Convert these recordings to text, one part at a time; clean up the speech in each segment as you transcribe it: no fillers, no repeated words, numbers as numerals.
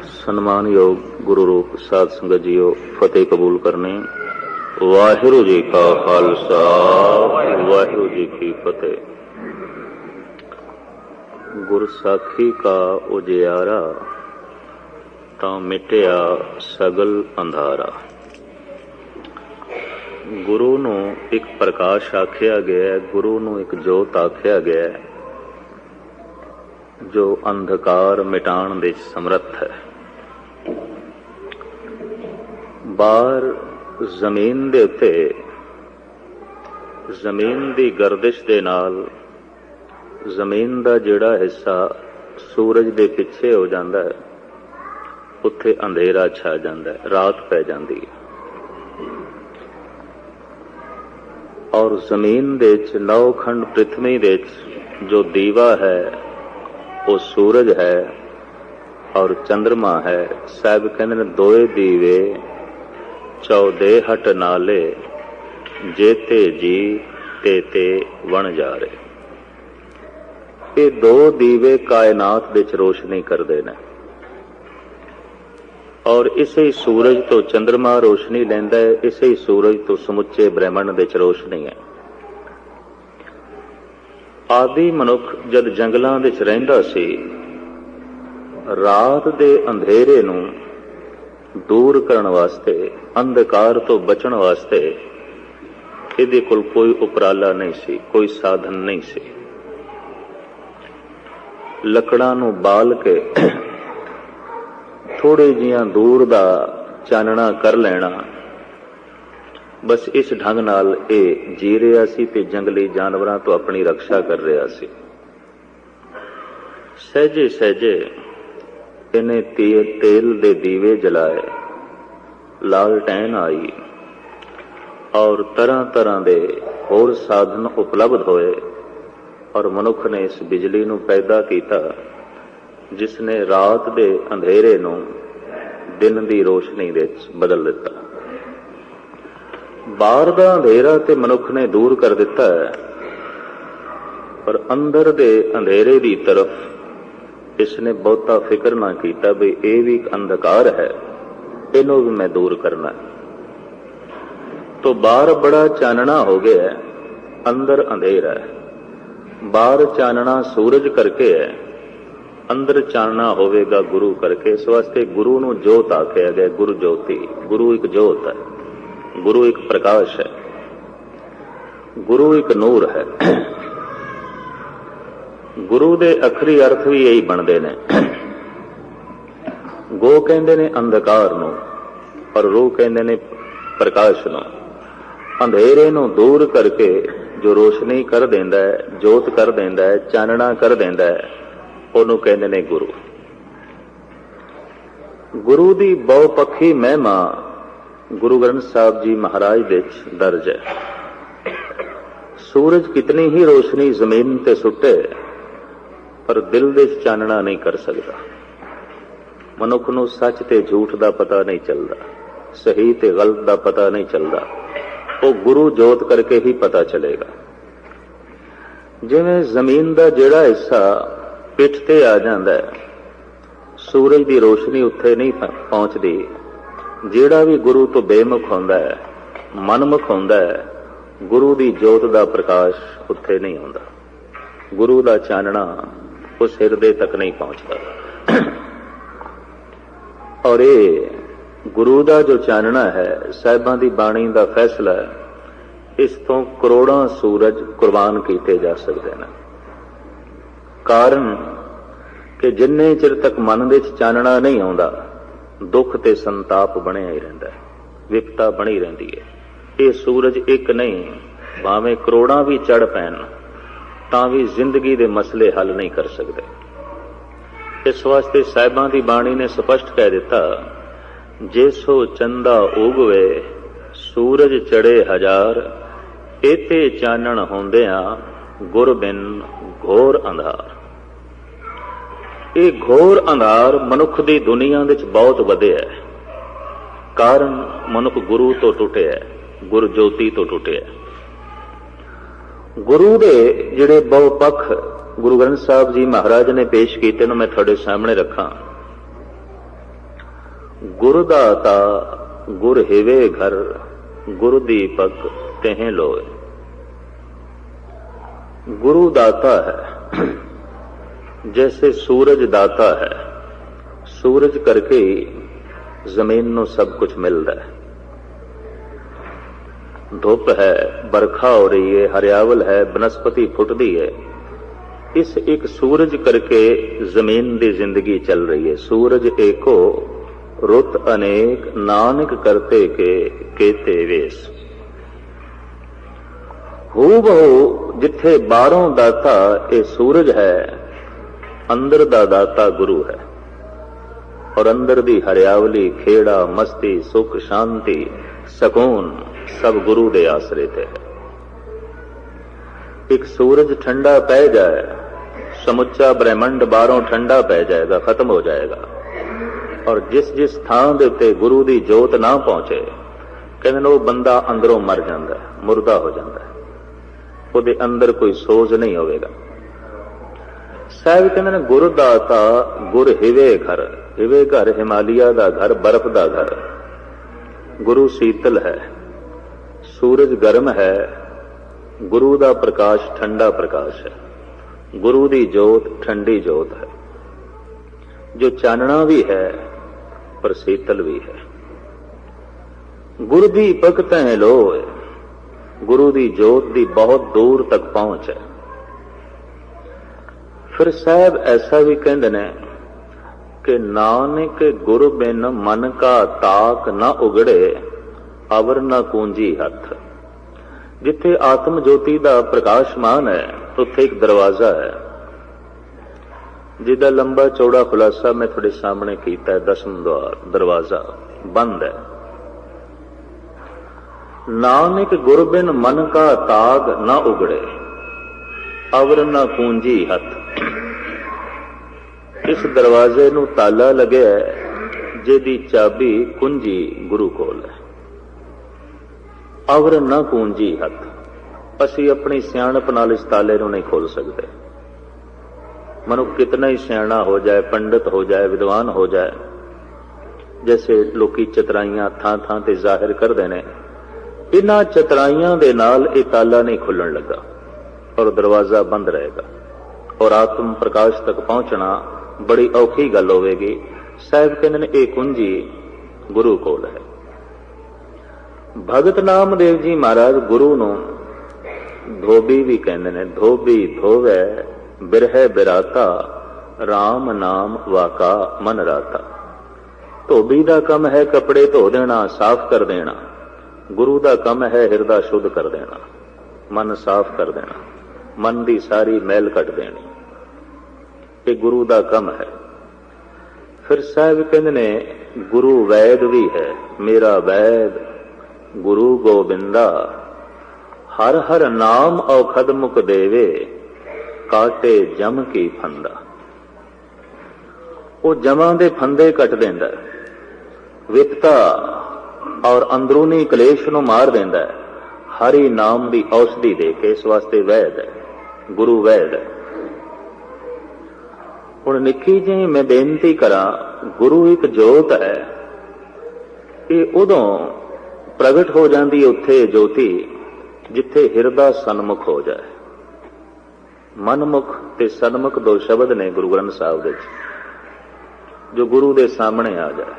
सन्मानयोग गुरु रूप साध संगत जीओ, फतेह कबूल करने। वाहिगुरू जी का खालसा, वाहिगुरू जी की फतेह। गुरसाखी का उजियारा, तां मिटिया सगल अंधारा। गुरु नूं एक प्रकाश आख्या गया है, गुरु नूं एक जोत आख्या गया है, जो अंधकार मिटाण दे समर्थ है। बाहर जमीन दे उत्ते जमीन दी गर्दिश दे नाल जमीन दा जिहड़ा हिस्सा सूरज दे पिछे हो जांदा है, उत्थे अंधेरा छा जांदा है, रात पै जांदी है। और जमीन दे च नौखंड पृथ्वी दे च जो दीवा है वो सूरज है और चंद्रमा है। साहब कहते ने दोए दीवे चौदे हट नाले, जेते जी ते वन जा रहे। ये दो दीवे कायनात विच रोशनी करते हैं और इसे ही सूरज तो चंद्रमा रोशनी लैंदा है, इसे ही सूरज तो समुचे ब्रह्मंड विच रोशनी है। आदि मनुख जद जंगलों विच रहिंदा सी, रात दे अंधेरे नूं दूर करन वास्ते, अंधकार तो बचण वास्ते इहदे कोल कोई उपराला नहीं सी, कोई साधन नहीं सी। लकड़ां नूं बाल के थोड़े जिहियां दूर दा चानना कर लेना, बस इस ढंग नाल ये जी रहा सी ते जंगली जानवरां तो अपनी रक्षा कर रहा सी। सहजे सहजे इन्हें तेल दे दीवे जलाए, लालटैन आई और तरह तरह दे होर साधन उपलब्ध होए और मनुख ने इस बिजली नूं पैदा कीता, जिसने रात दे अंधेरे नूं दिन दी रोशनी दे बदल दिता। बाहर दा अंधेरा ते मनुख ने दूर कर दिता है, पर अंदर दे अंधेरे दी तरफ इसने बहुता फिक्र ना कीता भी ये भी एक अंधकार है, इनू भी मैं दूर करना है। तो बाहर बड़ा चानना हो गया है, अंदर अंधेरा है। बाहर चानना सूरज करके है, अंदर चानना होवेगा गुरु करके। इस वास्ते गुरु नूं जोत आख्या गया, गुरु ज्योति। गुरु एक जोत है, गुरु एक प्रकाश है, गुरु एक नूर है। गुरु दे अखरी अर्थ भी यही बनते ने। गो कहते ने अंधकार नूं और रू कहते ने प्रकाश नूं। अंधेरे नूं दूर करके जो रोशनी कर देंदा है, जोत कर देंदा है, चानना कर देंदा है, ਉਹਨੂੰ ਕਹਿੰਦੇ ਨੇ गुरु। गुरु ਦੀ ਬਹੁਪੱਖੀ ਮਹਿਮਾ गुरु ग्रंथ साहब जी महाराज दे दर्ज है। सूरज कितनी ही रोशनी जमीन ते सुटे, पर दिल दे चानना नहीं कर सकता। मनुख नूं सच ते झूठ दा पता नहीं चलता, सही ते गलत दा पता नहीं चलता, वो गुरु जोत करके ही पता चलेगा। जिवें जमीन दा जिहड़ा हिस्सा पिठ ते आ जांदा है, सूरज दी रोशनी उत्थे नहीं पहुंचदी। जिहड़ा भी गुरु तो बेमुख होंदा है, मनमुख होंदा है, गुरु दी जोत दा प्रकाश उत्थे नहीं होंदा। गुरु दा चानना उस हिरदे तक नहीं पहुंचता। और ये गुरु दा जो चानना है, साहिबां दी बाणी दा फैसला है, इस तो करोड़ां सूरज कुर्बान कीते जा सकते हैं। कारण कि जिन्ने चिर तक मन दे चानना नहीं आउंदा, दुख ते संताप बनिया ही रहिंदा है, विपता बनी रहिंदी है। ये सूरज एक नहीं, भावें करोड़ां भी चढ़ पैन तां भी जिंदगी दे मसले हल नहीं कर सकते। इस वास्ते साहिबां दी बाणी ने स्पष्ट कह दिता, जेसो चंदा उगवे सूरज चढ़े हजार, एते चानण होंदियां गुर बिन घोर अंधार। ये घोर अंधार मनुख दी दुनिया विच बहुत वधिया है। कारण मनुख गुरु तो टुटिया है, गुरु ज्योति तो टुटिया है। गुरु दे जिहड़े बहुपक्ष गुरु ग्रंथ साहब जी महाराज ने पेश किए मैं थोड़े सामने रखा। गुर दाता गुर हिवे घर, गुरु दीपक तेह लोए। गुरु दाता है, जैसे सूरज दाता है। सूरज करके ही जमीन ਨੂੰ सब कुछ मिलता है। धुप है, बरखा हो रही है, हरियावल है, बनस्पति फुटती है। इस एक सूरज करके जमीन की जिंदगी चल रही है। सूरज एको रुत अनेक, नानक करते के केते वेश। हू बहु जिथे बारों दाता ये सूरज है, अंदर दा दाता गुरु है। और अंदर दी हरियावली, खेड़ा, मस्ती, सुख, शांति, सकून सब गुरु दे आसरे ते है। एक सूरज ठंडा पै जाए, समुच्चा ब्रह्मंड बारों ठंडा पै जाएगा, खत्म हो जाएगा। और जिस जिस थां दे उत्ते गुरु दी जोत ना पहुंचे, कहंदे वो बंदा अंदरों मर जाता है, मुर्दा हो जाता है। ਉਹਦੇ अंदर कोई सोज नहीं होवेगा। साहब कहते हैं गुर दाता गुर हिवे घर। हिवे घर हिमालय का घर, बर्फ का घर। गुरु शीतल है, सूरज गर्म है, गुरु का प्रकाश ठंडा प्रकाश है। गुरु की जोत ठंडी जोत है, जो चानना भी है पर शीतल भी है। गुर दीपक तह लोए। गुरु की जोत की बहुत दूर तक पहुंच है। फिर साहब ऐसा भी कहते हैं कि नानक गुरु बिन मन का ताक न उगड़े, अवर न कूंजी हथ। जिथे आत्म ज्योति का प्रकाशमान है, उत्थे एक दरवाजा है जिसका लंबा चौड़ा खुलासा मैं थोड़े सामने किया है। 10वां द्वार दरवाजा बंद है। नानक गुर बिन मन का ताग न उगड़े, अवर न कूंजी हथ। इस दरवाजे नूं ताला लगे है, जिहदी चाबी कुंजी गुरु कोल है। अवर न कूंजी हथ। असी अपनी सियाणप नाल इस ताले नूं नहीं खोल सकते। मनुख कितना ही सियाणा हो जाए, पंडित हो जाए, विद्वान हो जाए, जैसे लोकी चतराइयां थां थां ते जाहिर करते हैं, इन्हां चतराइयां दे नाल ये ताला नहीं खुलण लगा और दरवाजा बंद रहेगा। और आत्म प्रकाश तक पहुंचना बड़ी औखी गल होवेगी। साहब कहते हैं ये कुंजी गुरु कोल है। भगत नामदेव जी महाराज गुरु नूं धोबी भी कहते हैं। धोबी धोवै बिरह बिराता, राम नाम वाका मन राता। धोबी का कम है कपड़े धो देना, साफ कर देना। गुरु का कम है हिरदा शुद्ध कर देना, मन साफ कर देना, मन की सारी मैल कट देनी। ये गुरु का कम है। फिर साहब कहते ने गुरु वैद भी है। मेरा वैद गुरु गोबिंदा, हर हर नाम औखद मुक देवे, काटे जम की फंदा। वो जमा दे फंदे कट देंदा, विपता और अंदरूनी कलेश नूं मार देंदा है। हरि नाम की औषधि दे के, इस वास्ते वैद है, गुरु वैद है। हुण निक्की जी मैं बेनती करा, गुरु एक जोत है। ये उदों प्रगट हो जाती है उत्थे ज्योति जिथे हिरदा सन्मुख हो जाए। मनमुख ते सन्मुख दो शब्द ने गुरु ग्रंथ साहिब दे, जो गुरु दे सामने आ जाए।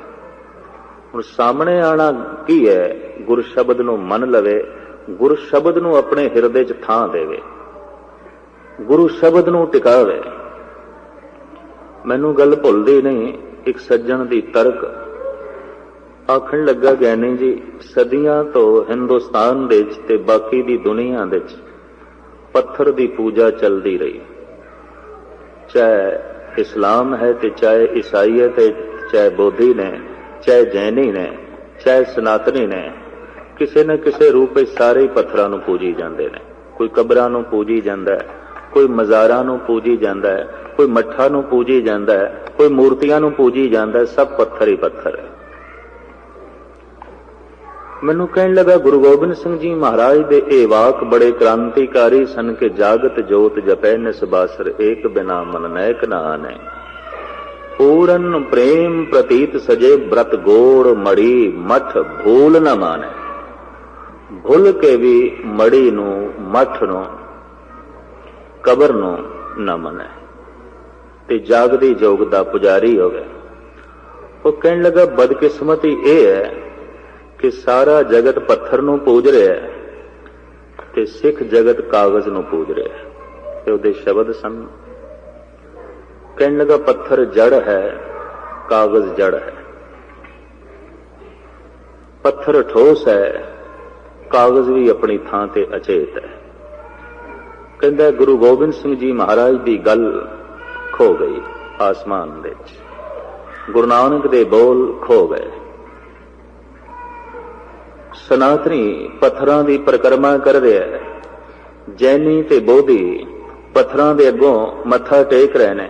हुण सामने आना की है? गुर शब्द नूं मन लवे, गुर शब्द नूं अपने हिरदे च थां देवे, गुरु शब्द नूं टिकावे। मैनू गल भुलदी नहीं, एक सज्जन दी तर्क आखण लगा, ज्ञानी जी सदियां तो हिंदुस्तान दे विच ते बाकी दी दुनिया दे विच पत्थर दी पूजा चलती रही। चाहे इस्लाम है ते चाहे ईसाईयत है, चाहे बोधी ने, चाहे जैनी ने, चाहे सनातनी ने, किसी न किसी रूप में सारे ही पत्थरां नूं पूजी जाते हैं। कोई कबरां नूं पूजी जाता है, कोई मज़ारां नूं पूजी जाता है, कोई मठा नूं पूजी जाता है, कोई मूर्तियां नूं पूजी जाता है। सब पत्थर ही पत्थर है। मैनू कहन लगा, गुरु गोबिंद सिंह जी महाराज दे ए वाक बड़े क्रांतिकारी सन के जागत जोत जपै निस बासर, एक बिना मन नैक ना आने। पूरन प्रेम प्रतीत सजे व्रत गोड़ मड़ी मठ भूल न माने। भुल के भी मड़ी नू मठ नू कबर नू न मने ते जागदी जोग दा पुजारी होवे। वो कहने लगा बदकिस्मती यह है कि सारा जगत पत्थर नू पूज रहा है ते सिख जगत कागज नू पूज रहा है। ते उहदे शब्द सन। कहने लगा पत्थर जड़ है, कागज जड़ है। पत्थर ठोस है, कागज भी अपनी थां ते अचेत है। कहंदा गुरु गोबिंद सिंह जी महाराज की गल खो गई आसमान दे विच, गुरु नानक दे बोल खो गए। सनातनी पत्थरां दी परिक्रमा कर रहा है, जैनी ते बोधी पत्थरां दे अगों मत्था टेक रहे ने।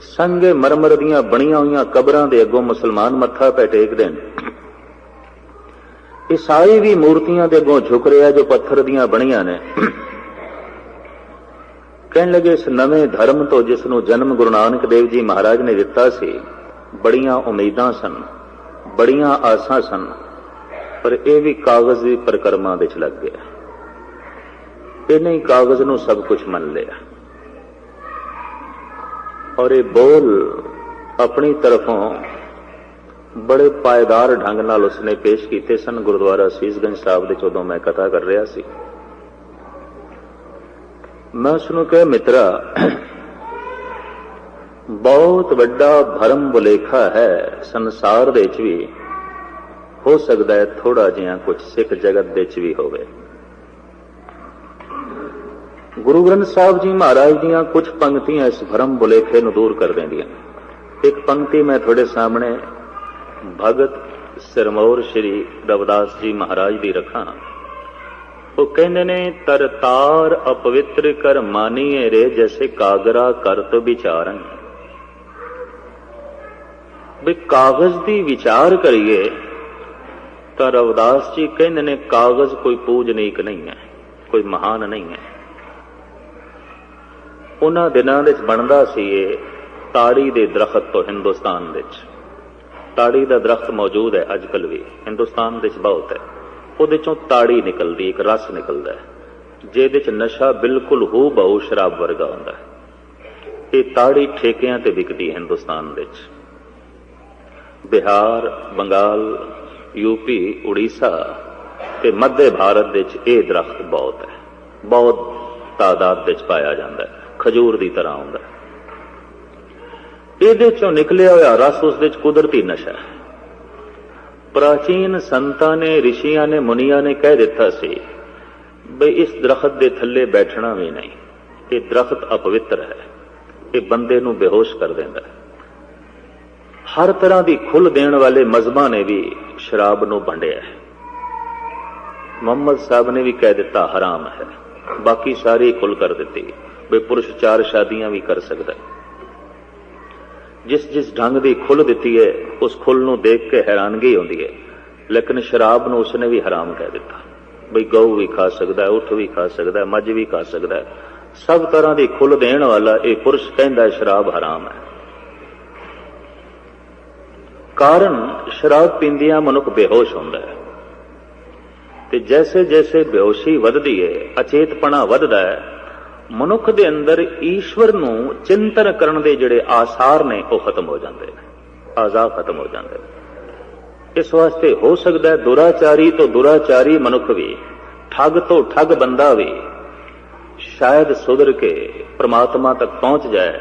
संगे मरमर दीआं बणीआं होईआं कबरां दे अगों मुसलमान मत्था पै टेकदे ने। ईसाई भी मूर्तियां दे अगों झुक रहा जो पत्थर दीआं बणीआं ने। कहने लगे इस नवे धर्म तो जिसनों जन्म गुरु नानक देव जी महाराज ने दिता सी, बड़ियां उम्मीदां सन, बड़ियां आसां सन, पर यह भी कागज की परिक्रमा विच लग गया। इन्हें ही कागज नूं सब कुछ मन लिया और ये बोल अपनी तरफों बड़े पायदार ढंग नाल उसने पेश किए सन। गुरुद्वारा सीसगंज साहब दे उदों मैं कथा कर रहा सी। मैं उसनूं कहा मित्रा बहुत वड्डा भरम बुलेखा है संसार दे विच भी हो सकता है, थोड़ा जिहा कुछ सिख जगत दे विच भी होवे। गुरु ग्रंथ साहब जी महाराज दीआं कुछ पंक्तियां इस भरम बुलेखे नूं दूर कर देंदियां। एक पंक्ति मैं थोड़े सामने भगत सिरमौर श्री रविदास जी महाराज दी रखा। वो कहते ने तरतार अपवित्र कर मानिए रे जैसे कागरा करत विचारन। भी कागज दी विचार करिए तो रविदास जी कहते ने कागज कोई पूजनीक नहीं है, कोई महान नहीं है। उन्हां दिनां विच बनदा सी ये ताड़ी दे दरख्त तो हिंदुस्तान विच। ताड़ी दा दरख्त मौजूद है अजकल भी हिंदुस्तान विच बहुत है। ਉਹਦੇ ਚੋਂ ਤਾੜੀ ਨਿਕਲਦੀ, ਇੱਕ ਰਸ ਨਿਕਲਦਾ ਜਿਹਦੇ ਚ ਨਸ਼ਾ ਬਿਲਕੁਲ ਹੂ ਬਹੁ ਸ਼ਰਾਬ ਵਰਗਾ ਹੁੰਦਾ ਹੈ। ਇਹ ਤਾੜੀ ਠੇਕਿਆਂ ਤੇ ਵਿਕਦੀ ਹੈ ਹਿੰਦੁਸਤਾਨ ਵਿੱਚ। ਬਿਹਾਰ, ਬੰਗਾਲ, यूपी, उड़ीसा ਤੇ ਮੱਧ ਭਾਰਤ ਵਿੱਚ ਇਹ ਦਰਖਤ ਬਹੁਤ ਹੈ, ਬਹੁਤ ਤਾਦਾਦ ਵਿੱਚ ਪਾਇਆ ਜਾਂਦਾ ਹੈ, ਖਜੂਰ ਦੀ ਤਰ੍ਹਾਂ ਹੁੰਦਾ। ਇਹਦੇ ਚੋਂ ਨਿਕਲਿਆ ਹੋਇਆ ਰਸ ਉਸ ਵਿੱਚ ਕੁਦਰਤੀ ਨਸ਼ਾ ਹੈ। प्राचीन संतां ने, ऋषियां ने, मुनिया ने कह दिता सी बई इस दरख्त के थले बैठना भी नहीं, ये दरख्त अपवित्र है, ये बंदे नूं बेहोश कर देंदा है। हर तरह की खुल देण वाले मजहबां ने भी शराब नूं वंडिया है। मुहम्मद साहब ने भी कह दिता हराम है, बाकी सारी खुल कर दी बई पुरुष 4 शादियां भी कर सकता है। जिस जिस ढंग की खुल दी है उस खुल नूं देख के हैरानगी होती है, लेकिन शराब नूं उसने भी हराम कह दिता। बई गऊ भी खा सकता है, उठ भी खा सकता है, मझ भी खा सकता है, सब तरह की खुल देण वाला ये पुरुष कहता शराब हराम है। कारण शराब पींदियां मनुख बेहोश होंदा है ते जैसे जैसे बेहोशी वधदी है, अचेतपना वधदा है, मनुख दे अंदर ईश्वर नूं चिंतन करन दे जिहड़े आसार ने वो खत्म हो जाते हैं, आज़ा खत्म हो जाते हैं। इस वास्ते हो सकता है दुराचारी तो दुराचारी मनुख भी, ठग तो ठग बंदा भी शायद सुधर के परमात्मा तक पहुंच जाए,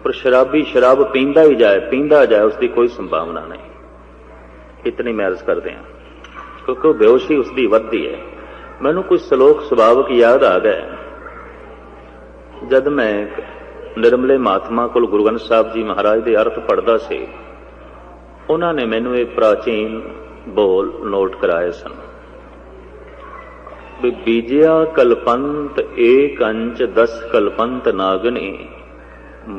पर शराबी शराब पींदा ही जाए, पींदा जाए, उसकी कोई संभावना नहीं। इतनी मैं अर्ज करते हैं क्योंकि बेहोशी उसकी वधदी है। मैनू कुछ श्लोक सुभावक याद आ गए जद मैं निर्मले महात्मा को गुरु ग्रंथ साहब जी महाराज के अर्थ पढ़ता सी। उन्होंने मैनू ये प्राचीन बोल नोट कराए सन। बीजिया कलपंत एक अंच 10 कलपंत नागनी,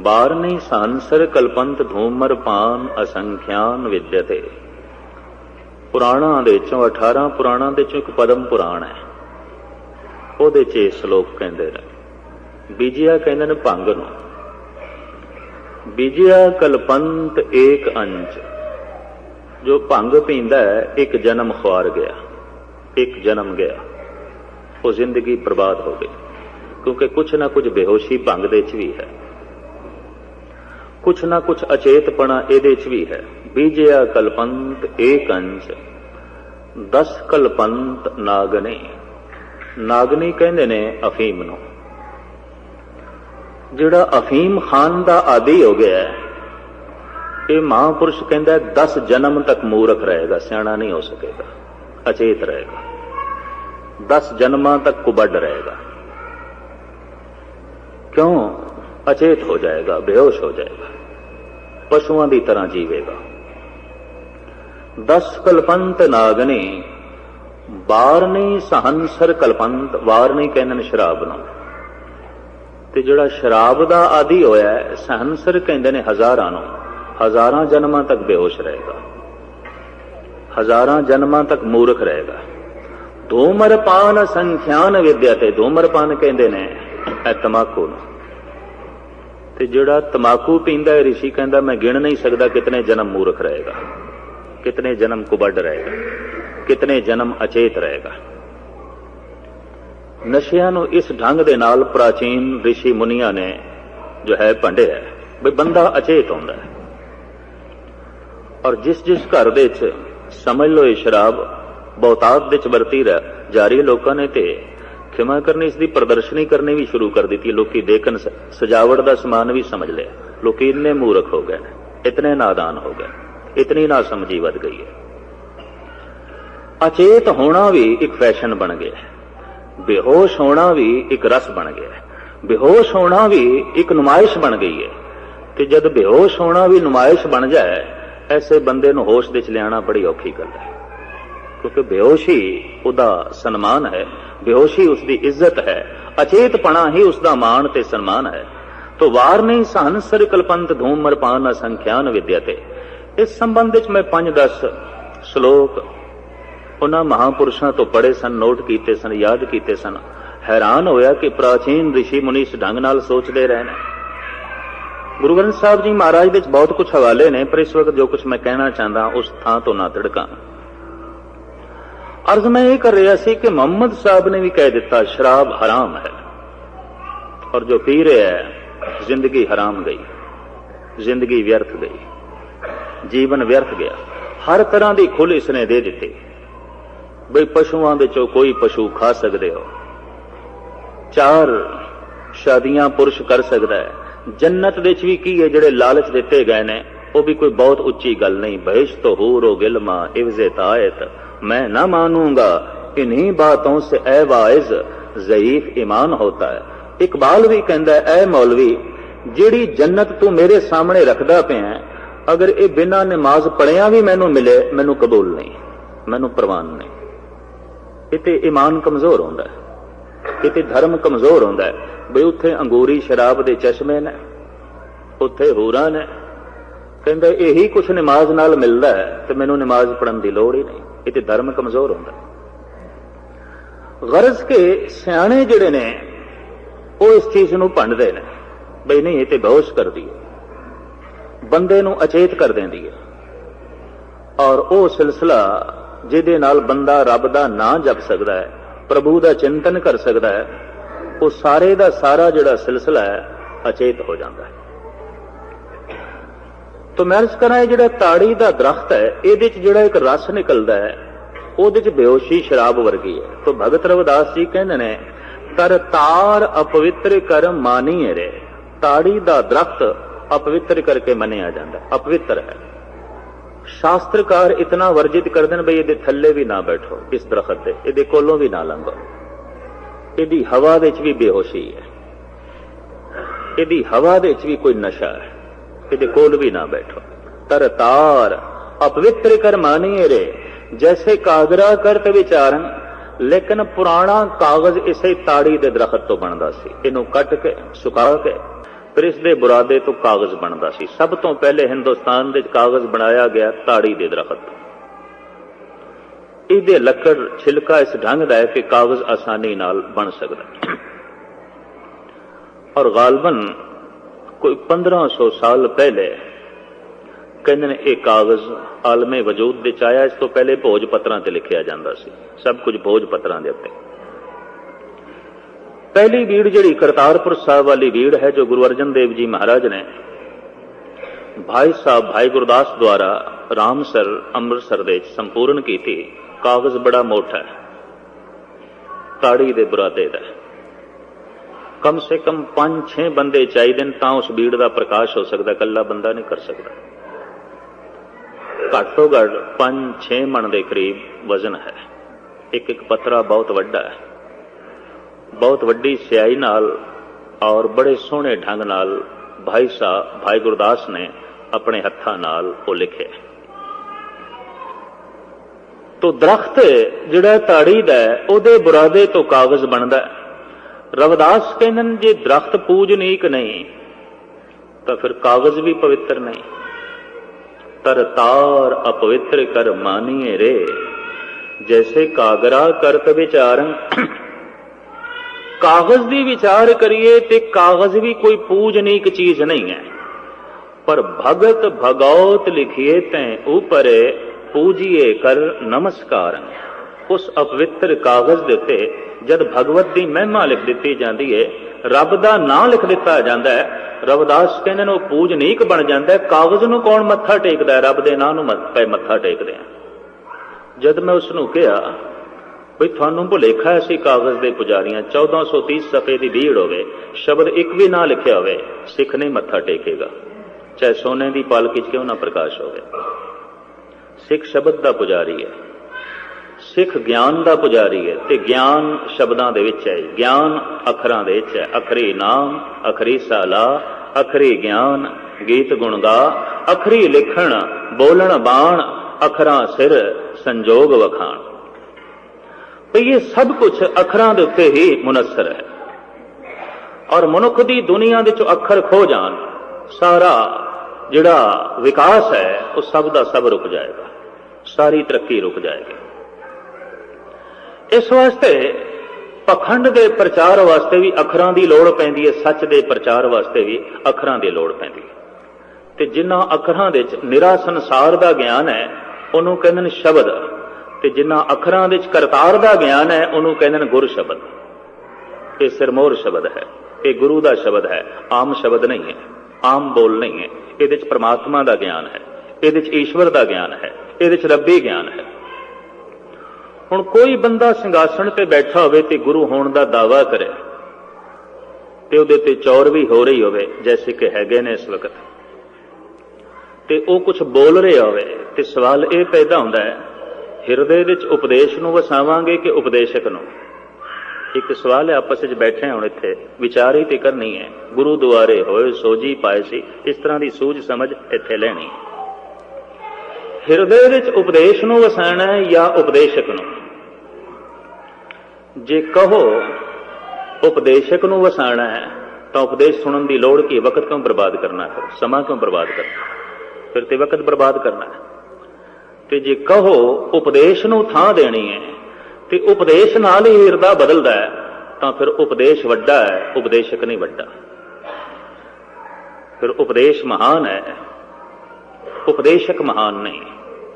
12 सांसर कलपंत धूमर पान असंख्यान विद्यते। पुराणा दे चों 18 पुराणा दे चों एक पदम पुराण है, वो श्लोक कहते हैं। बीजिया कहते हैं भंग नूं, बीजिया कलपंत एक अंज। जो भंग पींदा है एक जन्म खुआर गया, एक जन्म गया, वो जिंदगी बर्बाद हो गई। क्योंकि कुछ ना कुछ बेहोशी भंग दे च भी है, कुछ ना कुछ अचेतपना एदे च भी है। बीजिया कलपंत एक अंज 10 कलपंत नागने। नागनी कहंदे ने अफीम नूं। जिहड़ा अफीम खान दा आदी हो गया है, ये महापुरुष कहता है 10 जन्म तक मूर्ख रहेगा, सियाणा नहीं हो सकेगा, अचेत रहेगा, 10 जन्मां तक कुबड़ रहेगा। क्यों? अचेत हो जाएगा, बेहोश हो जाएगा, पशुओं की तरह जीवेगा। 10 कलपंत नागने बारनी सहनसर कलपंत। वारनी कहते ने शराब नूं। ते जिहड़ा शराब दा आदी होया है, सहनसर कहते ने हजारां नूं। हजारां जन्मां तक बेहोश रहेगा, हजारां जन्मां तक मूर्ख रहेगा। धूमरपान संख्यान विद्यते। धूमरपान कहते ने तमाकू नूं। ते जिहड़ा तमाकू पींदा है, ऋषि कहता मैं गिण नहीं सकता कितने जन्म मूर्ख रहेगा, कितने जन्म कुबड़ रहेगा, कितने जन्म अचेत रहेगा। नशिया नूं इस ढंग दे नाल प्राचीन ऋषि मुनिया ने जो है भंडिया भी बंदा अचेत होंदा है। और जिस जिस घर दे च समझ लो ये शराब बहुतात दे च वरती जा रही, लोगों ने ते खिमा करनी इसकी प्रदर्शनी करनी भी शुरू कर दी। लोग देखन सजावट का समान भी समझ लिया। लोग इन्ने मूर्ख हो गए, इतने नादान हो गए, इतनी नासमझी वध गई है। अचेत होना भी एक फैशन बन गया है, बेहोश होना भी एक रस बन गया है, बेहोश होना भी एक नुमाइश बन गई है। तो जब बेहोश होना भी नुमाइश बन जाए, ऐसे बंदे नूं होश दे च लियाना बड़ी औखी गल है। क्योंकि बेहोशी उदा सन्मान है, बेहोशी उसकी इज्जत है, अचेतपना ही उसका मान ते सन्मान है। तो वार नहीं सहनसर कलपंत धूमरपान असंख्यान विद्यते। इस संबंध में मैं 5-10 श्लोक उन्हां महापुरुषों तो पढ़े सन, नोट किए सन, याद किए सन। हैरान होया कि प्राचीन ऋषि मुनि इस ढंग नाल सोचते रहे ने। गुरु ग्रंथ साहब जी महाराज दे बहुत कुछ हवाले ने, पर इस वक्त जो कुछ मैं कहना चाहता उस थां तो ना तिड़का। अर्ज मैं ये कर रहा सी कि मोहम्मद साहब ने भी कह दिता शराब हराम है, और जो पी रहा है जिंदगी हराम गई, जिंदगी व्यर्थ गई, जीवन व्यर्थ गया। हर तरह की खुल इसने दे दी बई पशुओं दे चो कोई पशु खा सकते हो, 4 शादियां पुरुष कर सकता है। जन्नत दे च भी की है जिहड़े लालच दिते गए ने, वो भी कोई बहुत उच्ची गल नहीं। बहिश तो हूरो गिलमा इवजे तायत, मैं ना मानूंगा इन्हीं बातों से ए वाइज ज़ईफ ईमान होता है। इकबाल भी कहता है ए मौलवी, जिहड़ी जन्नत तू मेरे सामने रखदा पिया, अगर ये बिना नमाज पढ़िया भी मैनू मिले, मैनू कबूल नहीं, मैनू प्रवान नहीं। इते ईमान कमजोर होंदा है, इते धर्म कमजोर होंदा है। बई उत्थे अंगूरी शराब दे चश्मे ने, उत्थे हूरां ने, कहंदा यही कुछ नमाज नाल मिलदा है ते मैनू नमाज पढ़न दी लोड़ ही नहीं। इते धर्म कमजोर होंदा है। गरज के सियाणे जिहड़े ने वो इस चीज नूं भंडदे ने बई नहीं ये ते बेहोश करदी है, बंदे नूं अचेत कर देंदी है। और वो सिलसिला जिहदे नाल बंदा रब दा नां जप सकदा है, प्रभु दा चिंतन कर सकदा है, वो सारे दा सारा जिहड़ा सिलसिला है अचेत हो जाता है। तो मैं अर्ज करा जिहड़ा ताड़ी दा दरख्त है, इहदे च जिहड़ा एक रस निकलदा है, ਉਹਦੇ ਚ बेहोशी शराब वर्गी है। तो भगत रविदास जी कहते ने कर तार अपवित्र कर मानी रे। ताड़ी दा दरख्त अपवित्र करके मनिया जाता, अपवित्र है। शास्त्रकार इतना वर्जित कर देन बई इहदे थल्ले भी ना बैठो, इस दरख्त दे इहदे कोलों भी ना लंघो, इहदी हवा दे च भी बेहोशी है, इहदी हवा दे च भी कोई नशा है, इहदे कोल भी ना बैठो। तर तार अपवित्र कर मानिए रे, जैसे कागरा करत विचारन। लेकिन पुराना कागज इसे ताड़ी दे दरख्त तो बनता सी, इनू कट के सुखा के फिर इसके बुरादे तो कागज बनता सी। सब तो पहले हिंदुस्तान दे कागज बनाया गया ताड़ी दे दरख्त। इहदे लकड़ छिलका इस ढंग दा है कि कागज आसानी नाल बन सकता। और गालबन कोई 1500 साल पहले कहते ने ये कागज आलमे वजूद दे च आया। इस तो पहले भोज पत्रों ते लिखिया जाता सी, सब कुछ भोज पत्रों के उत्ते। पहली बीड़ जिहड़ी करतारपुर साहब वाली बीड़ है, जो गुरु अर्जन देव जी महाराज ने भाई साहब भाई गुरदास द्वारा रामसर अमृतसर दे संपूर्ण की थी। कागज बड़ा मोटा है, ताड़ी दे बुरादे दा, कम से कम 5-6 बंदे चाहिए तां उस बीड़ का प्रकाश हो सकता, कल्ला बंदा नहीं कर सकता। घट्टो घट 5-6 मन के करीब वजन है। एक एक पत्रा बहुत वड्डा है, बहुत वड्डी स्याही नाल और बड़े सोहने ढंग नाल भाई साहब भाई गुरदास ने अपने हत्थां नाल वो लिखे। तो दरख्त जिहड़ा ताड़ी दा उहदे बुरादे तो कागज बनदा। रविदास कहंदे ने जे दरख्त पूजनीक नहीं तो फिर कागज भी पवित्र नहीं। तरतार अपवित्र कर मानिए रे, जैसे कागरा करत विचारन। कागज की विचार करिए तो कागज भी कोई पूजनीक चीज नहीं है, पर भगत भगौत लिखिए तैं ऊपर पूजिए कर नमस्कार। उस अपवित्र कागज दे उत्ते जद भगवत की महिमा लिख दी जाती है, रब का नाम लिख दिता जाता है, रविदास कहते हैं पूजनीक बन जाता है। कागज नूं कौन मत्था टेकदा है? रब दे नाम नूं मत्था टेकदे हैं। जद मैं उसनूं कहा बई थानू भुलेखा है, असीं कागज के पुजारियां 1430 सफ़े की भीड़ होवे, शब्द एक भी ना लिखिया होवे, सिख नहीं मत्था टेकेगा, चाहे सोने की पालकी च क्यों ना प्रकाश होवे। सिख शब्द का पुजारी है, सिख ज्ञान का पुजारी है, ते ज्ञान शब्दों दे विच है, ज्ञान अखरां दे विच है। अखरी नाम अखरी साला अखरी ज्ञान गीत गुण गा, अखरी लिखण बोलण बाण अखरां सिर संजोग वखाण। तो ये सब कुछ अखरां दे उत्ते ही मुनसर है। और मनुख की दुनिया दे चो अखर खो जान, सारा जिहड़ा विकास है वो सब का सब रुक जाएगा, सारी तरक्की रुक जाएगी। इस वास्ते पखंड के प्रचार वास्ते भी अखरां की लोड़ पैंदी है, सच के प्रचार वास्ते भी अखरां की लोड़ पैंदी है। ते जिन्ना अखरां दे च निरा संसार का ज्ञान है उन्होंने कहते हैं शब्द, ते जिन्ना अखरां दे च करतार का ज्ञान है उन्होंने कहते हैं गुर शब्द। ये सिरमौर शब्द है, ये गुरु का शब्द है, आम शब्द नहीं है, आम बोल नहीं है। ये परमात्मा का ज्ञान है, ये ईश्वर का ज्ञान है, ये रब्बी ज्ञान है। हुण कोई बंदा सिंघासन ते बैठा होवे ते गुरु होने का दावा करे ते उहदे ते चौर भी हो रही होवे, जैसे कि हैगे ने इस वक्त, ते वो कुछ बोल रहे होवे, ते सवाल ये पैदा होंदा है हिरदे विच उपदेश नूं वसावांगे कि उपदेशक नूं। एक सवाल है, आपस में बैठे हुण इत्थे विचार ही ते करनी है, गुरु दुआरे होए सोजी पाए सी, इस तरह की सूझ समझ इत्थे लैनी। हिरदे विच उपदेश नूं वसाना है या उपदेशक नूं? जे कहो उपदेशक नूं वसाना है तो उपदेश सुनने की लोड़ की, वक्त क्यों बर्बाद करना है, समा क्यों बर्बाद करना, फिर तो वक्त बर्बाद करना है। ते जे कहो उपदेश नूं थां देनी है ते उपदेश नाल ही हिरदा बदलदा है, तो फिर उपदेश वड्डा है, उपदेशक नहीं वड्डा। फिर उपदेश महान है, उपदेशक महान नहीं।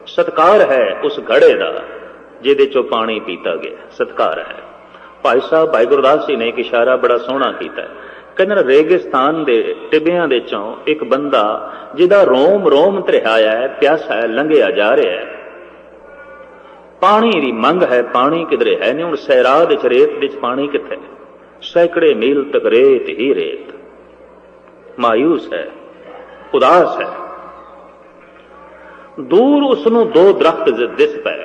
सत्कार है उस घड़े का जिहदे चों पानी पीता गया, सत्कार है। भाई साहब भाई गुरदास जी ने एक इशारा बड़ा सोहना किया है, कहते रेगिस्तान के टिब्बियां दे चों एक बंदा जिहदा रोम रोम त्रिहाया है, प्यासा है, लंघिया जा रहा है, पानी की मंग है, पानी किधरे है नहीं। हुण सैराह दे च रेत दे च पानी कित्थे, सैकड़े मील तक रेत ही रेत, मायूस है, उदास है। दूर उसनों दो दरख्त दिस पै,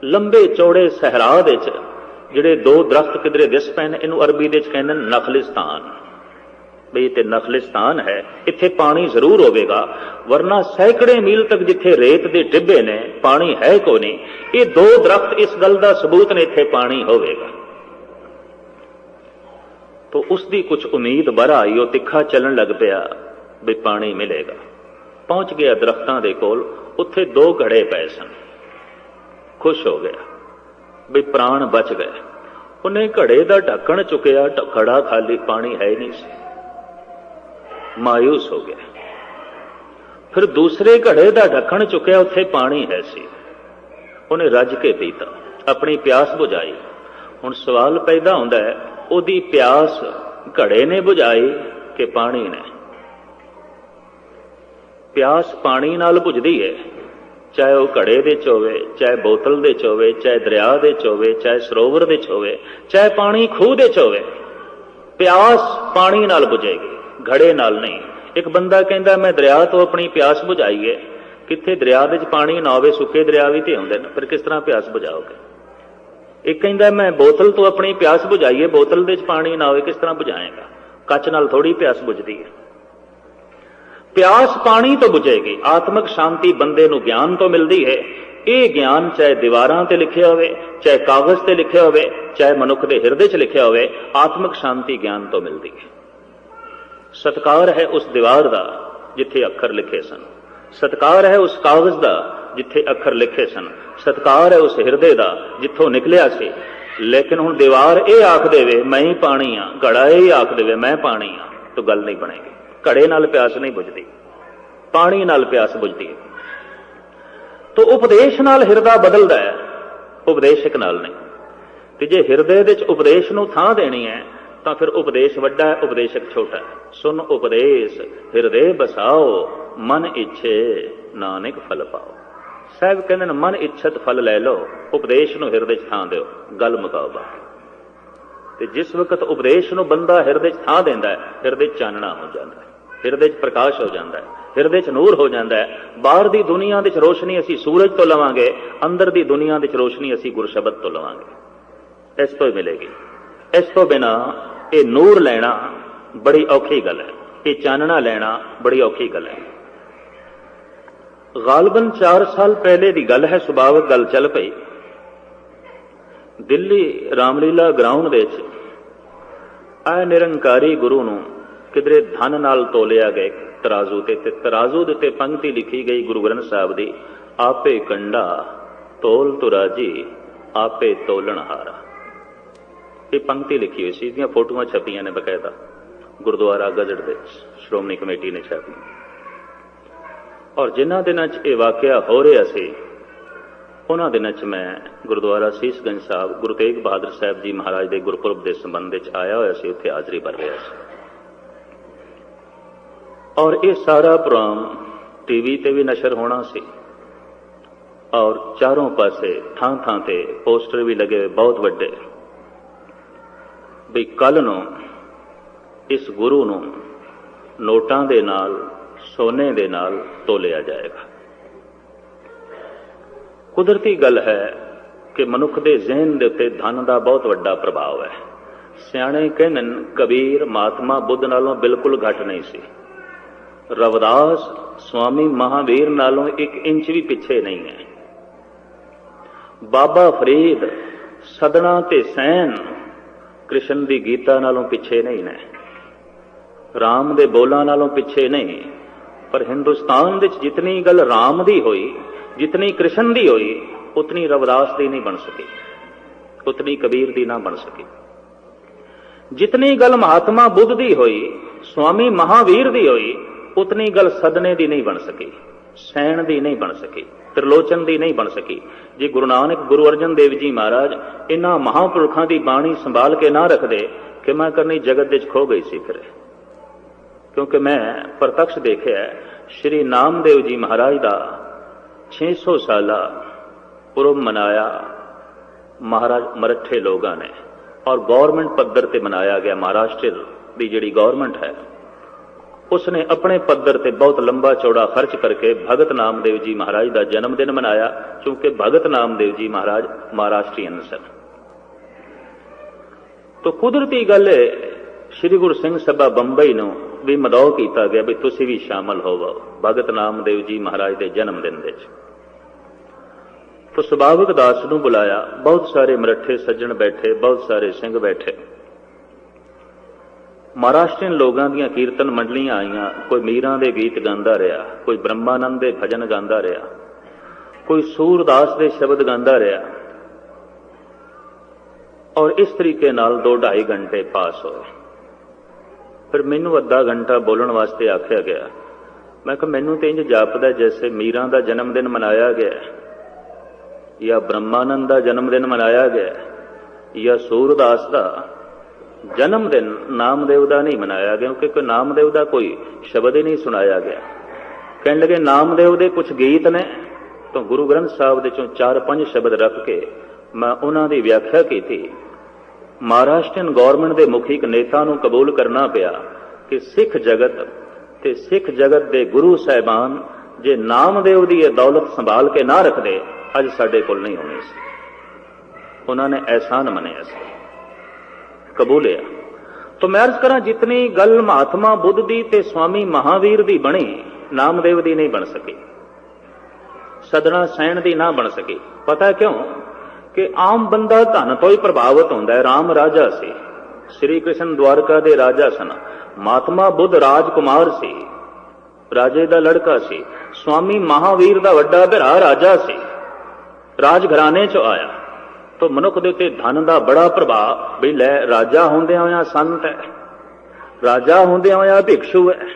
लंबे चौड़े सहरा दे च जिहड़े दो दरख्त किधरे दिस पै ने, इनू अरबी दे च कहंदे नखलिस्तान। बई ते नखलिस्तान है, इत्थे पानी जरूर होवेगा, वरना सैकड़े मील तक जिथे रेत दे टिब्बे ने पानी है को नहीं। ये दो दरख्त इस गल का सबूत ने इत्थे पानी होवेगा। तो उसकी कुछ उम्मीद बर आई, वो तिखा चलन लग पिया भी पानी मिलेगा। पहुंच गया दरख्तां दे कोल, उत्थे दो घड़े पए सन, खुश हो गया भी प्राण बच गए। उन्हें घड़े का ढक्कन चुकिया, घड़ा खाली, पानी है ही नहीं सी। ਮਾਯੂਸ ਹੋ ਗਿਆ। ਫਿਰ ਦੂਸਰੇ ਘੜੇ ਦਾ ਢੱਕਣ ਚੁੱਕਿਆ, ਉੱਥੇ ਪਾਣੀ ਹੈ ਸੀ, ਉਹਨੇ ਰੱਜ ਕੇ ਪੀਤਾ, ਆਪਣੀ ਪਿਆਸ ਬੁਝਾਈ। ਹੁਣ ਸਵਾਲ ਪੈਦਾ ਹੁੰਦਾ ਹੈ, ਉਹਦੀ ਪਿਆਸ ਘੜੇ ਨੇ ਬੁਝਾਈ ਕਿ ਪਾਣੀ ਨੇ? ਪਿਆਸ ਪਾਣੀ ਨਾਲ ਬੁਝਦੀ ਹੈ, ਚਾਹੇ ਉਹ ਘੜੇ ਦੇ 'ਚ ਹੋਵੇ, ਚਾਹੇ ਬੋਤਲ ਦੇ 'ਚ ਹੋਵੇ, ਚਾਹੇ ਦਰਿਆ ਦੇ 'ਚ ਹੋਵੇ, ਚਾਹੇ ਸਰੋਵਰ ਦੇ 'ਚ ਹੋਵੇ, ਚਾਹੇ ਪਾਣੀ ਖੂਹ ਦੇ 'ਚ ਹੋਵੇ। ਪਿਆਸ ਪਾਣੀ ਨਾਲ ਬੁਝੇਗੀ, ਘੜੇ ਨਾਲ ਨਹੀਂ। ਇੱਕ ਬੰਦਾ ਕਹਿੰਦਾ ਮੈਂ ਦਰਿਆ ਤੋਂ ਆਪਣੀ ਪਿਆਸ ਬੁਝਾਈ ਹੈ, ਕਿੱਥੇ ਦਰਿਆ ਦੇ 'ਚ ਪਾਣੀ ਨਾ ਹੋਵੇ, ਸੁੱਕੇ ਦਰਿਆ ਵੀ ਤੇ ਹੁੰਦੇ ਨੇ, ਫਿਰ ਕਿਸ ਤਰ੍ਹਾਂ ਪਿਆਸ ਬੁਝਾਓਗੇ? ਇੱਕ ਕਹਿੰਦਾ ਮੈਂ ਬੋਤਲ ਤੋਂ ਆਪਣੀ ਪਿਆਸ ਬੁਝਾਈ ਹੈ, ਬੋਤਲ ਦੇ 'ਚ ਪਾਣੀ ਨਾ ਹੋਵੇ, ਕਿਸ ਤਰ੍ਹਾਂ ਬੁਝਾਏਗਾ? ਕੱਚ ਨਾਲ ਥੋੜੀ ਪਿਆਸ ਬੁਝਦੀ ਹੈ। ਪਿਆਸ ਪਾਣੀ ਤੋਂ ਬੁਝੇਗੀ। ਆਤਮਿਕ ਸ਼ਾਂਤੀ ਬੰਦੇ ਨੂੰ ਗਿਆਨ ਤੋਂ ਮਿਲਦੀ ਹੈ। ਇਹ ਗਿਆਨ ਚਾਹੇ ਦੀਵਾਰਾਂ ਤੇ ਲਿਖਿਆ ਹੋਵੇ, ਚਾਹੇ ਕਾਗਜ਼ ਤੇ ਲਿਖਿਆ ਹੋਵੇ, ਚਾਹੇ ਮਨੁੱਖ ਦੇ ਹਿਰਦੇ 'ਚ ਲਿਖਿਆ ਹੋਵੇ, ਆਤਮਿਕ ਸ਼ਾਂਤੀ ਗਿਆਨ ਤੋਂ ਮਿਲਦੀ ਹੈ। ਸਤਿਕਾਰ ਹੈ ਉਸ ਦੀਵਾਰ ਦਾ ਜਿੱਥੇ ਅੱਖਰ ਲਿਖੇ ਸਨ, ਸਤਿਕਾਰ ਹੈ ਉਸ ਕਾਗਜ਼ ਦਾ ਜਿੱਥੇ ਅੱਖਰ ਲਿਖੇ ਸਨ, ਸਤਿਕਾਰ ਹੈ ਉਸ ਹਿਰਦੇ ਦਾ ਜਿੱਥੋਂ ਨਿਕਲਿਆ ਸੀ। ਲੇਕਿਨ ਹੁਣ ਦੀਵਾਰ ਇਹ ਆਖ ਦੇਵੇ ਮੈਂ ਹੀ ਪਾਣੀ ਆ, ਘੜਾ ਇਹ ਆਖ ਦੇਵੇ ਮੈਂ ਪਾਣੀ ਆ, ਤਾਂ ਗੱਲ ਨਹੀਂ ਬਣੇਗੀ। ਘੜੇ ਨਾਲ ਪਿਆਸ ਨਹੀਂ ਬੁਝਦੀ, ਪਾਣੀ ਨਾਲ ਪਿਆਸ ਬੁਝਦੀ ਹੈ। ਤੋ ਉਪਦੇਸ਼ ਨਾਲ ਹਿਰਦਾ ਬਦਲਦਾ ਹੈ, ਉਪਦੇਸ਼ਕ ਨਾਲ ਨਹੀਂ। ਤੇ ਜੇ ਹਿਰਦੇ ਦੇ ਵਿੱਚ ਉਪਦੇਸ਼ ਨੂੰ ਥਾਂ ਦੇਣੀ ਹੈ ਤਾਂ ਫਿਰ ਉਪਦੇਸ਼ ਵੱਡਾ ਹੈ, ਉਪਦੇਸ਼ਕ ਛੋਟਾ ਹੈ। ਸੁਨ ਉਪਦੇਸ਼ ਹਿਰਦੇ ਬਸਾਓ, ਮਨ ਇੱਛੇ ਨਾਨਕ ਫਲ ਪਾਓ। ਸਾਹਿਬ ਕਹਿੰਦੇ ਨੇ ਮਨ ਇੱਛਤ ਫਲ ਲੈ ਲਓ, ਉਪਦੇਸ਼ ਨੂੰ ਹਿਰਦੇ 'ਚ ਥਾਂ ਦਿਓ, ਗੱਲ ਮੁਕਾਓ ਬਾਕੀ। ਤੇ ਜਿਸ ਵਕਤ ਉਪਦੇਸ਼ ਨੂੰ ਬੰਦਾ ਹਿਰਦੇ 'ਚ ਥਾਂ ਦਿੰਦਾ ਹੈ, ਹਿਰਦੇ 'ਚ ਚਾਨਣਾ ਹੋ ਜਾਂਦਾ ਹੈ, ਹਿਰਦੇ 'ਚ ਪ੍ਰਕਾਸ਼ ਹੋ ਜਾਂਦਾ ਹੈ, ਹਿਰਦੇ 'ਚ ਨੂਰ ਹੋ ਜਾਂਦਾ ਹੈ। ਬਾਹਰ ਦੀ ਦੁਨੀਆ ਦੇ 'ਚ ਰੋਸ਼ਨੀ ਅਸੀਂ ਸੂਰਜ ਤੋਂ ਲਵਾਂਗੇ, ਅੰਦਰ ਦੀ ਦੁਨੀਆ ਦੇ 'ਚ ਰੋਸ਼ਨੀ ਅਸੀਂ ਗੁਰਸ਼ਬਦ ਤੋਂ ਲਵਾਂਗੇ। ਇਸ ਤੋਂ ਹੀ ਮਿਲੇਗੀ। ਇਸ ਤੋਂ ਬਿਨਾਂ ਇਹ ਨੂਰ ਲੈਣਾ ਬੜੀ ਔਖੀ ਗੱਲ ਹੈ, ਇਹ ਚਾਨਣਾ ਲੈਣਾ ਬੜੀ ਔਖੀ ਗੱਲ ਹੈ। ਗਾਲਬਨ 4 ਸਾਲ ਪਹਿਲੇ ਦੀ ਗੱਲ ਹੈ, ਸੁਭਾਵਕ ਗੱਲ ਚੱਲ ਪਈ। ਦਿੱਲੀ ਰਾਮਲੀਲਾ ਗਰਾਊਂਡ ਦੇ ਵਿੱਚ ਆ ਨਿਰੰਕਾਰੀ ਗੁਰੂ ਨੂੰ ਕਿਧਰੇ ਧਨ ਨਾਲ ਤੋਲਿਆ ਗਿਆ ਤਰਾਜ਼ੂ ਤੇ ਤਰਾਜ਼ੂ ਦੇ ਉੱਤੇ ਪੰਕਤੀ ਲਿਖੀ ਗਈ ਗੁਰੂ ਗ੍ਰੰਥ ਸਾਹਿਬ ਦੀ, ਆਪੇ ਕੰਡਾ ਤੋਲ ਤੁਰਾਜੀ ਆਪੇ ਤੋਲਣ ਹਾਰਾ। ਇਹ ਪੰਕਤੀ ਲਿਖੀ ਹੋਈ ਸੀ, ਇਹਦੀਆਂ ਫੋਟੋਆਂ ਛਪੀਆਂ ਨੇ ਬਕਾਇਦਾ ਗੁਰਦੁਆਰਾ ਗਜਟ ਦੇ ਸ਼੍ਰੋਮਣੀ ਕਮੇਟੀ ਨੇ ਛਾਪੀ। ਔਰ ਜਿਨ੍ਹਾਂ ਦਿਨਾਂ 'ਚ ਇਹ ਵਾਕਿਆ ਹੋ ਰਿਹਾ ਸੀ, ਉਹਨਾਂ ਦਿਨਾਂ 'ਚ ਮੈਂ ਗੁਰਦੁਆਰਾ ਸੀਸਗੰਜ ਸਾਹਿਬ ਗੁਰੂ ਤੇਗ ਬਹਾਦਰ ਸਾਹਿਬ ਜੀ ਮਹਾਰਾਜ ਦੇ ਗੁਰਪੁਰਬ ਦੇ ਸੰਬੰਧ ਵਿੱਚ ਆਇਆ ਹੋਇਆ ਸੀ, ਉੱਥੇ ਹਾਜ਼ਰੀ ਭਰ ਰਿਹਾ ਸੀ। ਔਰ ਇਹ ਸਾਰਾ ਪ੍ਰੋਗਰਾਮ ਟੀਵੀ ਤੇ ਵੀ ਨਸ਼ਰ ਹੋਣਾ ਸੀ, ਔਰ ਚਾਰੋਂ ਪਾਸੇ ਥਾਂ ਥਾਂ ਤੇ ਪੋਸਟਰ ਵੀ ਲੱਗੇ ਹੋਏ ਬਹੁਤ ਵੱਡੇ, ਵੀ ਕੱਲ ਨੂੰ ਇਸ ਗੁਰੂ ਨੂੰ ਨੋਟਾਂ ਦੇ ਨਾਲ ਸੋਨੇ ਦੇ ਨਾਲ ਤੋਲਿਆ ਜਾਏਗਾ। ਕੁਦਰਤੀ ਗੱਲ ਹੈ ਕਿ ਮਨੁੱਖ ਦੇ ਜ਼ਿਹਨ ਦੇ ਉੱਤੇ ਧਨ ਦਾ ਬਹੁਤ ਵੱਡਾ ਪ੍ਰਭਾਵ ਹੈ। ਸਿਆਣੇ ਕਹਿੰਦੇ ਕਬੀਰ ਮਹਾਤਮਾ ਬੁੱਧ ਨਾਲੋਂ ਬਿਲਕੁਲ ਘੱਟ ਨਹੀਂ ਸੀ, ਰਵਿਦਾਸ ਸਵਾਮੀ ਮਹਾਵੀਰ ਨਾਲੋਂ 1 ਇੰਚ ਵੀ ਪਿੱਛੇ ਨਹੀਂ ਹੈ, ਬਾਬਾ ਫਰੀਦ ਸਦਨਾ ਤੇ ਸੈਨ ਕ੍ਰਿਸ਼ਨ ਦੀ ਗੀਤਾ ਨਾਲੋਂ ਪਿੱਛੇ ਨਹੀਂ ਨੇ, ਰਾਮ ਦੇ ਬੋਲਾਂ ਨਾਲੋਂ ਪਿੱਛੇ ਨਹੀਂ। ਪਰ ਹਿੰਦੁਸਤਾਨ ਵਿੱਚ ਜਿਤਨੀ ਗੱਲ ਰਾਮ ਦੀ ਹੋਈ, ਜਿਤਨੀ ਕ੍ਰਿਸ਼ਨ ਦੀ ਹੋਈ, ਉਤਨੀ ਰਵਿਦਾਸ ਦੀ ਨਹੀਂ ਬਣ ਸਕੀ, ਉਤਨੀ ਕਬੀਰ ਦੀ ਨਾ ਬਣ ਸਕੀ। ਜਿਤਨੀ ਗੱਲ ਮਹਾਤਮਾ ਬੁੱਧ ਦੀ ਹੋਈ, ਸਵਾਮੀ ਮਹਾਵੀਰ ਦੀ ਹੋਈ, ਉਤਨੀ ਗੱਲ ਸਦਨੇ ਦੀ ਨਹੀਂ ਬਣ ਸਕੀ, ਸੈਣ ਦੀ ਨਹੀਂ ਬਣ ਸਕੀ, ਤ੍ਰਿਲੋਚਨ ਦੀ ਨਹੀਂ ਬਣ ਸਕੀ। ਜੇ ਗੁਰੂ ਨਾਨਕ ਗੁਰੂ ਅਰਜਨ ਦੇਵ ਜੀ ਮਹਾਰਾਜ ਇਹਨਾਂ ਮਹਾਂਪੁਰਖਾਂ ਦੀ ਬਾਣੀ ਸੰਭਾਲ ਕੇ ਨਾ ਰੱਖਦੇ, ਕਿ ਮੈਂ ਕਰਨੀ ਜਗਤ ਵਿੱਚ ਖੋ ਗਈ ਸੀ ਫਿਰ। ਕਿਉਂਕਿ ਮੈਂ ਪ੍ਰਤੱਖ ਦੇਖਿਆ ਸ਼੍ਰੀ ਨਾਮਦੇਵ ਜੀ ਮਹਾਰਾਜ ਦਾ 600 ਸਾਲਾ ਪੁਰਬ ਮਨਾਇਆ ਮਹਾਰਾਜ ਮਰੱਠੇ ਲੋਕਾਂ ਨੇ, ਔਰ ਗੌਰਮੈਂਟ ਪੱਧਰ ਤੇ ਮਨਾਇਆ ਗਿਆ। ਮਹਾਰਾਸ਼ਟਰ ਦੀ ਜਿਹੜੀ ਗੌਰਮੈਂਟ ਹੈ ਉਸਨੇ ਆਪਣੇ ਪੱਧਰ ਤੇ ਬਹੁਤ ਲੰਬਾ ਚੌੜਾ ਖਰਚ ਕਰਕੇ ਭਗਤ ਨਾਮਦੇਵ ਜੀ ਮਹਾਰਾਜ ਦਾ ਜਨਮ ਦਿਨ ਮਨਾਇਆ, ਕਿਉਂਕਿ ਭਗਤ ਨਾਮਦੇਵ ਜੀ ਮਹਾਰਾਜ ਮਹਾਰਾਸ਼ਟਰੀਅਨ ਸਨ। ਤਾਂ ਕੁਦਰਤੀ ਗੱਲ ਹੈ ਸ਼੍ਰੀ ਗੁਰੂ ਸਿੰਘ ਸਭਾ ਬੰਬਈ ਨੂੰ ਵੀ ਮਦੌ ਕੀਤਾ ਗਿਆ ਵੀ ਤੁਸੀਂ ਵੀ ਸ਼ਾਮਲ ਹੋਵੋ ਭਗਤ ਨਾਮਦੇਵ ਜੀ ਮਹਾਰਾਜ ਦੇ ਜਨਮ ਦਿਨ ਵਿੱਚ। ਤਾਂ ਸੁਭਾਵਕ ਦਾਸ ਨੂੰ ਬੁਲਾਇਆ, ਬਹੁਤ ਸਾਰੇ ਮਰੱਠੇ ਸੱਜਣ ਬੈਠੇ, ਬਹੁਤ ਸਾਰੇ ਸਿੰਘ ਬੈਠੇ। ਮਹਾਰਾਸ਼ਟਰੀਅਨ ਲੋਕਾਂ ਦੀਆਂ ਕੀਰਤਨ ਮੰਡਲੀਆਂ ਆਈਆਂ, ਕੋਈ ਮੀਰਾਂ ਦੇ ਗੀਤ ਗਾਉਂਦਾ ਰਿਹਾ, ਕੋਈ ਬ੍ਰਹਮਾਨੰਦ ਦੇ ਭਜਨ ਗਾਉਂਦਾ ਰਿਹਾ, ਕੋਈ ਸੂਰਦਾਸ ਦੇ ਸ਼ਬਦ ਗਾਉਂਦਾ ਰਿਹਾ, ਔਰ ਇਸ ਤਰੀਕੇ ਨਾਲ 2-2.5 ਘੰਟੇ ਪਾਸ ਹੋਏ। फिर मैनू अद्धा घंटा बोलण वास्ते आख्या गया। मैं कहा मैनू तो इंज जापदा जैसे मीरा का जन्मदिन मनाया गया या ब्रह्मानंद का जन्मदिन मनाया गया या सूरदास का जन्मदिन नामदेव का नहीं मनाया गया, क्योंकि नामदेव का कोई शब्द ही नहीं सुनाया गया। कहने लगे नामदेव के कुछ गीत ने, तो गुरु ग्रंथ साहब दे चों 4-5 शब्द रख के मैं उन्हां दी व्याख्या की थी। महाराष्ट्रियन गौरमेंट के मुखी एक नेता नूं कबूल करना पिया कि सिख जगत ते सिख जगत के गुरु साहिबान जे नामदेव की यह दौलत संभाल के ना रखते अज साडे कोल नहीं होनी सी। उन्होंने एहसान मनिया सी, कबूलिया। तो मैं अर्ज करा जितनी गल महात्मा बुद्ध दी ते स्वामी महावीर दी बनी, नामदेव दी नहीं बन सकी, सदना सैन दी ना बन सकी। पता क्यों कि आम बंदा धन तो ही प्रभावित होता है। राम राजा सी, श्री कृष्ण द्वारका दे राजा सन, महात्मा बुद्ध राजकुमार सी, राजे दा लड़का सी, स्वामी महावीर दा वड्डा भरा राजा सी, राजघराने चो आया। तो मनुख दे उत्ते धन दा बड़ा प्रभाव भी लै राजा होंदियां होया संत है, राजा होंदियां होया भिक्षु है,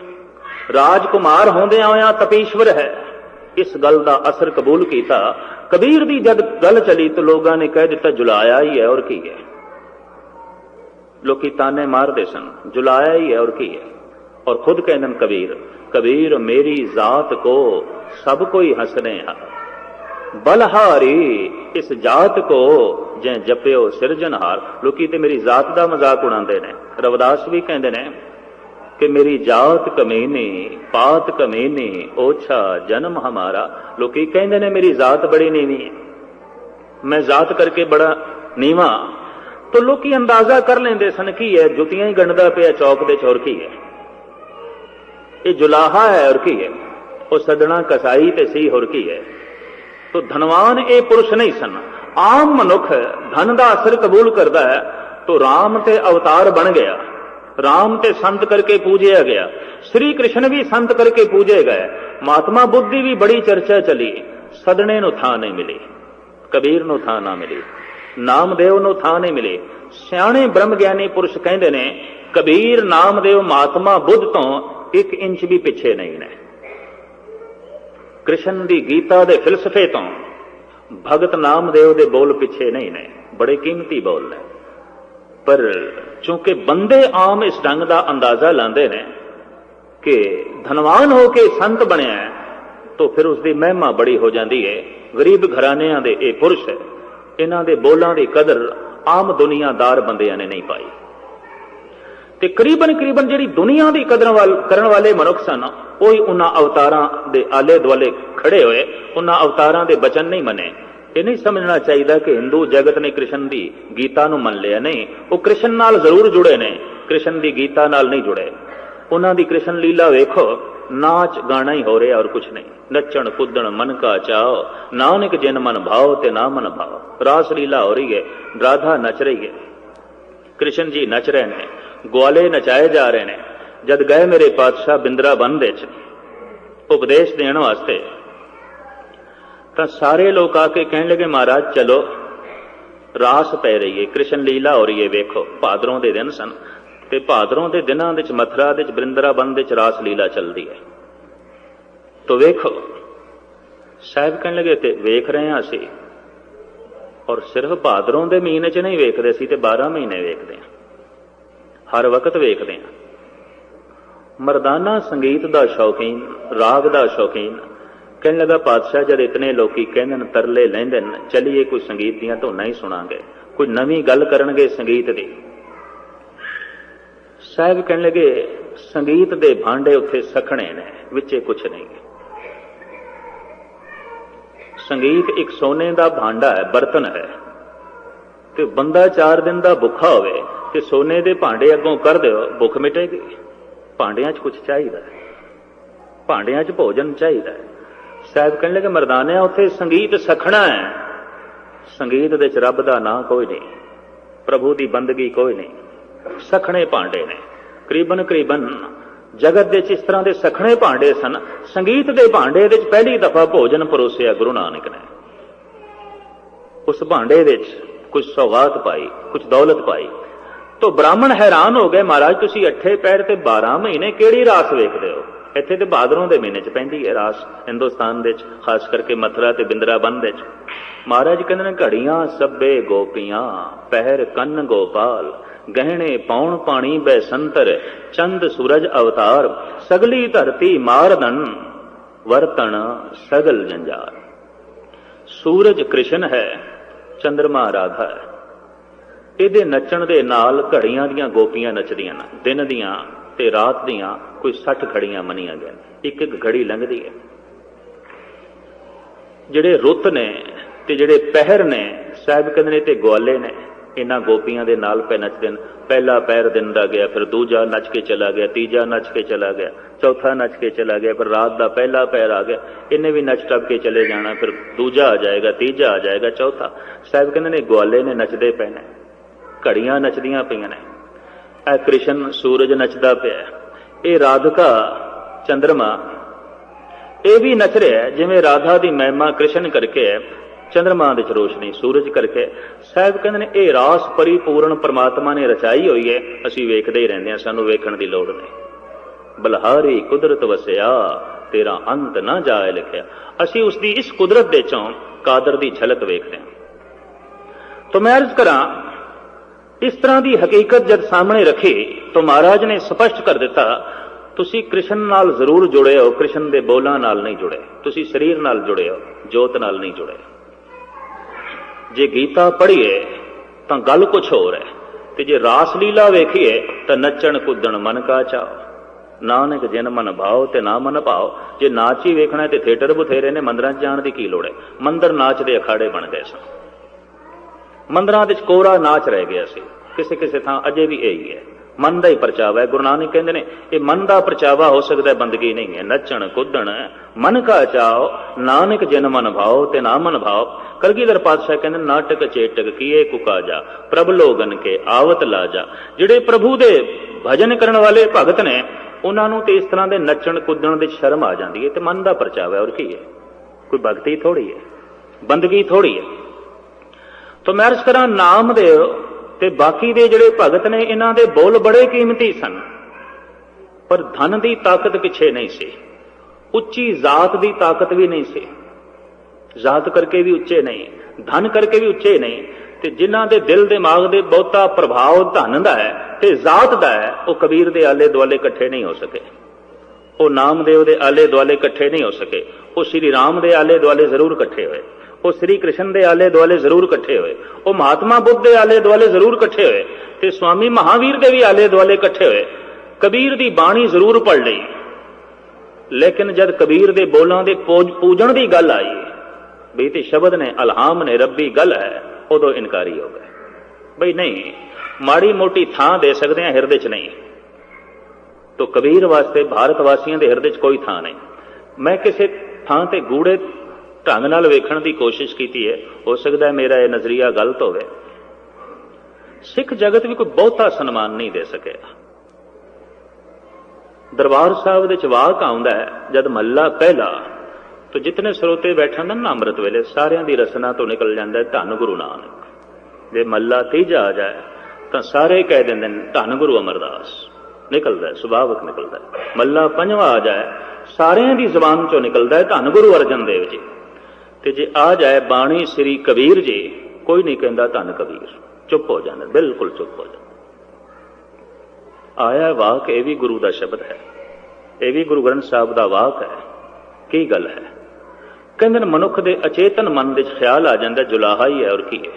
राजकुमार होंदियां होया तपीश्वर है। इस गल का असर कबूल किया। कबीर दी जब गल चली तो लोगों ने कह दिता जुलाया ही है और की है। लोग ताने मारते सन, जुलाया ही है और की है। और खुद कहते कबीर, कबीर मेरी जात को सब कोई हंसने बलहारी, इस जात को जै जप्यो सिरजनहार। लोग तो मेरी जात का मजाक उड़ाते हैं। रविदास भी कहते हैं कि मेरी जात कमीनी पात कमीनी ओछा जन्म हमारा। लोग कहते हैं मेरी जात बड़ी नीवी है, मैं जात करके बड़ा नीवा। तो लोग अंदाजा कर लेंदे सन की है, जुतियां ही गंढदा पिया चौक दे चौर की है, ये जुलाहा है और की है, वो सदना कसाई ते सी होर की है। तो धनवान ये पुरुष नहीं सन। आम मनुख धन का असर कबूल करता है तो राम ते अवतार बन गया, राम ते संत करके पूजया गया, श्री कृष्ण भी संत करके पूजे गए, महात्मा बुद्धि भी बड़ी चर्चा चली, सदने नूं थां नहीं मिली, कबीर नूं थां ना मिली, नामदेव नूं थां नहीं मिली। सियाणे ब्रह्म ज्ञानी पुरुष कहते ने कबीर नामदेव महात्मा बुद्ध तो 1 इंच भी पिछे नहीं ने। कृष्ण दी गीता दे फिलसफे तो भगत नामदेव दे बोल पिछे नहीं ने, बड़े कीमती बोल ने। पर चूंकि बंदे आम इस ढंग का अंदाजा लाते हैं कि धनवान होके संत बनया है तो फिर उसकी महिमा बड़ी हो जाती है। गरीब घरानिया दे ये पुरुष है, इन्हां दे बोलां दी कदर आम दुनियादार बंदियां ने नहीं पाई। ते करीबन जिहड़ी दुनिया की कदर करन वाले मनुख सन वही उन्हां अवतारां दे आले दुआले खड़े होए, उन्हां अवतारां दे बचन नहीं मने। ये नहीं समझना चाहिए कि हिंदू जगत ने कृष्ण की गीता नूं मन लिया, नहीं, वो कृष्ण नाल जरूर जुड़े ने, कृष्ण की गीता नाल नहीं जुड़े। उन्हां दी कृष्ण लीला वेखो, नाच गाना ही हो रहा और कुछ नहीं, नचण कुदण मन का चाओ, नानक जिन मन भाव ते ना मन भाव। रास लीला हो रही है, राधा नच रही है, कृष्ण जी नच रहे हैं, ग्वाले नचाए जा रहे हैं। जद गए मेरे पातशाह बिंद्राबन दे उपदेश देने वास्ते तो सारे लोग आके कहने लगे महाराज चलो रास पै रही है, कृष्ण लीला हो रही है, वेखो। भादरों के दिन सन ते भादरों के दिनों के मथुरा के वृंदावन के रास लीला चलती है। तो वेखो साहब कहने लगे ते वेख रहे हैं असी, और सिर्फ भादरों के महीने च नहीं वेखते सी, 12 महीने वेखते हैं, हर वक्त वेखते हैं। मरदाना संगीत का शौकीन, राग का शौकीन कहने लगा पातशाह जब इतने लोग कहते तरले लेंदे चलिए कोई संगीत दियां धुनां ही सुनांगे, कोई नवीं गल करनगे संगीत की। साहब कहने लगे संगीत दे भांडे उत्थे सखणे ने, विचे कुछ नहीं। संगीत एक सोने का भांडा है, बर्तन है, तो बंदा 4 दिन का भुखा होवे ते सोने के भांडे अगों कर दो, भुख मिटेगी। भांडियां च कुछ चाहिए, भांडियां च भोजन चाहिए। साहब कहने लगे मरदाने उत्थे संगीत सखना है, संगीत दे च रब दा नां कोई नहीं, प्रभु की बंदगी कोई नहीं, सखने भांडे ने। करीबन जगत दे इस तरह के सखने भांडे सन। संगीत के भांडे दे पहली दफा भोजन परोसिया गुरु नानक ने। उस भांडे दे कुछ सौगात पाई, कुछ दौलत पाई। तो ब्राह्मण हैरान हो गए, महाराज तुसी 8 पैर ते 12 महीने किहड़ी रास वेखदे हो? ਇੱਥੇ ਤੇ ਭਾਦਰੋਂ ਦੇ ਮਹੀਨੇ 'ਚ ਪੈਂਦੀ ਹੈ ਰਾਸ ਹਿੰਦੁਸਤਾਨ ਦੇ 'ਚ, ਖਾਸ ਕਰਕੇ ਮਥੁਰਾ ਤੇ ਬਿੰਦਰਾਬਨ ਦੇ 'ਚ। ਮਹਾਰਾਜ ਕਹਿੰਦੇ ਨੇ ਘੜੀਆਂ ਸੱਬੇ ਗੋਪੀਆਂ, ਪਹਿਰ ਕੰਨ ਗੋਪਾਲ, ਗਹਿਣੇ ਪਾਉਣ ਪਾਣੀ ਬੈਸੰਤਰ, ਚੰਦ ਸੂਰਜ ਅਵਤਾਰ, ਸਗਲੀ ਧਰਤੀ ਮਾਰਦਨ, ਵਰਤਣ ਸਗਲ ਜੰਜਾਰ। ਸੂਰਜ ਕ੍ਰਿਸ਼ਨ ਹੈ, ਚੰਦਰਮਾ ਰਾਧਾ ਹੈ। ਇਹਦੇ ਨੱਚਣ ਦੇ ਨਾਲ ਘੜੀਆਂ ਦੀਆਂ ਗੋਪੀਆਂ ਨੱਚਦੀਆਂ ਨੇ। ਦਿਨ ਦੀਆਂ ਤੇ ਰਾਤ ਦੀਆਂ ਕੋਈ 60 ਘੜੀਆਂ ਮੰਨੀਆਂ ਗਈਆਂ, ਇੱਕ ਇੱਕ ਘੜੀ ਲੰਘਦੀ ਹੈ। ਜਿਹੜੇ ਰੁੱਤ ਨੇ ਤੇ ਜਿਹੜੇ ਪਹਿਰ ਨੇ, ਸਾਹਿਬ ਕਹਿੰਦੇ ਨੇ ਤੇ ਗਵਾਲੇ ਨੇ, ਇਹਨਾਂ ਗੋਪੀਆਂ ਦੇ ਨਾਲ ਪੈ ਨੱਚਦੇ ਨੇ। ਪਹਿਲਾ ਪਹਿਰ ਦਿਨ ਦਾ ਗਿਆ, ਫਿਰ ਦੂਜਾ ਨੱਚ ਕੇ ਚਲਾ ਗਿਆ, ਤੀਜਾ ਨੱਚ ਕੇ ਚਲਾ ਗਿਆ, ਚੌਥਾ ਨੱਚ ਕੇ ਚਲਾ ਗਿਆ, ਫਿਰ ਰਾਤ ਦਾ ਪਹਿਲਾ ਪਹਿਰ ਆ ਗਿਆ, ਇਹਨੇ ਵੀ ਨੱਚ ਟੱਪ ਕੇ ਚਲੇ ਜਾਣਾ, ਫਿਰ ਦੂਜਾ ਆ ਜਾਏਗਾ, ਤੀਜਾ ਆ ਜਾਏਗਾ, ਚੌਥਾ। ਸਾਹਿਬ ਕਹਿੰਦੇ ਨੇ ਗਵਾਲੇ ਨੇ ਨੱਚਦੇ ਪਏ ਨੇ, ਘੜੀਆਂ ਨੱਚਦੀਆਂ ਪਈਆਂ ਨੇ। ਇਹ ਕ੍ਰਿਸ਼ਨ ਸੂਰਜ ਨੱਚਦਾ ਪਿਆ, ਇਹ ਰਾਧਿਕਾ ਚੰਦਰਮਾ ਇਹ ਵੀ ਨੱਚ ਰਿਹਾ, ਜਿਵੇਂ ਰਾਧਾ ਦੀ ਮਹਿਮਾ ਕ੍ਰਿਸ਼ਨ ਕਰਕੇ ਹੈ, ਚੰਦਰਮਾ ਦੇ 'ਚ ਰੋਸ਼ਨੀ ਸੂਰਜ ਕਰਕੇ। ਸਾਹਿਬ ਕਹਿੰਦੇ ਨੇ ਇਹ ਰਾਸ ਪਰਿਪੂਰਨ ਪਰਮਾਤਮਾ ਨੇ ਰਚਾਈ ਹੋਈ ਹੈ, ਅਸੀਂ ਵੇਖਦੇ ਹੀ ਰਹਿੰਦੇ ਹਾਂ, ਸਾਨੂੰ ਵੇਖਣ ਦੀ ਲੋੜ ਨਹੀਂ। ਬਲਹਾਰੀ ਕੁਦਰਤ ਵਸਿਆ, ਤੇਰਾ ਅੰਤ ਨਾ ਜਾਏ ਲਿਖਿਆ। ਅਸੀਂ ਉਸ ਦੀ ਇਸ ਕੁਦਰਤ ਦੇ 'ਚੋਂ ਕਾਦਰ ਦੀ ਝਲਕ ਵੇਖਦੇ ਹਾਂ। ਤਾਂ ਮੈਂ ਅਰਜ਼ ਕਰਾਂ, ਇਸ ਤਰ੍ਹਾਂ ਦੀ ਹਕੀਕਤ ਜਦ ਸਾਹਮਣੇ ਰੱਖੀ ਤਾਂ ਮਹਾਰਾਜ ਨੇ ਸਪਸ਼ਟ ਕਰ ਦਿੱਤਾ, ਤੁਸੀਂ ਕ੍ਰਿਸ਼ਨ ਨਾਲ ਜ਼ਰੂਰ ਜੁੜੇ ਹੋ, ਕ੍ਰਿਸ਼ਨ ਦੇ ਬੋਲਾਂ ਨਾਲ ਨਹੀਂ ਜੁੜੇ। ਤੁਸੀਂ ਸਰੀਰ ਨਾਲ ਜੁੜੇ ਹੋ, ਜੋਤ ਨਾਲ ਨਹੀਂ ਜੁੜੇ। ਜੇ ਗੀਤਾ ਪੜ੍ਹੀਏ ਤਾਂ ਗੱਲ ਕੁਛ ਹੋਰ ਹੈ, ਤੇ ਜੇ ਰਾਸ ਲੀਲਾ ਵੇਖੀਏ ਤਾਂ ਨੱਚਣ ਕੁੱਦਣ ਮਨ ਕਾ ਚਾਓ, ਨਾਨਕ ਜਿਨ ਮਨ ਭਾਓ ਤੇ ਨਾ ਮਨ ਭਾਓ। ਜੇ ਨਾਚ ਹੀ ਵੇਖਣਾ ਤੇ ਥੀਏਟਰ ਬਥੇਰੇ ਨੇ, ਮੰਦਰਾਂ 'ਚ ਜਾਣ ਦੀ ਕੀ ਲੋੜ ਹੈ? ਮੰਦਰ ਨਾਚ ਦੇ ਅਖਾੜੇ ਬਣ ਗਏ ਸਨ, ਮੰਦਰਾਂ ਦੇ 'ਚ ਕੋਰਾ ਨਾਚ ਰਹਿ ਗਿਆ ਸੀ। ਕਿਸੇ ਕਿਸੇ ਥਾਂ ਅਜੇ ਵੀ ਇਹੀ ਹੈ, ਮਨ ਦਾ ਹੀ ਪਰਚਾਵਾ ਹੈ। ਗੁਰੂ ਨਾਨਕ ਕਹਿੰਦੇ ਨੇ ਇਹ ਮਨ ਦਾ ਪਰਚਾਵਾ ਹੋ ਸਕਦਾ, ਬੰਦਗੀ ਨਹੀਂ ਹੈ। ਨੱਚਣ ਕੁੱਦਣ ਮਨ ਕਾ ਚਾਓ, ਨਾਨਕ ਜਿਨ ਮਨ ਭਾਓ ਤੇ ਨਾ ਮਨ ਭਾਓ। ਕਲਗੀਧਰ ਪਾਤਸ਼ਾਹ ਕਹਿੰਦੇ ਨਾਟਕ ਚੇਟਕ ਕੀਏ ਕੁਕਾਜਾ, ਪ੍ਰਭ ਲੋਗਨ ਕੇ ਆਵਤ ਲਾਜਾ। ਜਿਹੜੇ ਪ੍ਰਭੂ ਦੇ ਭਜਨ ਕਰਨ ਵਾਲੇ ਭਗਤ ਨੇ, ਉਹਨਾਂ ਨੂੰ ਤੇ ਇਸ ਤਰ੍ਹਾਂ ਦੇ ਨੱਚਣ ਕੁੱਦਣ ਦੀ ਸ਼ਰਮ ਆ ਜਾਂਦੀ ਹੈ, ਤੇ ਮਨ ਦਾ ਪਰਚਾਵਾ ਔਰ ਕੀ ਹੈ? ਕੋਈ ਭਗਤੀ ਥੋੜੀ ਹੈ, ਬੰਦਗੀ ਥੋੜੀ ਹੈ। ਤਾਂ ਮੈਂ ਅਰਜ਼ ਕਰਾਂ, ਨਾਮਦੇਵ ਤੇ ਬਾਕੀ ਦੇ ਜਿਹੜੇ ਭਗਤ ਨੇ, ਇਹਨਾਂ ਦੇ ਬੋਲ ਬੜੇ ਕੀਮਤੀ ਸਨ, ਪਰ ਧਨ ਦੀ ਤਾਕਤ ਪਿੱਛੇ ਨਹੀਂ ਸੀ, ਉੱਚੀ ਜ਼ਾਤ ਦੀ ਤਾਕਤ ਵੀ ਨਹੀਂ ਸੀ। ਜ਼ਾਤ ਕਰਕੇ ਵੀ ਉੱਚੇ ਨਹੀਂ, ਧਨ ਕਰਕੇ ਵੀ ਉੱਚੇ ਨਹੀਂ। ਤੇ ਜਿਨ੍ਹਾਂ ਦੇ ਦਿਲ ਦਿਮਾਗ ਦੇ ਬਹੁਤਾ ਪ੍ਰਭਾਵ ਧਨ ਦਾ ਹੈ ਤੇ ਜ਼ਾਤ ਦਾ ਹੈ, ਉਹ ਕਬੀਰ ਦੇ ਆਲੇ ਦੁਆਲੇ ਇਕੱਠੇ ਨਹੀਂ ਹੋ ਸਕੇ, ਉਹ ਨਾਮਦੇਵ ਦੇ ਆਲੇ ਦੁਆਲੇ ਇਕੱਠੇ ਨਹੀਂ ਹੋ ਸਕੇ। ਉਹ ਸ਼੍ਰੀ ਰਾਮ ਦੇ ਆਲੇ ਦੁਆਲੇ ਜ਼ਰੂਰ ਇਕੱਠੇ ਹੋਏ, ਉਹ ਸ੍ਰੀ ਕ੍ਰਿਸ਼ਨ ਦੇ ਆਲੇ ਦੁਆਲੇ ਜ਼ਰੂਰ ਇਕੱਠੇ ਹੋਏ, ਉਹ ਮਹਾਤਮਾ ਬੁੱਧ ਦੇ ਆਲੇ ਦੁਆਲੇ ਜ਼ਰੂਰ ਇਕੱਠੇ ਹੋਏ, ਤੇ ਸਵਾਮੀ ਮਹਾਵੀਰ ਦੇ ਵੀ ਆਲੇ ਦੁਆਲੇ ਇਕੱਠੇ ਹੋਏ। ਕਬੀਰ ਦੀ ਬਾਣੀ ਜ਼ਰੂਰ ਪੜ੍ਹ ਲਈ, ਲੇਕਿਨ ਜਦ ਕਬੀਰ ਦੇ ਬੋਲਾਂ ਦੇ ਪੂਜਣ ਦੀ ਗੱਲ ਆਈ, ਬਈ ਤੇ ਸ਼ਬਦ ਨੇ, ਅਲਹਾਮ ਨੇ, ਰੱਬੀ ਗੱਲ ਹੈ, ਉਦੋਂ ਇਨਕਾਰੀ ਹੋ ਗਏ। ਬਈ ਨਹੀਂ, ਮਾੜੀ ਮੋਟੀ ਥਾਂ ਦੇ ਸਕਦੇ ਹਾਂ, ਹਿਰਦੇ 'ਚ ਨਹੀਂ। ਤੋ ਕਬੀਰ ਵਾਸਤੇ ਭਾਰਤ ਵਾਸੀਆਂ ਦੇ ਹਿਰਦੇ 'ਚ ਕੋਈ ਥਾਂ ਨਹੀਂ। ਮੈਂ ਕਿਸੇ ਥਾਂ ਤੇ ਗੂੜੇ ਢੰਗ ਨਾਲ ਵੇਖਣ ਦੀ ਕੋਸ਼ਿਸ਼ ਕੀਤੀ ਹੈ, ਹੋ ਸਕਦਾ ਹੈ ਮੇਰਾ ਇਹ ਨਜ਼ਰੀਆ ਗਲਤ ਹੋਵੇ। ਸਿੱਖ ਜਗਤ ਵੀ ਕੋਈ ਬਹੁਤਾ ਸਨਮਾਨ ਨਹੀਂ ਦੇ ਸਕਿਆ। ਦਰਬਾਰ ਸਾਹਿਬ ਦੇ 'ਚ ਵਾਕ ਆਉਂਦਾ ਹੈ, ਜਦ ਮਹੱਲਾ ਪਹਿਲਾ, ਤੋ ਜਿਤਨੇ ਸਰੋਤੇ ਬੈਠੇ ਨੇ ਨਾ ਅੰਮ੍ਰਿਤ ਵੇਲੇ, ਸਾਰਿਆਂ ਦੀ ਰਸਨਾ ਤੋਂ ਨਿਕਲ ਜਾਂਦਾ ਹੈ ਧੰਨ ਗੁਰੂ ਨਾਨਕ। ਜੇ ਮਹੱਲਾ ਤੀਜਾ ਆ ਜਾਏ ਤਾਂ ਸਾਰੇ ਕਹਿ ਦਿੰਦੇ ਨੇ ਧੰਨ ਗੁਰੂ ਅਮਰਦਾਸ। ਨਿਕਲਦਾ, ਸੁਭਾਵਕ ਨਿਕਲਦਾ। ਮਹੱਲਾ ਪੰਜਵਾਂ ਆ ਜਾਏ, ਸਾਰਿਆਂ ਦੀ ਜ਼ੁਬਾਨ ਚੋਂ ਨਿਕਲਦਾ ਹੈ ਧੰਨ ਗੁਰੂ ਅਰਜਨ ਦੇਵ ਜੀ। ਤੇ ਜੇ ਆ ਜਾਏ ਬਾਣੀ ਸ੍ਰੀ ਕਬੀਰ ਜੀ, ਕੋਈ ਨਹੀਂ ਕਹਿੰਦਾ ਧੰਨ ਕਬੀਰ, ਚੁੱਪ ਹੋ ਜਾਂਦਾ, ਬਿਲਕੁਲ ਚੁੱਪ ਹੋ ਜਾਂਦਾ। ਆਇਆ ਵਾਕ, ਇਹ ਵੀ ਗੁਰੂ ਦਾ ਸ਼ਬਦ ਹੈ, ਇਹ ਵੀ ਗੁਰੂ ਗ੍ਰੰਥ ਸਾਹਿਬ ਦਾ ਵਾਕ ਹੈ। ਕੀ ਗੱਲ ਹੈ? ਕਹਿੰਦੇ ਨੇ ਮਨੁੱਖ ਦੇ ਅਚੇਤਨ ਮਨ ਦੇ 'ਚ ਖਿਆਲ ਆ ਜਾਂਦਾ, ਜੁਲਾਹਾ ਹੀ ਹੈ, ਔਰ ਕੀ ਹੈ?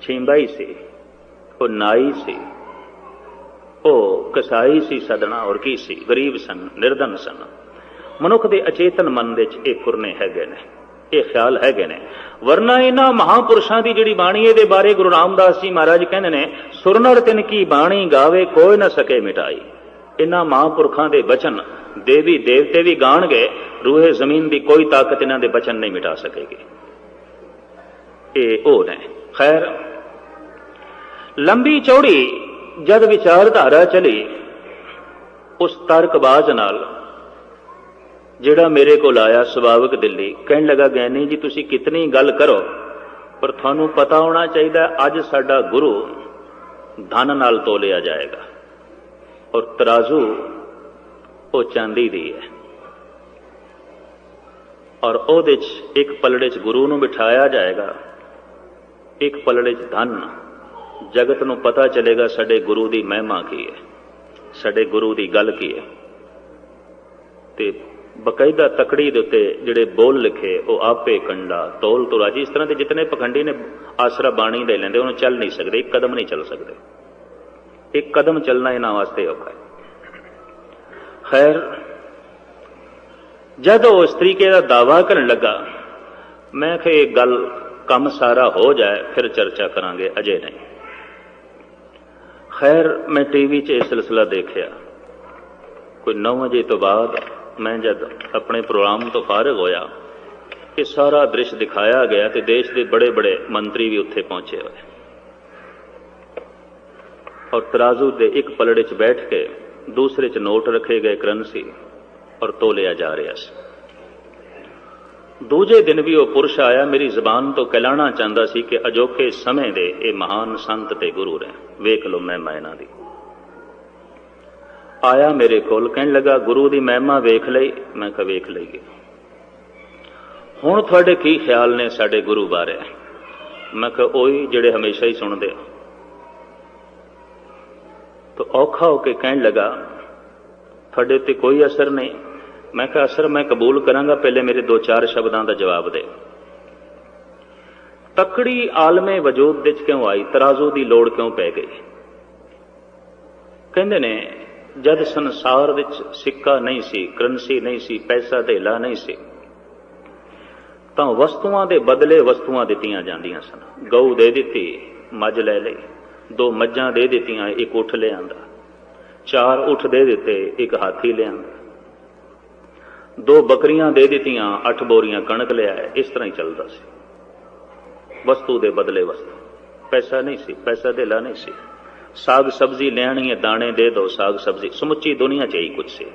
ਛੀਂਬਾ ਹੀ ਸੀ, ਉਹ ਨਾਈ ਸੀ, ਉਹ ਕਸਾਈ ਸੀ ਸਦਣਾ, ਔਰ ਕੀ ਸੀ? ਗਰੀਬ ਸਨ, ਨਿਰਧਨ ਸਨ। ਮਨੁੱਖ ਦੇ ਅਚੇਤਨ ਮਨ ਦੇ 'ਚ ਇਹ ਫੁਰਨੇ ਹੈਗੇ ਨੇ, ਇਹ ਖਿਆਲ ਹੈਗੇ ਨੇ। ਵਰਨਾ ਇਹਨਾਂ ਮਹਾਂਪੁਰਸ਼ਾਂ ਦੀ ਜਿਹੜੀ ਬਾਣੀ, ਇਹਦੇ ਬਾਰੇ ਗੁਰੂ ਰਾਮਦਾਸ ਜੀ ਮਹਾਰਾਜ ਕਹਿੰਦੇ ਨੇ, ਸੁਰਨਰ ਤਿਨ ਕੀ ਬਾਣੀ ਗਾਵੇ, ਕੋਈ ਨਾ ਸਕੇ ਮਿਟਾਈ। ਇਹਨਾਂ ਮਹਾਂਪੁਰਖਾਂ ਦੇ ਬਚਨ ਦੇਵੀ ਦੇਵਤੇ ਵੀ ਗਾਣਗੇ, ਰੂਹੇ ਜ਼ਮੀਨ ਦੀ ਕੋਈ ਤਾਕਤ ਇਹਨਾਂ ਦੇ ਬਚਨ ਨਹੀਂ ਮਿਟਾ ਸਕੇਗੀ। ਇਹ ਉਹ ਨੇ। ਖੈਰ, ਲੰਬੀ ਚੌੜੀ ਜਦ ਵਿਚਾਰਧਾਰਾ ਚਲੀ, ਉਸ ਤਰਕਬਾਜ਼ ਨਾਲ ਜਿਹੜਾ ਮੇਰੇ ਕੋਲ ਆਇਆ, ਸੁਭਾਵਕ ਦਿੱਲੀ, ਕਹਿਣ ਲੱਗਾ, ਗਿਆਨੀ ਜੀ ਤੁਸੀਂ ਕਿਤਨੀ ਗੱਲ ਕਰੋ, ਪਰ ਤੁਹਾਨੂੰ ਪਤਾ ਹੋਣਾ ਚਾਹੀਦਾ, ਅੱਜ ਸਾਡਾ ਗੁਰੂ धन नाल तोलिया जाएगा और तराजू वो चांदी दी है और ਉਹਦੇ 'ਚ एक पलड़े 'ਚ गुरु ਨੂੰ बिठाया जाएगा, एक पलड़े 'ਚ धन। जगत ਨੂੰ पता चलेगा ਸਾਡੇ गुरु ਦੀ महिमा की है, ਸਾਡੇ गुरु ਦੀ ਗੱਲ की है। ਤੇ बकायदा तकड़ी ਦੇ ਉੱਤੇ ਜਿਹੜੇ ਬੋਲ ਲਿਖੇ ਉਹ ਆਪੇ ਕੰਡਾ ਤੋਲ ਤੋਂ ਰਾਜੀ। ਇਸ ਤਰ੍ਹਾਂ ਦੇ ਜਿਤਨੇ ਪਖੰਡੀ ਨੇ ਆਸਰਾ ਬਾਣੀ ਦੇ ਲੈਂਦੇ ਉਹਨੂੰ ਚੱਲ ਨਹੀਂ ਸਕਦੇ, ਇੱਕ ਕਦਮ ਨਹੀਂ ਚੱਲ ਸਕਦੇ। ਇੱਕ ਕਦਮ ਚੱਲਣਾ ਇਹਨਾਂ ਵਾਸਤੇ ਔਖਾ ਹੈ। ਖੈਰ जब वो इस तरीके का दावा करन लगा, मैं कि गल कम सारा हो जाए फिर चर्चा करांगे, अजे नहीं। खैर मैं टीवी 'ਚ ਇਹ सिलसिला देखिया, कोई 9 ਵਜੇ तो बाद मैं जब अपने प्रोग्राम तो फारग होया कि सारा दृश्य दिखाया गया तो देश के बड़े बड़े मंत्री भी उत्थे पहुंचे हुए और तराजू के एक पलड़े 'ਚ बैठ के दूसरे 'ਚ नोट रखे गए, करंसी और तोलिया जा रहा सी। दूजे दिन भी वह पुरुष आया, मेरी जबान तो कहलाना चाहता सी कि अजोके समय दे ये महान संत ते गुरु ने, वेख लो महिमा इन्हां दी। आया मेरे कोल, कहन लगा गुरु दी महिमा वेख लई। मैं कहा वेख लईए, हुण तुहाडे की ख्याल ने साडे गुरु बारे? मैं कहा ओही जिहड़े हमेशा ही सुणदे। तो औखा होके कहन लगा थोड़े ते कोई असर नहीं। मैं कहा असर मैं कबूल करांगा, पहले मेरे 2-4 शब्दों का जवाब दे। तकड़ी आलमे वजूद विच क्यों आई, तराजू की लोड़ क्यों पै गई? कहंदे ने जद संसार विच सिक्का नहीं सी, करंसी नहीं सी, पैसा धेला नहीं सी, तां वस्तुआं दे बदले वस्तुआं दित्तियां जांदियां सन। गऊ दे दित्ती, मੱਝ ले लई, 2 मੱਝਾਂ दे दित्तियां, एक उठ ले आंदा, 4 उठ दे दिते, एक हाथी ले आंदा, 2 बकरियां दे दित्तियां, 8 बोरियां कणक ले आए। इस तरह ही चलता सी, वस्तु दे बदले वस्तु। पैसा नहीं सी, पैसा धेला नहीं सी। साग सब्जी लेनी है, दाने दे दो, साग सब्जी। समुची दुनिया च ही कुछ सी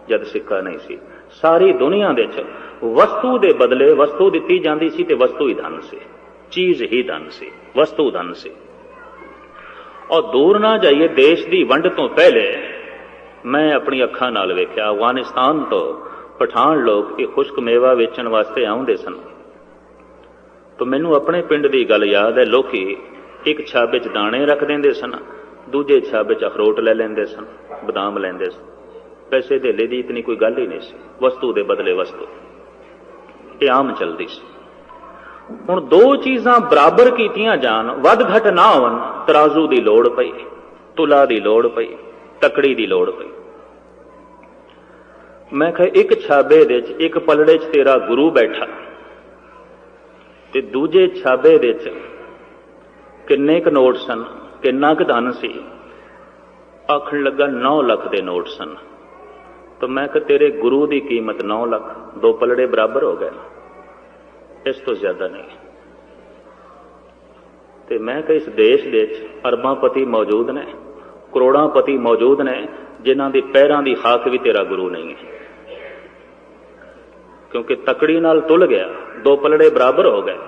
जद सिक्का नहीं सी। सारी दुनिया दे च वस्तु दे बदले वस्तु दित्ती जांदी सी ते वस्तु ही धन सी, चीज ही धन सी, वस्तु धन सी। और दूर ना जाइए, देश की वंड तो पहले मैं अपनी अखां नाल वेख्या, अफगानिस्तान तो पठान लोग ये खुश्क मेवा वेचण वास्ते आउंदे सन। तो मैनू अपने पिंड की गल याद है, लोकी एक छाबे च दाने रख देंदे सन, दूजे छाबे च अखरोट ले लेंदे सन, बदाम लेंदे सन। पैसे धेले की इतनी कोई गल ही नहीं सी, वस्तु दे बदले वस्तु, ये आम चलती सी। हुण 2 चीज़ां बराबर कीतियां जान, वध घट ना होवन, तराजू की लोड़ पई, तुला की लोड़ पई, तकड़ी की लोड़ पई। मैं कहा एक छाबे दे च, एक पलड़े च तेरा गुरु बैठा ते दूजे छाबे दे च किन्ने क नोट सन, किन्ना क धन सी? आखण लगा 9 लाख दे नोट सन। तो मैं कहा तेरे गुरु की कीमत 9 लाख, 2 पलड़े बराबर हो गए, इस तो ज्यादा नहीं। ते मैं कहा इस देश दे अरबांपति मौजूद ने, करोड़ांपति मौजूद ने, जिन्हां दी पैरां दी खाक भी तेरा गुरु नहीं है, क्योंकि तकड़ी नाल तुल गया, 2 पलड़े बराबर हो गए,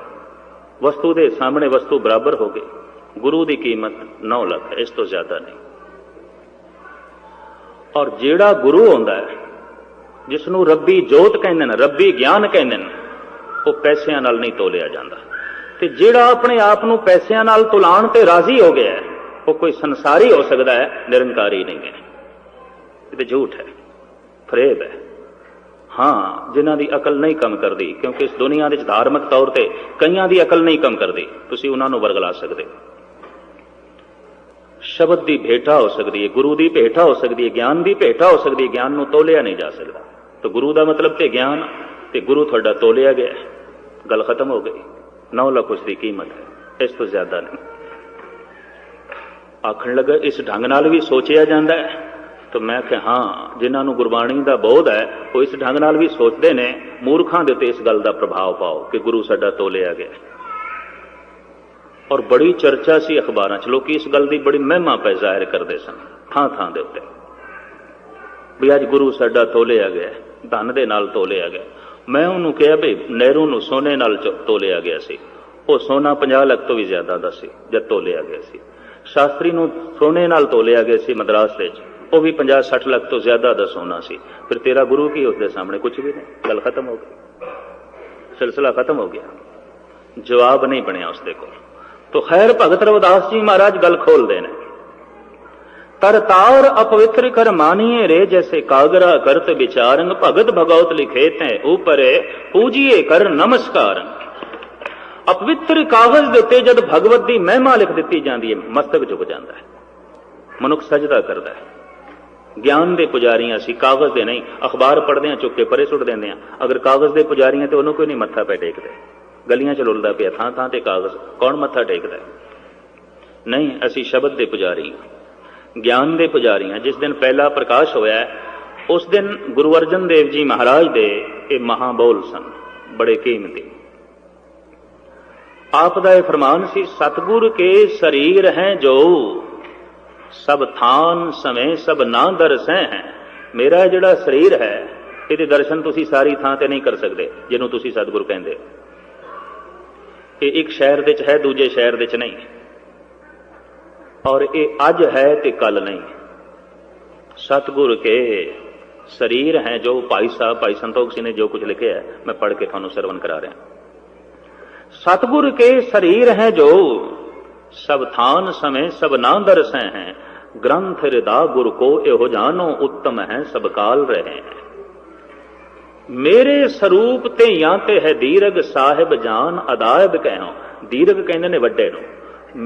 वस्तु दे सामने वस्तु बराबर हो गई। गुरु की कीमत 9 लाख है, इस तो ज्यादा नहीं। और जेड़ा गुरु होंदा है, जिसनों रब्बी जोत कहंदे ने, रब्बी ज्ञान कहंदे ने, वो पैसों नाल नहीं तोलिया जाता। ते जेड़ा अपने आप नूं पैसों नाल तुलाण ते राजी हो गया है, वो कोई संसारी हो सकता है, निरंकारी नहीं है। ये झूठ है, फरेब है। हाँ, जिन्हां दी अकल नहीं कम करती, क्योंकि इस दुनिया दे धार्मिक तौर पर कईयां दी अकल नहीं कम करती, तुसीं उन्हां नूं वरगला सकते। शब्द की भेटा हो सकती है, गुरु की भेटा हो सकती है, ज्ञान की भेटा हो सकती है, ज्ञान नूं तोलिया नहीं जा सकता। तो गुरु का मतलब तो ज्ञान, ते गुरु थोड़ा तोलिया गया, गल खत्म हो गई। 9 लाख उसकी कीमत है, इस तो ज्यादा नहीं। आखण लगा इस ढंग नाल भी सोचिया जाता है? तो मैं कहा हाँ, जिन्होंने गुरबाणी का बोध है वो इस ढंग नाल भी सोचते हैं। मूर्खां दे उत्ते इस गल का प्रभाव पाओ कि गुरु साडा तोलिया गया। और बड़ी चर्चा सी अखबारां च, लोग इस गल की बड़ी महिमा पे जाहिर करते सन थां थां दे उत्ते भी अज गुरु साडा तोलिया गया, धन दे नाल तोलिया गया। मैं उन्होंने कहा भी नेहरू नूं सोने नाल तोलिया गया सी, वो सोना 50 लाख तो भी ज्यादा दा सी जद तोलिया गया सी। शास्त्री नूं सोने नाल तोलिया गया सी मद्रास विच, वो भी 50-60 लाख तो ज्यादा दा सोना सी। फिर तेरा गुरु की उसके सामने कुछ भी नहीं, गल खत्म हो गई, सिलसिला खत्म हो गया, जवाब नहीं बनया उसके कोल। तो खैर भगत रविदास जी महाराज गल खोलते हैं, तरतार अपवित्र कर मानिए रे जैसे कागरा करत विचारंग, भगत भगवत लिखे तै ऊपर पूजिए कर नमस्कार। अपवित्र कागज दे उत्ते जद भगवत की महिमा लिख दी जाती है, मस्तक झुक जाता है, मनुख सजदा करता है। ज्ञान के पुजारियां सी, कागज दे नहीं। अखबार पढ़ते हैं चुक के परे सुट देंगे हैं, अगर कागज के पुजारियां तो उन्होंने कोई नहीं मत्था पे टेकते। गलियां च लुलदा पिया थां थां ते कागज, कौन मत्था टेकता है? नहीं, असी शब्द के पुजारी, ज्ञान के पुजारी हैं। जिस दिन पहला प्रकाश होया है उस दिन गुरु अर्जन देव जी महाराज दे ये महाबोल सन, बड़े कीमती। आप दा ये फरमान सी, सतगुर के शरीर हैं जो सब थान समय सब ना दरसै हैं। मेरा जिहड़ा शरीर है ये दर्शन तुसी सारी थां ते नहीं कर सकते जिन्हों तुसी सतगुर कहंदे। ये एक शहर दे च है, दूजे शहर दे च नहीं, और ये अज है ते कल नहीं। सतगुर के शरीर हैं जो, भाई साहब भाई संतोख सिंह ने जो कुछ लिखे है मैं पढ़ के थानू सरवण करा रहा। सतगुर के शरीर हैं जो सब थान समय सब ना दरसै हैं, ग्रंथ हृदा गुर को एहो जानो उत्तम है सब काल रहे हैं। मेरे स्वरूप ते या ते है दीरघ साहिब जान अदायब कहो। दीरघ कहंदे ने वड्डे नूं,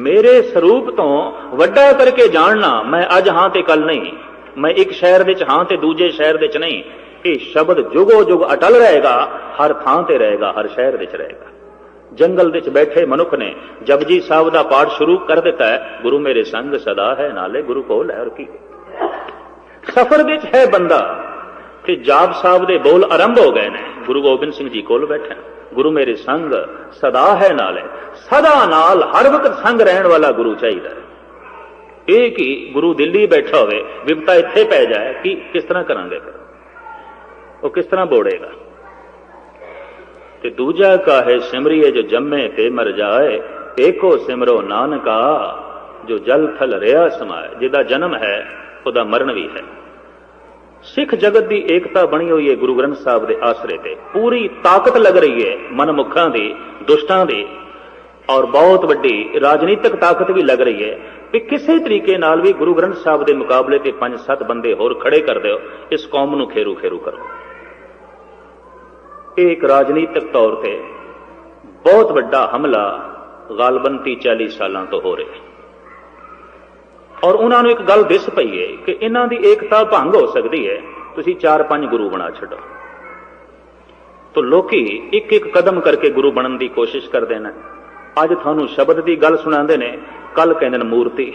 मेरे स्वरूप तो वड्डा करके जानना, मैं अज हां ते कल नहीं, मैं एक शहर विच हां ते दूजे शहर विच नहीं। ये शब्द जुगो जुग अटल रहेगा, हर थां ते रहेगा, हर शहर विच रहेगा। जंगल विच बैठे मनुख ने जपजी साहब का पाठ शुरू कर दिता है, गुरु मेरे संग सदा है नाले गुरु कोल है। और की सफर विच है बंदा कि जाप साहब दे बोल आरंभ हो गए ने, गुरु गोबिंद सिंह जी कोल बैठे, गुरु मेरे संग सदा है नाले, सदा नाल हर वक्त संग रहने वाला गुरु चाहिए। एक ही गुरु दिल्ली बैठा होवे, विपता इत्थे पै जाए कि किस तरह करांगे, फिर वो किस तरह बोड़ेगा। ते दूजा का है सिमरिए जो जम्मे ते मर जाए, एको सिमरो नानका जो जल थल रिया समाए। जिदा जन्म है उदा मरण भी है। सिख जगत की एकता बनी हुई है गुरु ग्रंथ साहब के आसरे ते, पूरी ताकत लग रही है मनमुखां दी, दुष्टां दी, और बहुत वड्डी राजनीतिक ताकत भी लग रही है कि किसी तरीके नाल भी गुरु ग्रंथ साहब के मुकाबले ते 5-7 बंदे होर खड़े कर दो, इस कौम नूं खेरू खेरू करो। एक राजनीतिक तौर पर बहुत वड्डा हमला गालबन 30-40 सालों तो हो रहा है, और उन्होंने एक गल दिस पई है कि इन्हां दी एकता भंग हो सकती है, तुसीं 4-5 गुरु बना छड्डो। तो लोकी एक एक कदम करके गुरु बनने की कोशिश करते हैं। अज थानू शब्द की गल सुनाते ने, कल कहते हैं मूर्ति,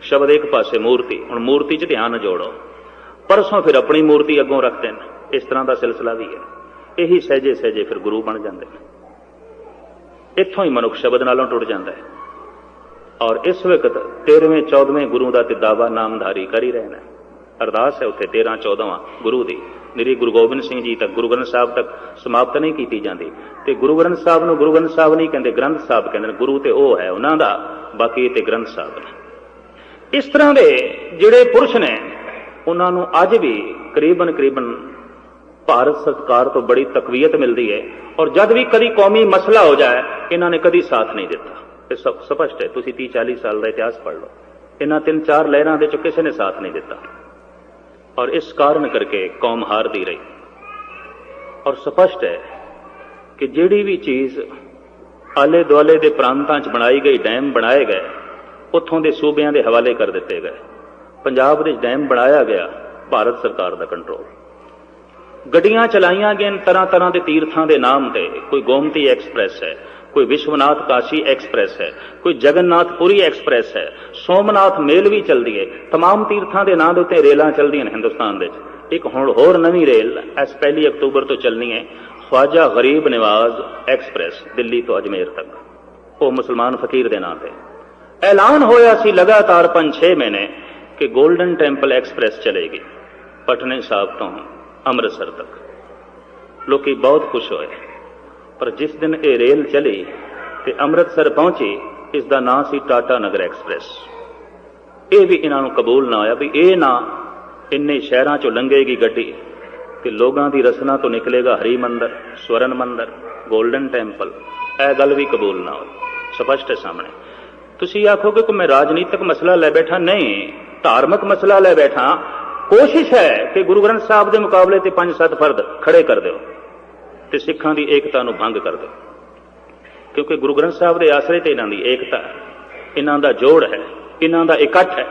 शब्द एक पासे मूर्ति, हुण मूर्ति च ध्यान जोड़ो, परसों फिर अपनी मूर्ति अगों रखते हैं। इस तरह का सिलसिला भी है, यही सहजे सहजे फिर गुरु बन जाते हैं। इत्थों ही मनुख शब्द नालों टुट जाता है। और इस वक्त 13वें-14वें गुरु का ते दावा नामधारी कर ही रहना। अरदास है उत्थे 13-14वां गुरु दी, निरी गुरु गोबिंद सिंह जी तक, गुरु ग्रंथ साहब तक समाप्त नहीं की जाती। तो गुरु ग्रंथ साहब नूं गुरु ग्रंथ साहब नहीं कहते, ग्रंथ साहब कहते, गुरु तो वह है उन्हों का, बाकी ते ग्रंथ साहब ने। इस तरह के जिहड़े पुरुष ने उन्होंने अज भी करीबन करीबन भारत सरकार तो बड़ी तकवीयत मिलती है, और जब भी कभी कौमी मसला हो जाए इन्होंने कभी साथ नहीं दिता। ये सब स्पष्ट है, तुसीं 30-40 साल का इतिहास पढ़ लो, इन्हां 3-4 लहरां दे चों किसी ने साथ नहीं दिता, और इस कारण करके कौम हारदी रही। और स्पष्ट है कि जिहड़ी भी चीज़ आले दुआले के प्रांतां च बनाई गई, डैम बनाए गए, उत्थों के सूबियां के हवाले कर दिते गए। पंजाब दे डैम बनाया गया, भारत सरकार का कंट्रोल। गड्डियां चलाइयां गईयां तरह तरह के तीर्थां के नाम से, कोई गोमती एक्सप्रैस है, कोई विश्वनाथ काशी एक्सप्रैस है, कोई जगन्नाथपुरी एक्सप्रैस है, सोमनाथ मेल भी चलती है। तमाम तीर्थां के नाम उत्ते रेलां चलदियां हिंदुस्तान दे। एक हुण होर नवीं रेल इस 1 अक्तूबर तो चलनी है, ख्वाजा गरीब नवाज एक्सप्रैस, दिल्ली तो अजमेर तक, वो मुसलमान फकीर के नाम पर ऐलान होया सी लगातार 5-6 महीने कि गोल्डन टैंपल एक्सप्रैस चलेगी पटने साहब तो अमृतसर तक। लोग बहुत खुश होए, पर जिस दिन ये रेल चली तो अमृतसर पहुंची इस दा नाम सी टाटा नगर एक्सप्रैस। ये भी इन्हों कबूल ना होया भी ये ना इन्ने शहरों चों लंघेगी गड्डी कि लोगों की रसना तो निकलेगा हरी मंदिर, स्वर्ण मंदिर, गोल्डन टैंपल। यह गल भी कबूल ना हो, स्पष्ट है सामने। तुसी आखोगे कि मैं राजनीतिक मसला लै बैठा, नहीं, धार्मिक मसला लै बैठा। कोशिश है कि गुरु ग्रंथ साहब के मुकाबले ते 5-7 फर्द खड़े कर दो ते सिखां दी एकता नूं भंग कर दो, क्योंकि गुरु ग्रंथ साहब के आसरे ते इन्हां दी एकता है, इन्हां दा जोड़ है, इन्हां दा इकट्ठ है।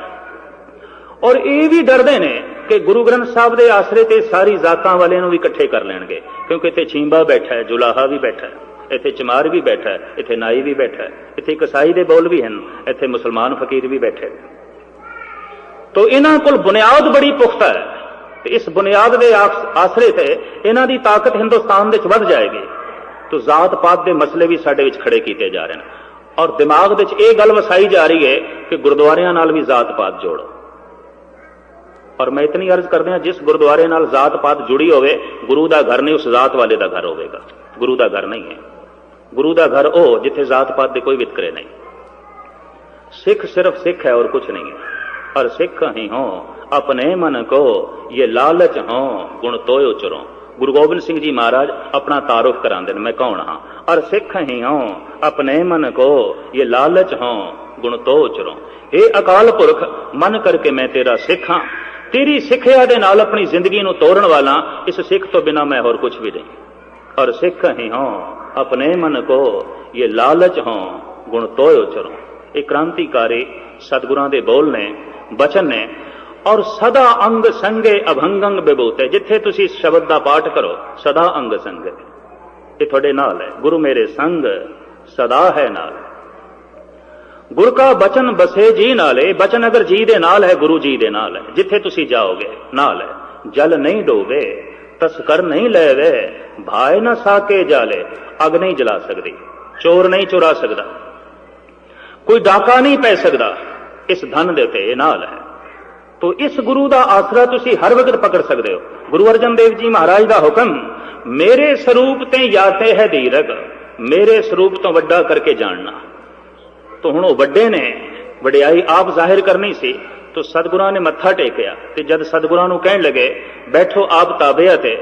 और ये भी डरते ने कि गुरु ग्रंथ साहब के आसरे ते सारी जातां वाले भी इकट्ठे कर लेंगे, क्योंकि इत्थे छींबा बैठा है, जुलाहा भी बैठा है, इत्थे चमार भी बैठा है, इत्थे नाई भी बैठा है, इत्थे कसाई दे बोल भी हैं, इत्थे मुसलमान फकीर भी बैठे। तो इन्हां कोल बुनियाद बड़ी पुख्ता है, तो इस बुनियाद के आसरे से इन्हां दी ताकत हिंदुस्तान दे वध जाएगी। तो जात पात के मसले भी साडे विच खड़े किए जा रहे हैं, और दिमाग दे विच ये गल वसाई जा रही है कि गुरुद्वारियां नाल भी जात पात जोड़ो। और मैं इतनी अर्ज करदे जिस गुरुद्वारे नाल जात पात जुड़ी होवे, गुरु का घर नहीं, उस जात वाले का घर होगा, गुरु का घर नहीं है। गुरु का घर हो जिथे जात पात के कोई वितकरे नहीं। सिख सिर्फ सिख है और कुछ नहीं है। और सिख ही हो अपने मन को ये लालच हो गुण तोय उचरो। गुरु गोबिंद सिंह जी महाराज अपना तारुफ करांदे ने, मैं कौन हाँ। और सिख ही हो अपने मन को ये लालच हो गुण तो उचरो। हे अकाल पुरख मन करके मैं तेरा सिख हाँ, तेरी सिखिया दे नाल अपनी जिंदगी नूं तोड़न वाला, इस सिख तो बिना मैं और कुछ भी नहीं। और सिख ही हो अपने मन को ये लालच हो गुण तोय उचरो। एक क्रांतिकारी सतगुरां दे बोल ने, बचन ने। और सदा अंग संगे अभंगंग विभूते, जिथे तुसी शब्द का पाठ करो सदा अंग संगे, ये थोड़े नाल है। गुरु मेरे संग सदा है नाल। गुर का बचन बसे जी नाले, बचन अगर जी दे नाल है, गुरु जी दे नाल है, जिथे तुसी जाओगे नाल है। जल नहीं डोबे तस्कर नहीं लेवे, भाए न साके जाले, अग नहीं जला सकती, चोर नहीं चुरा सकता, कोई डाका नहीं पै सकता इस धन दे उत्ते, नाल है। तो इस गुरु का आसरा तुसी हर वक्त पकड़ सकते हो। गुरु अर्जन देव जी महाराज का हुक्म, मेरे स्वरूप ते याते है दीरग, मेरे स्वरूप तो वड्डा करके जानना। तो हुण वो वड्डे ने वडियाई आप जाहिर करनी सी, तो सतगुरां ने मत्था टेकिया। ते जद सतगुरां नूं कहण लगे बैठो आप ताबे ते,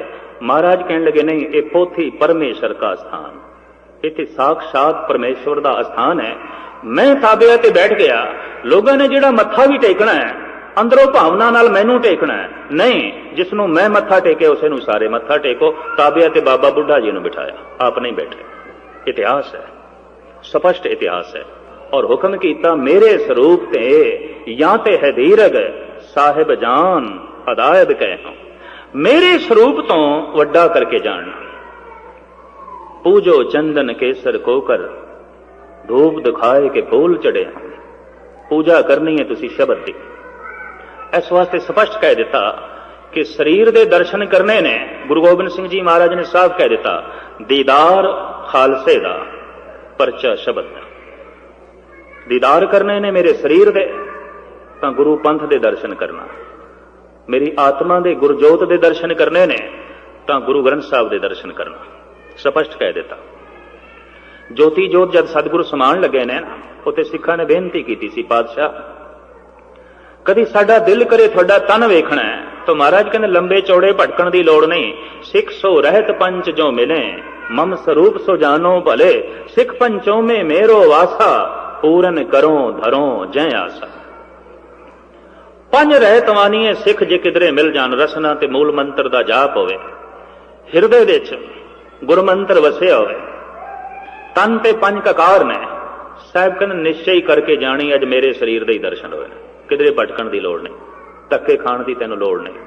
महाराज कहण लगे नहीं, ये पोथी परमेश्वर का स्थान, इत्थे साक्षात परमेश्वर का स्थान है। मैं ताबे ते बैठ गया, लोगों ने जिहड़ा मत्था भी टेकना है अंदरों भावना नाल मैनू टेकना है, नहीं जिसनों मैं मत्था टेके उसे नूं सारे मत्था टेको। ताबे ते बाबा बुढ़ा जी नूं बिठाया, आप नहीं बैठे। इतिहास है, स्पष्ट इतिहास है। और हुक्म कीता मेरे स्वरूप ते या ते है दीरग, साहिब जान अदायब कह, मेरे स्वरूप तो वड्डा करके जानना। पूजो चंदन केसर कोकर, धूप दिखाए के फूल चढ़े, पूजा करनी है तुसी शब्द दी। इस वास्ते स्पष्ट कह दिता कि शरीर दे दर्शन करने ने, गुरु गोबिंद सिंह जी महाराज ने साफ कह दिता, दीदार खालसे दा परचा शब्द दा। दीदार करने ने मेरे शरीर दे, तां गुरु पंथ दे दर्शन करना। मेरी आत्मा दे गुरजोत दे दर्शन करने ने, तां गुरु ग्रंथ साहब दे दर्शन करना। स्पष्ट कह दिता। ज्योति जोत जद सतगुरु समान लगे ने ना, उत्ते सिखां ने बेनती की सी, पातशाह कदी साडा दिल करे थोड़ा तन वेखना है, तो महाराज कहने लंबे चौड़े भटकण की लोड़ नहीं। सिख सो रहत पंच जो मिले, मम स्वरूप सो जानो भले, सिख पंचों में मेरो वासा, पूरन करो धरो जय आसा। पंज रहत वानिए सिख जे किधरे मिल जान, रसना ते मूल मंत्र दा जाप होवे, हिरदे विच गुरमंत्र वसिया होवे, तन ते पंज ककार ने। साहब कहने निश्चय करके जानी अज मेरे शरीर दे ही दर्शन होए, किधरे भटकण की लोड़ नहीं, धक्के खाण की तैनूं लोड़ नहीं।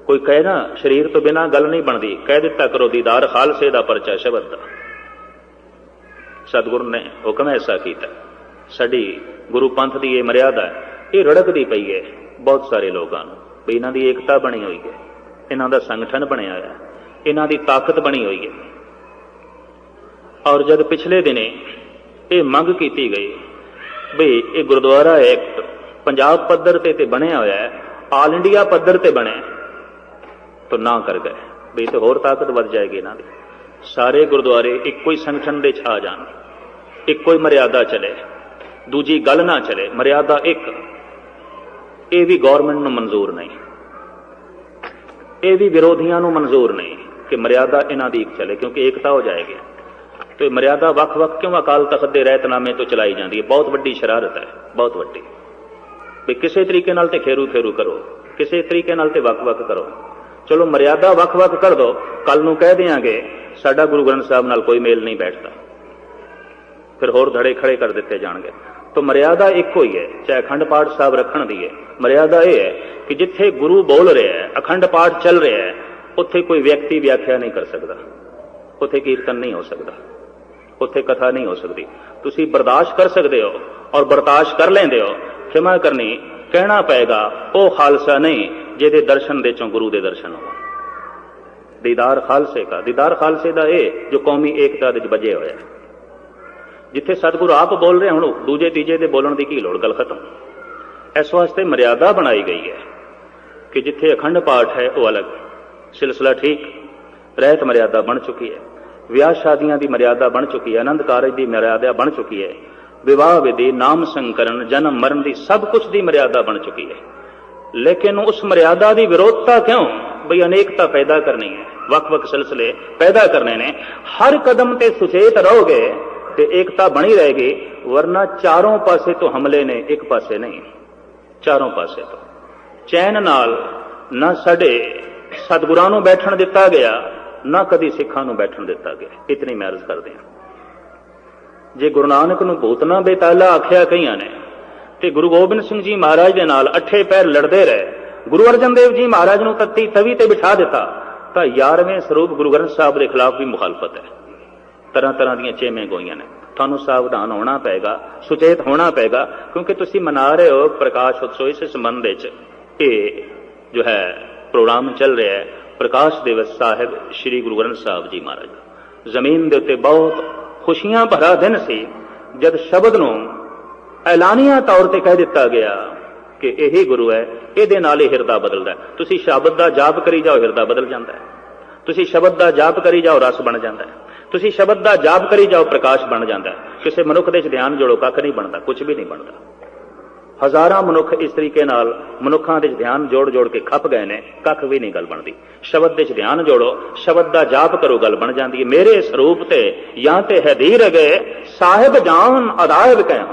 कोई कहे ना शरीर तो बिना गल नहीं बनती, कह दिता करो दीदार खालसे दा परचा शब्द दा। सतगुरु ने हुक्म ऐसा किया। साडी गुरु पंथ की यह मर्यादा है, ये रड़कदी पई है बहुत सारे लोगों भी, इन्हां दी एकता बनी हुई है, इन्हां दा संगठन बनया है, इन्हां दी ताकत बनी हुई है। और जब पिछले दिने ये मंग की गई भी ये गुरुद्वारा एक पंजाब पद्धर ते बनया होया है, आल इंडिया पद्धर ते बने, तो ना कर गए भी तो होर ताकत वध जाएगी इन्हां दी। सारे गुरुद्वारे इक्को ही संगठन दे आ जाण, ਇੱਕੋ ਹੀ ਮਰਿਆਦਾ ਚਲੇ, ਦੂਜੀ ਗੱਲ ਨਾ ਚਲੇ, ਮਰਿਆਦਾ ਇੱਕ। ਇਹ ਵੀ ਗੌਰਮੈਂਟ ਨੂੰ ਮਨਜ਼ੂਰ ਨਹੀਂ, ਇਹ ਵੀ ਵਿਰੋਧੀਆਂ ਨੂੰ ਮਨਜ਼ੂਰ ਨਹੀਂ ਕਿ ਮਰਿਆਦਾ ਇਹਨਾਂ ਦੀ ਇੱਕ ਚਲੇ, ਕਿਉਂਕਿ ਏਕਤਾ ਹੋ ਜਾਏਗੀ। ਤੇ ਮਰਿਆਦਾ ਵੱਖ-ਵੱਖ ਕਿਉਂ ਅਕਾਲ ਤਖਤ ਦੇ ਰਹਿਤਨਾਮੇ ਤੋਂ ਚਲਾਈ ਜਾਂਦੀ ਹੈ? ਬਹੁਤ ਵੱਡੀ ਸ਼ਰਾਰਤ ਹੈ, ਬਹੁਤ ਵੱਡੀ। ਵੀ ਕਿਸੇ ਤਰੀਕੇ ਨਾਲ ਤੇ ਖੇਰੂ ਖੇਰੂ ਕਰੋ, ਕਿਸੇ ਤਰੀਕੇ ਨਾਲ ਤੇ ਵੱਖ-ਵੱਖ ਕਰੋ। ਚਲੋ ਮਰਿਆਦਾ ਵੱਖ-ਵੱਖ ਕਰ ਦੋ, ਕੱਲ ਨੂੰ ਕਹਿ ਦਿਆਂਗੇ ਸਾਡਾ ਗੁਰੂ ਗ੍ਰੰਥ ਸਾਹਿਬ ਨਾਲ ਕੋਈ ਮੇਲ ਨਹੀਂ ਬੈਠਦਾ, ਫਿਰ ਹੋਰ ਧੜੇ ਖੜੇ ਕਰ ਦਿੱਤੇ ਜਾਣਗੇ। ਤਾਂ ਮਰਿਆਦਾ ਇੱਕੋ ਹੀ ਹੈ, ਚਾਹੇ ਅਖੰਡ ਪਾਠ ਸਾਹਿਬ ਰੱਖਣ ਦੀ ਹੈ। ਮਰਿਆਦਾ ਇਹ ਹੈ ਕਿ ਜਿੱਥੇ ਗੁਰੂ ਬੋਲ ਰਿਹਾ ਹੈ, ਅਖੰਡ ਪਾਠ ਚੱਲ ਰਿਹਾ ਹੈ, ਉੱਥੇ ਕੋਈ ਵਿਅਕਤੀ ਵਿਆਖਿਆ ਨਹੀਂ ਕਰ ਸਕਦਾ, ਉੱਥੇ ਕੀਰਤਨ ਨਹੀਂ ਹੋ ਸਕਦਾ, ਉੱਥੇ ਕਥਾ ਨਹੀਂ ਹੋ ਸਕਦੀ। ਤੁਸੀਂ ਬਰਦਾਸ਼ਤ ਕਰ ਸਕਦੇ ਹੋ ਔਰ ਬਰਦਾਸ਼ਤ ਕਰ ਲੈਂਦੇ ਹੋ, ਖਿਮਾ ਕਰਨੀ, ਕਹਿਣਾ ਪਏਗਾ ਉਹ ਖਾਲਸਾ ਨਹੀਂ ਜਿਹਦੇ ਦਰਸ਼ਨ ਦੇ ਚੋਂ ਗੁਰੂ ਦੇ ਦਰਸ਼ਨ ਹੋ। ਦੀਦਾਰ ਖਾਲਸੇ ਦਾ, ਦੀਦਾਰ ਖਾਲਸੇ ਦਾ ਇਹ ਜੋ ਕੌਮੀ ਏਕਤਾ ਦੇ ਵਿੱਚ ਵੱਜੇ ਹੋਇਆ। ਜਿੱਥੇ ਸਤਿਗੁਰੂ ਆਪ ਬੋਲ ਰਹੇ, ਹੁਣ ਦੂਜੇ ਤੀਜੇ ਦੇ ਬੋਲਣ ਦੀ ਕੀ ਲੋੜ, ਗੱਲ ਖਤਮ। ਇਸ ਵਾਸਤੇ ਮਰਿਆਦਾ ਬਣਾਈ ਗਈ ਹੈ ਕਿ ਜਿੱਥੇ ਅਖੰਡ ਪਾਠ ਹੈ ਉਹ ਅਲੱਗ ਸਿਲਸਿਲਾ, ਠੀਕ, ਰਹਿਤ ਮਰਿਆਦਾ ਬਣ ਚੁੱਕੀ ਹੈ। ਵਿਆਹ ਸ਼ਾਦੀਆਂ ਦੀ ਮਰਿਆਦਾ ਬਣ ਚੁੱਕੀ ਹੈ, ਆਨੰਦ ਕਾਰਜ ਦੀ ਮਰਿਆਦਾ ਬਣ ਚੁੱਕੀ ਹੈ, ਵਿਵਾਹ ਵਿਧੀ, ਨਾਮ ਸੰਕਰਨ, ਜਨਮ ਮਰਨ ਦੀ ਸਭ ਕੁਝ ਦੀ ਮਰਿਆਦਾ ਬਣ ਚੁੱਕੀ ਹੈ। ਲੇਕਿਨ ਉਸ ਮਰਿਆਦਾ ਦੀ ਵਿਰੋਧਤਾ ਕਿਉਂ? ਬਈ ਅਨੇਕਤਾ ਪੈਦਾ ਕਰਨੀ ਹੈ, ਵੱਖ-ਵੱਖ ਸਿਲਸਿਲੇ ਪੈਦਾ ਕਰਨੇ ਨੇ। ਹਰ ਕਦਮ ਤੇ ਸੁਚੇਤ ਰਹੋਗੇ ਤੇ ਏਕਤਾ ਬਣੀ ਰਹੇਗੀ, ਵਰਨਾ ਚਾਰੋਂ ਪਾਸੇ ਤੋਂ ਹਮਲੇ ਨੇ, ਇੱਕ ਪਾਸੇ ਨਹੀਂ, ਚਾਰੋਂ ਪਾਸੇ ਤੋਂ। ਚੈਨ ਨਾਲ ਨਾ ਸਾਡੇ ਸਤਿਗੁਰਾਂ ਨੂੰ ਬੈਠਣ ਦਿੱਤਾ ਗਿਆ, ਨਾ ਕਦੀ ਸਿੱਖਾਂ ਨੂੰ ਬੈਠਣ ਦਿੱਤਾ ਗਿਆ। ਇਤਨੀ ਮੈਂ ਅਰਜ਼ ਕਰਦੇ ਹਾਂ। ਜੇ ਗੁਰੂ ਨਾਨਕ ਨੂੰ ਭੂਤਨਾ ਬੇਤਾਲਾ ਆਖਿਆ ਕਈਆਂ ਨੇ, ਤੇ ਗੁਰੂ ਗੋਬਿੰਦ ਸਿੰਘ ਜੀ ਮਹਾਰਾਜ ਦੇ ਨਾਲ ਅੱਠੇ ਪੈਰ ਲੜਦੇ ਰਹੇ, ਗੁਰੂ ਅਰਜਨ ਦੇਵ ਜੀ ਮਹਾਰਾਜ ਨੂੰ ਤੱਤੀ ਤਵੀ ਤੇ ਬਿਠਾ ਦਿੱਤਾ, ਤਾਂ 11ਵੇਂ ਸਰੂਪ ਗੁਰੂ ਗ੍ਰੰਥ ਸਾਹਿਬ ਦੇ ਖਿਲਾਫ ਵੀ ਮੁਖਾਲਫਤ ਹੈ। ਤਰ੍ਹਾਂ ਤਰ੍ਹਾਂ ਦੀਆਂ ਚੇਮੇ ਗੋਈਆਂ ਨੇ। ਤੁਹਾਨੂੰ ਸਾਵਧਾਨ ਹੋਣਾ ਪਏਗਾ, ਸੁਚੇਤ ਹੋਣਾ ਪਏਗਾ, ਕਿਉਂਕਿ ਤੁਸੀਂ ਮਨਾ ਰਹੇ ਹੋ ਪ੍ਰਕਾਸ਼ ਉਤਸਵ। ਇਸ ਸੰਬੰਧ ਵਿੱਚ ਇਹ ਜੋ ਹੈ ਪ੍ਰੋਗਰਾਮ ਚੱਲ ਰਿਹਾ ਹੈ, ਪ੍ਰਕਾਸ਼ ਦਿਵਸ ਸਾਹਿਬ ਸ੍ਰੀ ਗੁਰੂ ਗ੍ਰੰਥ ਸਾਹਿਬ ਜੀ ਮਹਾਰਾਜ। ਜ਼ਮੀਨ ਦੇ ਉੱਤੇ ਬਹੁਤ ਖੁਸ਼ੀਆਂ ਭਰਾ ਦਿਨ ਸੀ ਜਦ ਸ਼ਬਦ ਨੂੰ ਐਲਾਨੀਆ ਤੌਰ ਤੇ ਕਹਿ ਦਿੱਤਾ ਗਿਆ ਕਿ ਇਹੀ ਗੁਰੂ ਹੈ, ਇਹਦੇ ਨਾਲ ਹੀ ਹਿਰਦਾ ਬਦਲਦਾ ਹੈ। ਤੁਸੀਂ ਸ਼ਬਦ ਦਾ ਜਾਪ ਕਰੀ ਜਾਓ, ਹਿਰਦਾ ਬਦਲ ਜਾਂਦਾ ਹੈ। ਤੁਸੀਂ ਸ਼ਬਦ ਦਾ ਜਾਪ ਕਰੀ ਜਾਓ, ਰਸ ਬਣ ਜਾਂਦਾ ਹੈ। ਤੁਸੀਂ ਸ਼ਬਦ ਦਾ ਜਾਪ ਕਰੀ ਜਾਓ, ਪ੍ਰਕਾਸ਼ ਬਣ ਜਾਂਦਾ ਹੈ। ਕਿਸੇ ਮਨੁੱਖ ਦੇ ਚ ਧਿਆਨ ਜੋੜੋ, ਕੱਖ ਨਹੀਂ ਬਣਦਾ, ਕੁਝ ਵੀ ਨਹੀਂ ਬਣਦਾ। ਹਜ਼ਾਰਾਂ ਮਨੁੱਖ ਇਸ ਤਰੀਕੇ ਨਾਲ ਮਨੁੱਖਾਂ ਦੇ ਧਿਆਨ ਜੋੜ ਜੋੜ ਕੇ ਖੱਪ ਗਏ ਨੇ, ਕੱਖ ਵੀ ਨਹੀਂ ਗੱਲ ਬਣਦੀ। ਸ਼ਬਦ ਦੇ ਚ ਧਿਆਨ ਜੋੜੋ, ਸ਼ਬਦ ਦਾ ਜਾਪ ਕਰੋ, ਗੱਲ ਬਣ ਜਾਂਦੀ ਹੈ। ਮੇਰੇ ਸਰੂਪ ਤੇ ਜਾਂ ਤੇ ਹਦੀਰ ਗਏ ਸਾਹਿਬ ਜਾਨ ਅਦਾਇਬ ਕਹਿ।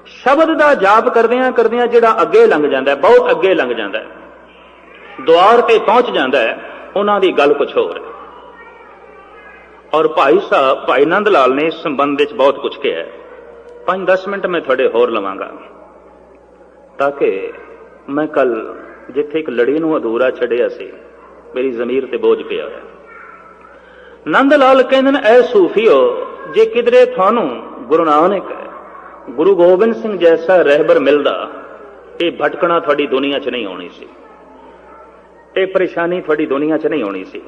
ਸ਼ਬਦ ਦਾ ਜਾਪ ਕਰਦਿਆਂ ਕਰਦਿਆਂ ਜਿਹੜਾ ਅੱਗੇ ਲੰਘ ਜਾਂਦਾ ਹੈ, ਬਹੁਤ ਅੱਗੇ ਲੰਘ ਜਾਂਦਾ ਹੈ, ਦੁਆਰ ਤੇ ਪਹੁੰਚ ਜਾਂਦਾ ਹੈ, ਉਹਨਾਂ ਦੀ ਗੱਲ ਕੁਛ ਹੋਰ ਹੈ। ਔਰ ਭਾਈ ਸਾਹਿਬ, ਭਾਈ ਨੰਦ ਲਾਲ ਨੇ ਇਸ ਸੰਬੰਧ ਵਿੱਚ ਬਹੁਤ ਕੁਝ ਕਿਹਾ ਹੈ। 5-10 ਮਿੰਟ ਮੈਂ ਤੁਹਾਡੇ ਹੋਰ ਲਵਾਂਗਾ, ਤਾਂ ਕਿ ਮੈਂ ਕੱਲ ਜਿੱਥੇ ਇੱਕ ਲੜੀ ਨੂੰ ਅਧੂਰਾ ਛੱਡਿਆ ਸੀ, ਮੇਰੀ ਜ਼ਮੀਰ ਤੇ ਬੋਝ ਪਿਆ ਹੋਇਆ। ਨੰਦ ਲਾਲ ਕਹਿੰਦੇ ਨੇ, ਐ ਸੂਫੀਓ, ਜੇ ਕਿਧਰੇ ਤੁਹਾਨੂੰ ਗੁਰੂ ਨਾਨਕ, ਗੁਰੂ ਗੋਬਿੰਦ ਸਿੰਘ ਜੈਸਾ ਰਹਿਬਰ ਮਿਲਦਾ, ਇਹ ਭਟਕਣਾ ਤੁਹਾਡੀ ਦੁਨੀਆ 'ਚ ਨਹੀਂ ਹੋਣੀ ਸੀ, ਇਹ ਪਰੇਸ਼ਾਨੀ ਤੁਹਾਡੀ ਦੁਨੀਆ 'ਚ ਨਹੀਂ ਹੋਣੀ ਸੀ।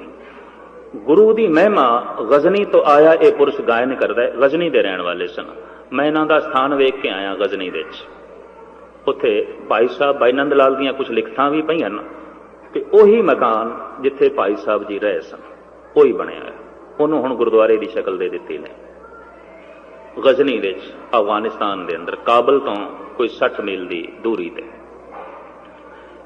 ਗੁਰੂ ਦੀ ਮਹਿਮਾ ਗਜ਼ਨੀ ਤੋਂ ਆਇਆ ਇਹ ਪੁਰਸ਼ ਗਾਇਨ ਕਰਦਾ ਹੈ। ਗਜ਼ਨੀ ਦੇ ਰਹਿਣ ਵਾਲੇ ਸਨ। ਮੈਂ ਇਹਨਾਂ ਦਾ ਸਥਾਨ ਵੇਖ ਕੇ ਆਇਆ ਗਜ਼ਨੀ ਦੇ ਵਿੱਚ। ਉੱਥੇ ਭਾਈ ਸਾਹਿਬ, ਭਾਈ ਨੰਦ ਲਾਲ ਦੀਆਂ ਕੁਝ ਲਿਖਤਾਂ ਵੀ ਪਈਆਂ ਨੇ ਕਿ ਉਹੀ ਮਕਾਨ ਜਿੱਥੇ ਭਾਈ ਸਾਹਿਬ ਜੀ ਰਹੇ ਸਨ, ਉਹੀ ਬਣਿਆ ਹੈ। ਉਹਨੂੰ ਹੁਣ ਗੁਰਦੁਆਰੇ ਦੀ ਸ਼ਕਲ ਦੇ ਦਿੱਤੀ ਨੇ। ਗਜ਼ਨੀ ਵਿੱਚ, ਅਫਗਾਨਿਸਤਾਨ ਦੇ ਅੰਦਰ, ਕਾਬਲ ਤੋਂ ਕੋਈ 60 ਮੀਲ ਦੀ ਦੂਰੀ ਤੇ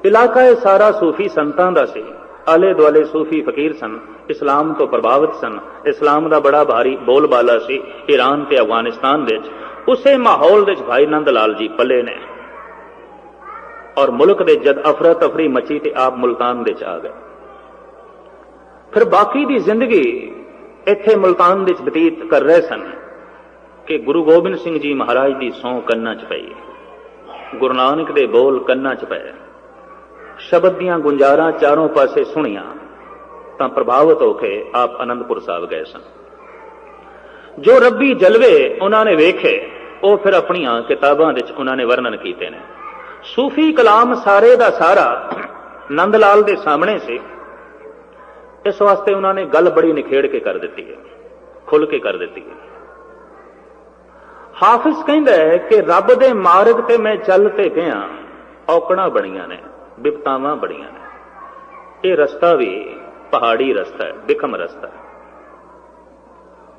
ਇਲਾਕਾ ਇਹ ਸਾਰਾ ਸੂਫੀ ਸੰਤਾਂ ਦਾ ਸੀ। ਆਲੇ ਦੁਆਲੇ ਸੂਫੀ ਫਕੀਰ ਸਨ, ਇਸਲਾਮ ਤੋਂ ਪ੍ਰਭਾਵਿਤ ਸਨ। ਇਸਲਾਮ ਦਾ ਬੜਾ ਭਾਰੀ ਬੋਲਬਾਲਾ ਸੀ ਈਰਾਨ ਤੇ ਅਫਗਾਨਿਸਤਾਨ ਵਿੱਚ। ਉਸੇ ਮਾਹੌਲ ਵਿੱਚ ਭਾਈ ਨੰਦ ਲਾਲ ਜੀ ਪਲੇ ਨੇ। ਔਰ ਮੁਲਕ ਦੇ ਜਦ ਅਫਰਾ ਤਫਰੀ ਮਚੀ ਤੇ ਆਪ ਮੁਲਤਾਨ ਵਿੱਚ ਆ ਗਏ। ਫਿਰ ਬਾਕੀ ਦੀ ਜ਼ਿੰਦਗੀ ਇੱਥੇ ਮੁਲਤਾਨ ਵਿੱਚ ਬਤੀਤ ਕਰ ਰਹੇ ਸਨ ਕਿ ਗੁਰੂ ਗੋਬਿੰਦ ਸਿੰਘ ਜੀ ਮਹਾਰਾਜ ਦੀ ਸਹੁੰ ਕੰਨਾਂ 'ਚ ਪਈ, ਗੁਰੂ ਨਾਨਕ ਦੇ ਬੋਲ ਕੰਨਾਂ 'ਚ ਪਏ, ਸ਼ਬਦ ਦੀਆਂ ਗੁੰਜਾਰਾਂ ਚਾਰੋਂ ਪਾਸੇ ਸੁਣੀਆਂ, ਤਾਂ ਪ੍ਰਭਾਵਿਤ ਹੋ ਕੇ ਆਪ ਅਨੰਦਪੁਰ ਸਾਹਿਬ ਗਏ ਸਨ। ਜੋ ਰੱਬੀ ਜਲਵੇ ਉਹਨਾਂ ਨੇ ਵੇਖੇ, ਉਹ ਫਿਰ ਆਪਣੀਆਂ ਕਿਤਾਬਾਂ ਵਿੱਚ ਉਹਨਾਂ ਨੇ ਵਰਣਨ ਕੀਤੇ ਨੇ। ਸੂਫੀ ਕਲਾਮ ਸਾਰੇ ਦਾ ਸਾਰਾ ਨੰਦ ਲਾਲ ਦੇ ਸਾਹਮਣੇ ਸੀ। ਇਸ ਵਾਸਤੇ ਉਹਨਾਂ ਨੇ ਗੱਲ ਬੜੀ ਨਿਖੇੜ ਕੇ ਕਰ ਦਿੱਤੀ ਹੈ, ਖੁੱਲ ਕੇ ਕਰ ਦਿੱਤੀ ਹੈ। ਹਾਫਿਜ਼ ਕਹਿੰਦਾ ਹੈ ਕਿ ਰੱਬ ਦੇ ਮਾਰਗ ਤੇ ਮੈਂ ਚੱਲ ਤੇ ਗਿਆ, ਔਕੜਾਂ ਬਣੀਆਂ ਨੇ, ਬਿਪਤਾਵਾਂ ਬੜੀਆਂ ਨੇ। ਇਹ ਰਸਤਾ ਵੀ ਪਹਾੜੀ ਰਸਤਾ ਹੈ, ਬਿਖਮ ਰਸਤਾ ਹੈ।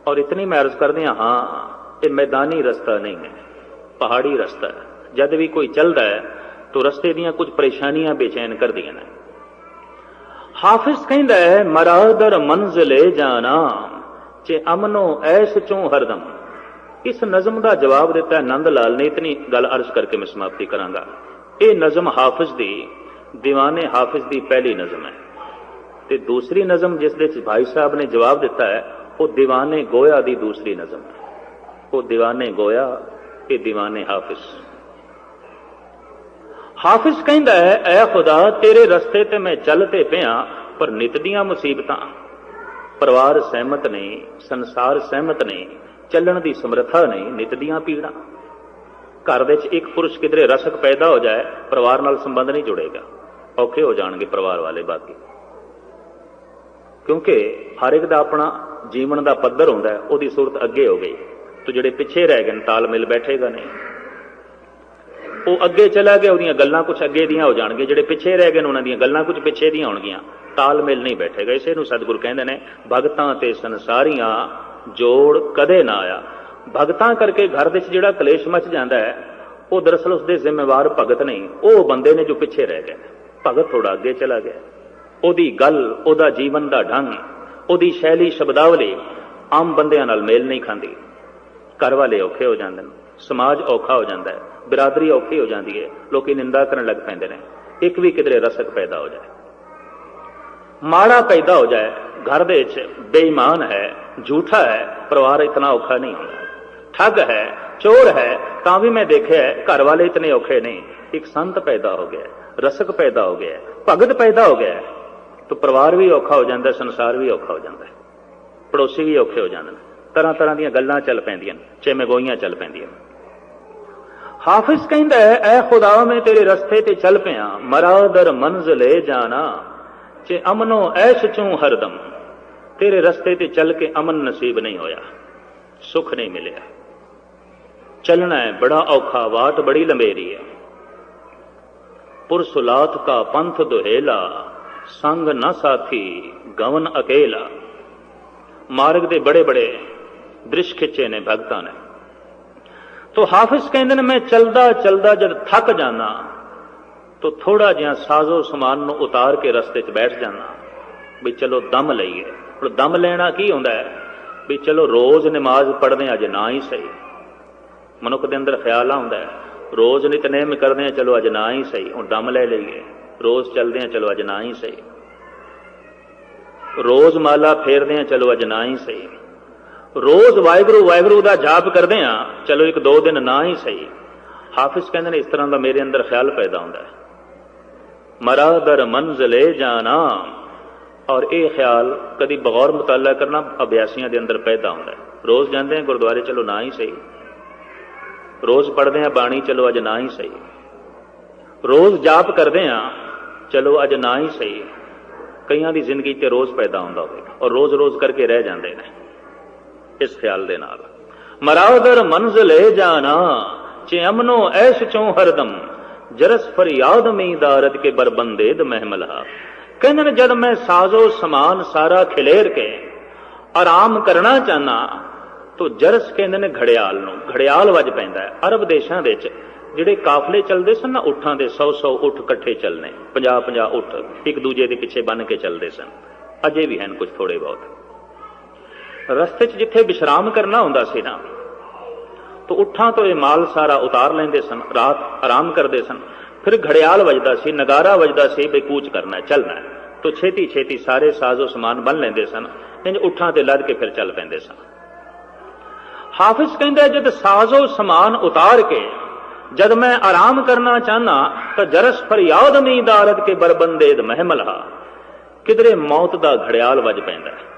ਔਰ ਇਤਨੀ ਮੈਂ ਅਰਜ਼ ਕਰਦੇ ਹਾਂ, ये मैदानी रास्ता नहीं है, पहाड़ी रास्ता है। जब भी कोई चलता है तो रस्ते दियां कुछ परेशानियां बेचैन कर दियां ने। हाफिज कहता है मरादर मंजिले जाना चे अमनो ऐश चों हरदम। इस नज़म का जवाब दिता है नंद लाल ने। इतनी गल अर्ज करके मैं समाप्ति करांगा। ये नज़म हाफिज दी, दीवाने हाफिज दी पहली नज़म है। ते दूसरी नज़म जिस दे भाई साहब ने जवाब दिता है वो दीवाने गोया दी दूसरी नज़म है। वो दीवाने गोया, ये दीवाने हाफिज। हाफिज कहता है ऐ खुदा तेरे रस्ते ते मैं चलते पिया पर नित दियां मुसीबतां। परिवार सहमत नहीं, संसार सहमत नहीं, चलण की समर्था नहीं, नित दियां पीड़ा। घर दे एक पुरुष किधरे रसक पैदा हो जाए परिवार नाल संबंध नहीं जुड़ेगा, औखे हो जाएंगे परिवार वाले बाकी। क्योंकि हर एक का अपना जीवन का पद्धर होंदा है, उसकी सूरत अगे हो गई तो जिहड़े पिछे रह गए तालमेल बैठेगा नहीं। वो अगे चला गया, उहदियां गल्लां कुछ अगे दियां हो जाणगियां, जिहड़े पिछे रह गए उन्हां दियां गल्लां कुछ पिछे दियां होणगियां, तालमेल नहीं बैठेगा। इसे नूं सतगुरु कहंदे ने भगतां ते संसारियां जोड़ कदे ना आया। भगतां करके घर दे जिहड़ा कलेश मच जांदा है वो दरअसल उसके जिम्मेवार भगत नहीं, वो बंदे ने जो पिछे रह गए। भगत थोड़ा अगे चला गया, ਉਹਦੀ गल, ਉਹਦਾ जीवन का ढंग, ਉਹਦੀ शैली शब्दावली आम बंदियां नाल मेल नहीं खाती। घर वाले औखे हो जाते हैं, समाज औखा हो जाता है, बिरादरी औखी हो जाती है, लोग निंदा करने लग पैंदे ने। एक भी किधरे रसक पैदा हो जाए, माड़ा पैदा हो जाए, घर दे विच बेईमान है, झूठा है, परिवार इतना औखा नहीं होता। ठग है, चोर है, तां भी मैं देखा है घर वाले इतने औखे नहीं। एक संत पैदा हो गया, रसक पैदा हो गया, भगत पैदा हो गया तो परिवार भी औखा हो जाता है, संसार भी औखा हो जाता है, पड़ोसी भी औखे हो जाते हैं, तरह तरह दी गल्लां चल पैंदियां, चेमेगोइयां चल पैंदियां। हाफिज कहता है ऐ खुदा मैं तेरे रस्ते ते चल पिया मरादर मंजिले जाना चे अमनो ऐश चूं हरदम। तेरे रस्ते ते चल के अमन नसीब नहीं होया, सुख नहीं मिलिया। चलना है बड़ा औखा, वाट बड़ी लंबेरी है। पुरसुलात का पंथ दुहेला संग न साथी गवन अकेला। मार्ग दे बड़े बड़े दृश्य खिंचे ने भगतां ने। तो हाफिज कहते हैं मैं चलदा चलदा जब थक जाना तो थोड़ा जिहा साजो समान नूं उतार के रस्ते च बैठ जाना भी चलो दम लईए। हुण दम लेना की हुंदा है भी चलो रोज नमाज पढ़दे अज ना ही सही। मनुख दे अंदर ख्याल आउंदा है रोज नितनेम करदे चलो अज ना ही सही, हुण दम ले लईए। रोज चलते हैं चलो अज ना ही सही, रोज माला फेरते हैं चलो अज ना ही सही, रोज वाहिगुरू वाहिगुरू का जाप करते हैं चलो एक दो दिन ना ही सही। हाफिज कहते हैं इस तरह का मेरे अंदर ख्याल पैदा होता है मरादर मंजिले जाना। और ये ख्याल कभी बगौर मुताला करना अभ्यासियों के अंदर पैदा होता है। रोज जाते हैं गुरुद्वारे चलो ना ही सही, रोज पढ़ते हैं बाणी चलो अज ना ही सही, रोज जाप करते हैं चलो अज ना ही सही। कईयां दी जिंदगी ते रोज पैदा होंदा होवेगा और रोज रोज करके रह जाते हैं इस ख्याल दे नाल। मरादर मंजिले जाना चे अमनो ऐश चों हरदम जरस फरियाद में दारद के बरबंदेद महमला। कहते जब मैं साजो समान सारा खिलेर के आराम करना चाहना तो जरस कहते ने घड़ियाल नूं, घड़ियाल वज पैंदा है। अरब देशां दे विच जिहड़े काफले चलते सन ना उठां दे 100-100 उठ इकट्ठे चलने, 50-50 उठ एक दूजे के पिछे बन के चलते सन। अजे भी हैं कुछ थोड़े बहुत। रस्ते च जिथे विश्राम करना हुंदा सी ना तो उठां तो ये माल सारा उतार लेंदे सन, रात आराम करते सन। फिर घड़ियाल वजदा सी, नगारा वजदा सी भी कूच करना है, चलना है, तो छेती छेती सारे साजो समान बन लेंदे सन, इंज उठां ते लद के फिर चल पैंदे सन। हाफिज कहंदा जद साजो समान उतार के जद मैं आराम करना चाहना तो जरस फरियाद में दारद के बरबंदेद महमला। किधरे मौत का घड़ियाल वज पैंदा है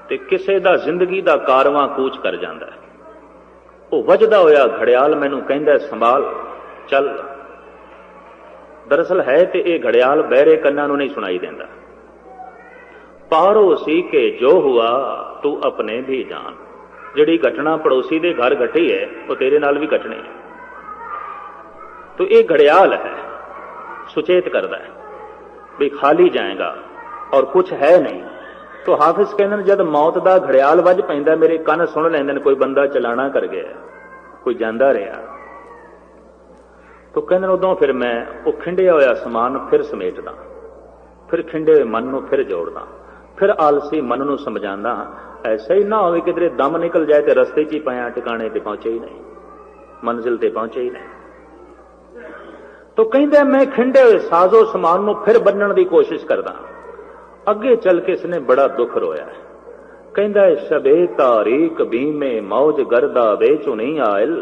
ते किसे दा जिंदगी का कारवां कूच कर जाता है। वो वजदा होया घड़ियाल मैनू कहंदा संभाल चल। दरअसल है तो यह घड़ियाल बहरे कन्ना नू नहीं सुनाई देंदा। पारो सी के जो हुआ तू अपने भी जान। जिहड़ी घटना पड़ोसी के घर घटी है वो तेरे नाल भी घटनी है। तो ये घड़ियाल है, सुचेत करता है भी खाली जाएगा और कुछ है नहीं, तो हाफिज कहते हैं जब मौत का घड़ियाल वज पैंदा मेरे कन सुन लेंदे कोई बंदा चलाना कर गया, कोई जांदा रहा, तो कहते उदों फिर मैं वो खिंडिया होया समान फिर समेटदा, फिर खिंडे हुए मन नूं फिर जोड़दा, फिर आलसी मन नूं समझांदा। ऐसा ही ना हो किधरे दम निकल जाए तो रस्ते च ही पाया टिकाणे ते पहुंचे ही नहीं, मंजिल ते पहुंचे ही नहीं। तो कहंदे मैं खिंडे हुए साजो समान नूं फिर बन्नण दी कोशिश करदा। अगे चल के इसने बड़ा दुख रोया है। कहंदा शबे तारीक बीमे मौज गर्दा बेचो नहीं आयल,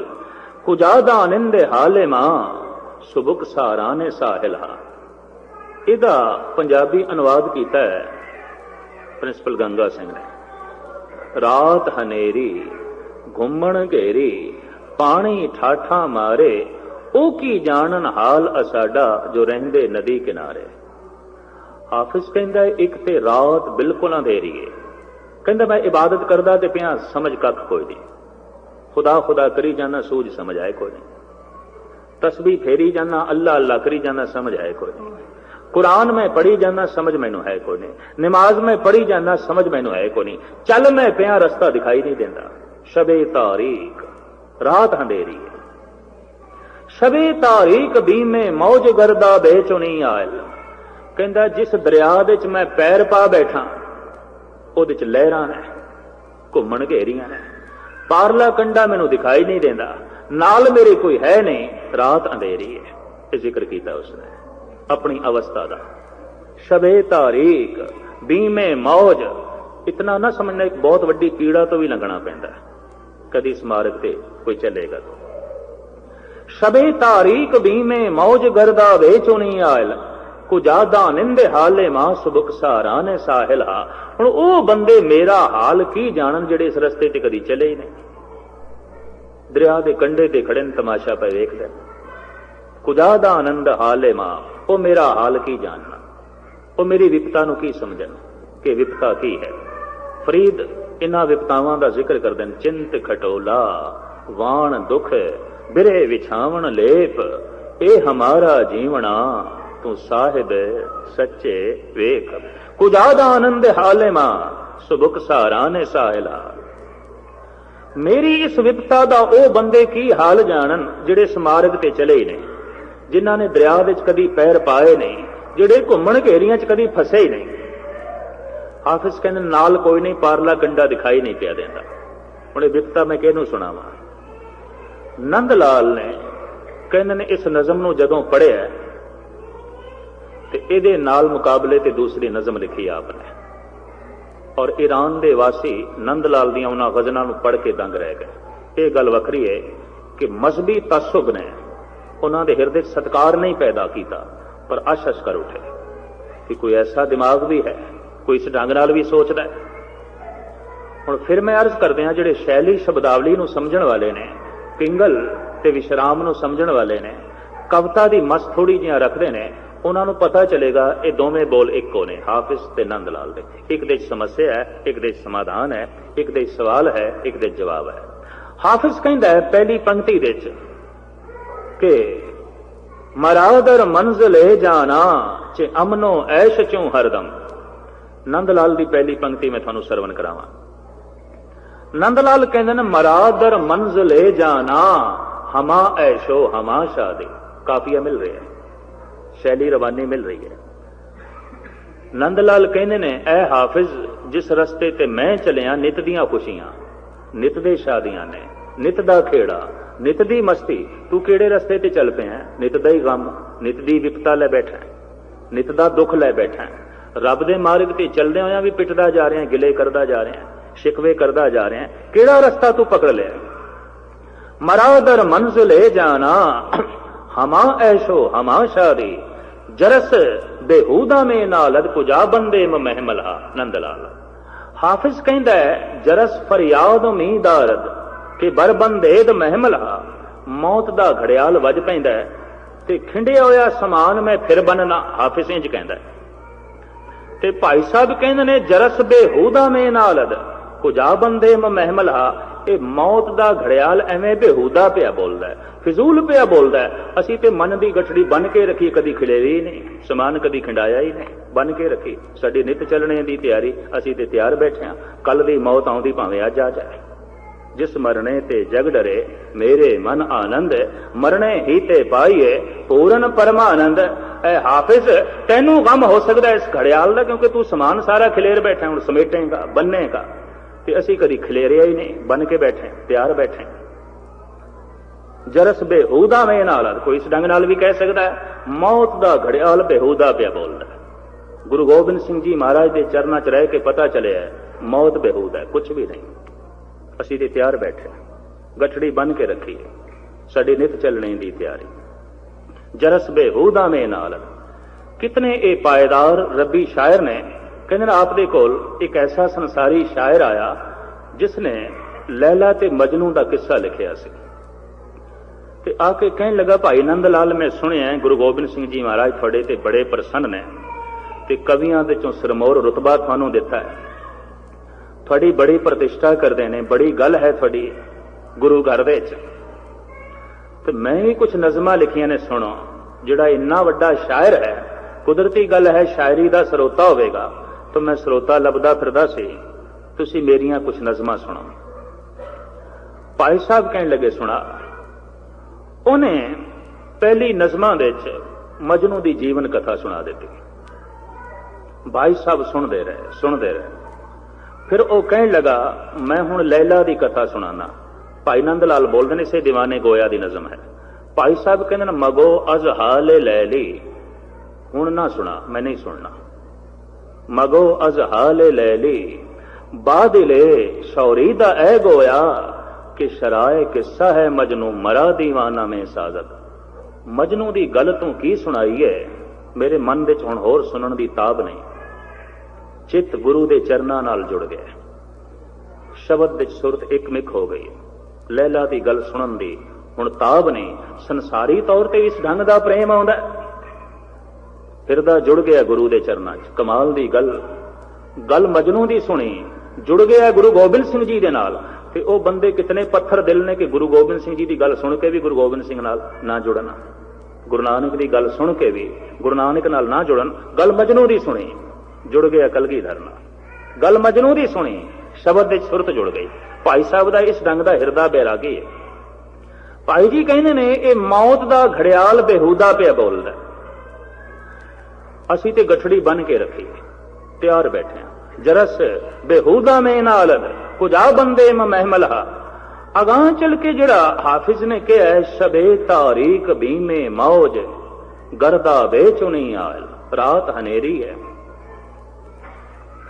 कुजादा निंदे हाले मां सुबुक साराने साहिला। इहदा पंजाबी अनुवाद किया है प्रिंसिपल गंगा सिंह ने। रात हनेरी घुमण घेरी पानी ठाठा मारे, ओ की जानन हाल असाडा जो रहंदे नदी किनारे। हाफिज कहंदा एक ते रात बिल्कुल अंधेरी है, कहंदा मैं इबादत करदा ते पिया समझ कख कोई नहीं, खुदा खुदा करी जाना सूझ समझ आए कोई नहीं, तस्बीह फेरी जाना अल्लाह अल्लाह करी जाना समझ आए कोई नहीं, कुरान में पढ़ी जाना समझ मैनू है कोई नहीं, नमाज में पढ़ी जाना समझ मैनू है कोई नहीं, चल मैं पिया रास्ता दिखाई नहीं देता। शबे तारीक रात अंधेरी है, शबे तारीक बीमे मौज गर्दा बेचो नहीं आयल। कहंदा जिस दरिया दे च मैं पैर पा बैठा उहदे च लहरां ने घुमण घेरियां ने, पारला कंडा मैनू दिखाई नहीं देंदा, नाल मेरे कोई है नहीं, रात अंधेरी है। ये जिक्र किया उसने अपनी अवस्था का। शबे तारीक बीमे मौज, इतना ना समझना एक बहुत वड्डी पीड़ा तो भी लंघना पैंदा कदी स्मारक ते कोई चलेगा तो। शबे तारीक बीमे मौज गर्दा बेचो नहीं आयल, कुजादा निंदे हाले मां सुबुक साराने साहिला। हुण ओ बंदे मेरा हाल की जानन जेड़े इस रस्ते ते कदी चले ही नहीं, दरिया दे कंढे ते खड़े न तमाशा पे वेखदे। कुजादा आनंद हाले मां, ओ मेरा हाल की जानना, ओ मेरी विपता नूं की समझन कि विपता की है। फरीद इन्हां विपतावां दा जिक्र करदे न। चिंत खटोला वाण दुख बिरे विछावण लेप, ए हमारा जीवना तू साहिब सच्चे वेख। कुजादा आनंद हाले मां सुबुक साराने साहिला। मेरी इस विपता दा ओ बंदे की हाल जानन जिहड़े स्मारक ते चले ही नहीं, जिन्हां ने दरिया विच कदी पैर पाए नहीं, जिहड़े घुमण घेरियां च कदी फसे ही नहीं। हाफिज कहंदे नाल कोई नहीं, पारला कंडा दिखाई नहीं पिया देंदा। हुण इह विपता मैं किहनूं सुणावां? नंद लाल ने कहंदे ने इस नज़म नूं जदों पढ़िया ते इहदे नाल मुकाबले ते दूसरी नज़म लिखी आपने, और ईरान दे वासी नंद लाल दियां उन्हां गज़लां नूं पढ़ के दंग रह गए। ये गल वखरी है कि मजहबी तसुब ने उन्हां दे हिरदे सत्कार नहीं पैदा किया, पर अश कर उठे कि कोई ऐसा दिमाग भी है, कोई इस ढंग नाल भी सोचदा है। हुण फिर मैं अर्ज करदिआं जिहड़े शैली शब्दावली नूं समझण वाले ने, पिंगल ते विश्राम नूं समझण वाले ने, कविता दी मस थोड़ी जिहां रखदे ने, उन्हां नूं पता चलेगा ये दोवें बोल इक्को ने, हाफिज ते नंद लाल दे। एक दे समस्या है, एक दे समाधान है, एक दे सवाल है, एक दे जवाब है। हाफिज कहंदा है पहली पंक्ति दे च कि मरादर मंजिले जाना चे अमनो ऐश चूं हरदम। नंद लाल दी पहली पंक्ति में थानू सरवण करावां। नंद लाल कहंदे ने मरादर मंजिले जाना हमा ऐशो हमा शादी। काफिया मिल रही है, शैली रवानी मिल रही है। नंद लाल कहंदे ने ऐ हाफिज जिस रस्ते ते मैं चलिया नित दियां खुशियां, नित दे शादियां ने, नित दा खेड़ा, नित दी मस्ती, तू केड़े रस्ते ते चल पे है? नित दा ही गम, नित दी विपता लै बैठा है, नित दा दुख लै बैठा है। रब दे मार्ग ते चलदे होया भी पिटदा जा रहा है, गिले करदा जा रहा है, शिकवे करदा जा रहा है। केड़ा रस्ता तू पकड़ लिया? मरादर मंजिले जाना हमा ऐशो हमा शादी, जरस बेहूदा में नालद कुजा बंदे महमला। नंदलाल हाफिज कहंदा है जरस फरियाद उम्मीदारद कि बरबंदेद महमला। मौत दा घड़ियाल वज पैंदा है ते खिंडिया होया समान मैं फिर बनना। हाफिज इंज कहंदा है। ते भाई साहब कहंदे ने जरस बेहूदा में नालद कुजा बंदे महमला। ਇਹ ਮੌਤ ਦਾ ਘੜਿਆਲ ਐਵੇਂ ਬੇਹੂਦਾ ਪਿਆ ਬੋਲਦਾ ਹੈ, ਫਿਜ਼ੂਲ ਪਿਆ ਬੋਲਦਾ ਹੈ। ਅਸੀਂ ਤੇ ਮਨ ਦੀ ਗਠੜੀ ਬਨ ਕੇ ਰੱਖੀ, ਕਦੀ ਖਿਲੇਰੀ ਹੀ ਨਹੀਂ, ਸਮਾਨ ਕਦੀ ਖਿੰਡਾਇਆ ਹੀ ਨਹੀਂ, ਬਨ ਕੇ ਰੱਖੀ। ਸਾਡੀ ਨਿਤ ਚੱਲਣੇ ਦੀ ਤਿਆਰੀ, ਅਸੀਂ ਤੇ ਤਿਆਰ ਬੈਠੇ ਹਾਂ। ਕੱਲ ਦੀ ਮੌਤ ਆਉਂਦੀ ਭਾਵੇਂ ਅੱਜ ਆ ਜਾਏ। ਜਿਸ ਮਰਨੇ ਤੇ ਜਗ ਡਰੇ ਮੇਰੇ ਮਨ ਆਨੰਦ, ਮਰਨੇ ਹੀ ਤੇ ਪਾਈਏ ਪੂਰਨ ਪਰਮਾਨੰਦ। ਐ ਹਾਫਿਜ਼, ਤੈਨੂੰ ਗਮ ਹੋ ਸਕਦਾ ਇਸ ਘੜਿਆਲ ਦਾ, ਕਿਉਂਕਿ ਤੂੰ ਸਮਾਨ ਸਾਰਾ ਖਿਲੇਰ ਬੈਠਾ, ਹੁਣ ਸਮੇਟੇਗਾ, ਬੰਨੇਗਾ। ਤੇ ਅਸੀਂ ਕਦੀ ਖਿਲੇਰਿਆ ਹੀ ਨਹੀਂ, ਬਨ ਕੇ ਬੈਠੇ, ਤਿਆਰ ਬੈਠੇ। ਜਰਸ ਬੇਹੂਦਾ ਮੇ ਨਾਲ, ਕੋਈ ਇਸ ਢੰਗ ਨਾਲ ਵੀ ਕਹਿ ਸਕਦਾ ਹੈ, ਮੌਤ ਦਾ ਘੜਿਆਲ ਬੇਹੂਦਾ ਪਿਆ ਬੋਲਦਾ। ਗੁਰੂ ਗੋਬਿੰਦ ਸਿੰਘ ਜੀ ਮਹਾਰਾਜ ਦੇ ਚਰਨਾਂ 'ਚ ਰਹਿ ਕੇ ਪਤਾ ਚੱਲਿਆ ਮੌਤ ਬੇਹੂਦਾ, ਕੁਛ ਵੀ ਨਹੀਂ। ਅਸੀਂ ਤੇ ਤਿਆਰ ਬੈਠੇ, ਗਠੜੀ ਬਨ ਕੇ ਰੱਖੀ, ਸਾਡੀ ਨਿਤ ਚੱਲਣੇ ਦੀ ਤਿਆਰੀ। ਜਰਸ ਬੇਹੂਦਾ ਮੇ ਨਾਲ। ਕਿਤਨੇ ਇਹ ਪਾਇਦਾਰ ਰੱਬੀ ਸ਼ਾਇਰ ਨੇ। ਕਹਿੰਦੇ ਨੇ ਆਪ ਦੇ ਕੋਲ ਇੱਕ ਐਸਾ ਸੰਸਾਰੀ ਸ਼ਾਇਰ ਆਇਆ ਜਿਸ ਨੇ ਲੈਲਾ ਤੇ ਮਜਨੂ ਦਾ ਕਿੱਸਾ ਲਿਖਿਆ ਸੀ। ਤੇ ਆ ਕੇ ਕਹਿਣ ਲੱਗਾ, ਭਾਈ ਨੰਦ ਲਾਲ, ਮੈਂ ਸੁਣਿਆ ਗੁਰੂ ਗੋਬਿੰਦ ਸਿੰਘ ਜੀ ਮਹਾਰਾਜ ਤੁਹਾਡੇ ਤੇ ਬੜੇ ਪ੍ਰਸੰਨ ਨੇ ਤੇ ਕਵੀਆਂ ਦੇ ਚੋਂ ਸਿਰਮੌਰ ਰੁਤਬਾ ਤੁਹਾਨੂੰ ਦਿੱਤਾ ਹੈ, ਤੁਹਾਡੀ ਬੜੀ ਪ੍ਰਤਿਸ਼ਠਾ ਕਰਦੇ ਨੇ, ਬੜੀ ਗੱਲ ਹੈ ਤੁਹਾਡੀ ਗੁਰੂ ਘਰ ਦੇ ਵਿੱਚ। ਤੇ ਮੈਂ ਵੀ ਕੁਝ ਨਜ਼ਮਾਂ ਲਿਖੀਆਂ ਨੇ, ਸੁਣੋ। ਜਿਹੜਾ ਇੰਨਾ ਵੱਡਾ ਸ਼ਾਇਰ ਹੈ, ਕੁਦਰਤੀ ਗੱਲ ਹੈ ਸ਼ਾਇਰੀ ਦਾ ਸਰੋਤਾ ਹੋਵੇਗਾ, ਤਾਂ ਮੈਂ ਸਰੋਤਾ ਲੱਭਦਾ ਫਿਰਦਾ ਸੀ, ਤੁਸੀਂ ਮੇਰੀਆਂ ਕੁਝ ਨਜ਼ਮਾਂ ਸੁਣੋ। ਭਾਈ ਸਾਹਿਬ ਕਹਿਣ ਲੱਗੇ, ਸੁਣਾ। ਉਹਨੇ ਪਹਿਲੀ ਨਜ਼ਮਾਂ ਦੇ ਵਿੱਚ ਮਜਨੂ ਦੀ ਜੀਵਨ ਕਥਾ ਸੁਣਾ ਦਿੱਤੀ। ਭਾਈ ਸਾਹਿਬ ਸੁਣਦੇ ਰਹੇ। ਫਿਰ ਉਹ ਕਹਿਣ ਲੱਗਾ, ਮੈਂ ਹੁਣ ਲੈਲਾ ਦੀ ਕਥਾ ਸੁਣਾਣਾ। ਭਾਈ ਨੰਦ ਲਾਲ ਬੋਲਦੇ ਨੇ, ਇਸੇ ਦੀਵਾਨੇ ਗੋਇਆ ਦੀ ਨਜ਼ਮ ਹੈ। ਭਾਈ ਸਾਹਿਬ ਕਹਿੰਦੇ ਨੇ, ਮਗੋ ਅਜ਼ ਹਾਲੇ ਲੈਲੀ, ਹੁਣ ਨਾ ਸੁਣਾ, ਮੈਂ ਨਹੀਂ ਸੁਣਨਾ। ਮਗੋ ਅਜ਼ ਹਾਲੇ ਲੈਲੀ ਬਾਦਲੇ ਸ਼ੌਰੀ ਦਾ ਐ ਗੋਇਆ ਕਿ ਸ਼ਰਾਏ ਕਿੱਸਾ ਹੈ ਮਜਨੂ ਮਰਾ ਦੀਵਾਨਾ ਮੇ ਸਾਜ਼ਤ। ਮਜਨੂ ਦੀ ਗੱਲ ਤੂੰ ਕੀ ਸੁਣਾਈ ਹੈ, ਮੇਰੇ ਮਨ ਵਿੱਚ ਹੁਣ ਹੋਰ ਸੁਣਨ ਦੀ ਤਾਬ ਨਹੀਂ। ਚਿੱਤ ਗੁਰੂ ਦੇ ਚਰਨਾਂ ਨਾਲ ਜੁੜ ਗਿਆ, ਸ਼ਬਦ ਵਿੱਚ ਸੁਰਤ ਇੱਕਮਿਕ ਹੋ ਗਈ। ਲੈਲਾ ਦੀ ਗੱਲ ਸੁਣਨ ਦੀ ਹੁਣ ਤਾਬ ਨਹੀਂ। ਸੰਸਾਰੀ ਤੌਰ ਤੇ ਇਸ ਢੰਗ ਦਾ ਪ੍ਰੇਮ ਆਉਂਦਾ, ਫਿਰਦਾ ਜੁੜ ਗਿਆ ਗੁਰੂ ਦੇ ਚਰਨਾਂ 'ਚ। ਕਮਾਲ ਦੀ ਗੱਲ ਮਜਨੂ ਦੀ ਸੁਣੀ, ਜੁੜ ਗਿਆ ਗੁਰੂ ਗੋਬਿੰਦ ਸਿੰਘ ਜੀ ਦੇ ਨਾਲ। ਤੇ ਉਹ ਬੰਦੇ ਕਿਤਨੇ ਪੱਥਰ ਦਿਲ ਨੇ ਕਿ ਗੁਰੂ ਗੋਬਿੰਦ ਸਿੰਘ ਜੀ ਦੀ ਗੱਲ ਸੁਣ ਕੇ ਵੀ ਗੁਰੂ ਗੋਬਿੰਦ ਸਿੰਘ ਨਾਲ ਨਾ ਜੁੜਨ, ਗੁਰੂ ਨਾਨਕ ਦੀ ਗੱਲ ਸੁਣ ਕੇ ਵੀ ਗੁਰੂ ਨਾਨਕ ਨਾਲ ਨਾ ਜੁੜਨ। ਗੱਲ ਮਜਨੂ ਦੀ ਸੁਣੀ, ਜੁੜ ਗਿਆ ਕਲਗੀਧਰ ਨਾਲ। ਗੱਲ ਮਜਨੂ ਦੀ ਸੁਣੀ, ਸ਼ਬਦ ਵਿੱਚ ਸੁਰਤ ਜੁੜ ਗਈ। ਭਾਈ ਸਾਹਿਬ ਦਾ ਇਸ ਢੰਗ ਦਾ ਹਿਰਦਾ ਬੈਰਾਗੀ ਹੈ। ਭਾਈ ਜੀ ਕਹਿੰਦੇ ਨੇ, ਇਹ ਮੌਤ ਦਾ ਘੜਿਆਲ ਬੇਹੂਦਾ ਪਿਆ ਬੋਲਦਾ। ਅਸੀਂ ਤੇ ਗਠੜੀ ਬਨ ਕੇ ਰੱਖੀ, ਤਿਆਰ ਬੈਠੇ ਹਾਂ। ਜਰਸ ਬੇਹੂਦਾ ਮੇ ਨਾਲ ਕੁਜਾ ਬੰਦੇ ਮਹਿਮਲਹਾ। ਅਗਾਂ ਚਲ ਕੇ ਜਿਹੜਾ ਹਾਫਿਜ਼ ਨੇ ਕਿਹਾ, ਸ਼ਬੇ ਤਾਰੀਕ ਬੀਮੇ ਮੌਜ ਗਰਦਾ ਵੇਚੁਨੀ ਆਲ। ਰਾਤ ਹਨੇਰੀ ਹੈ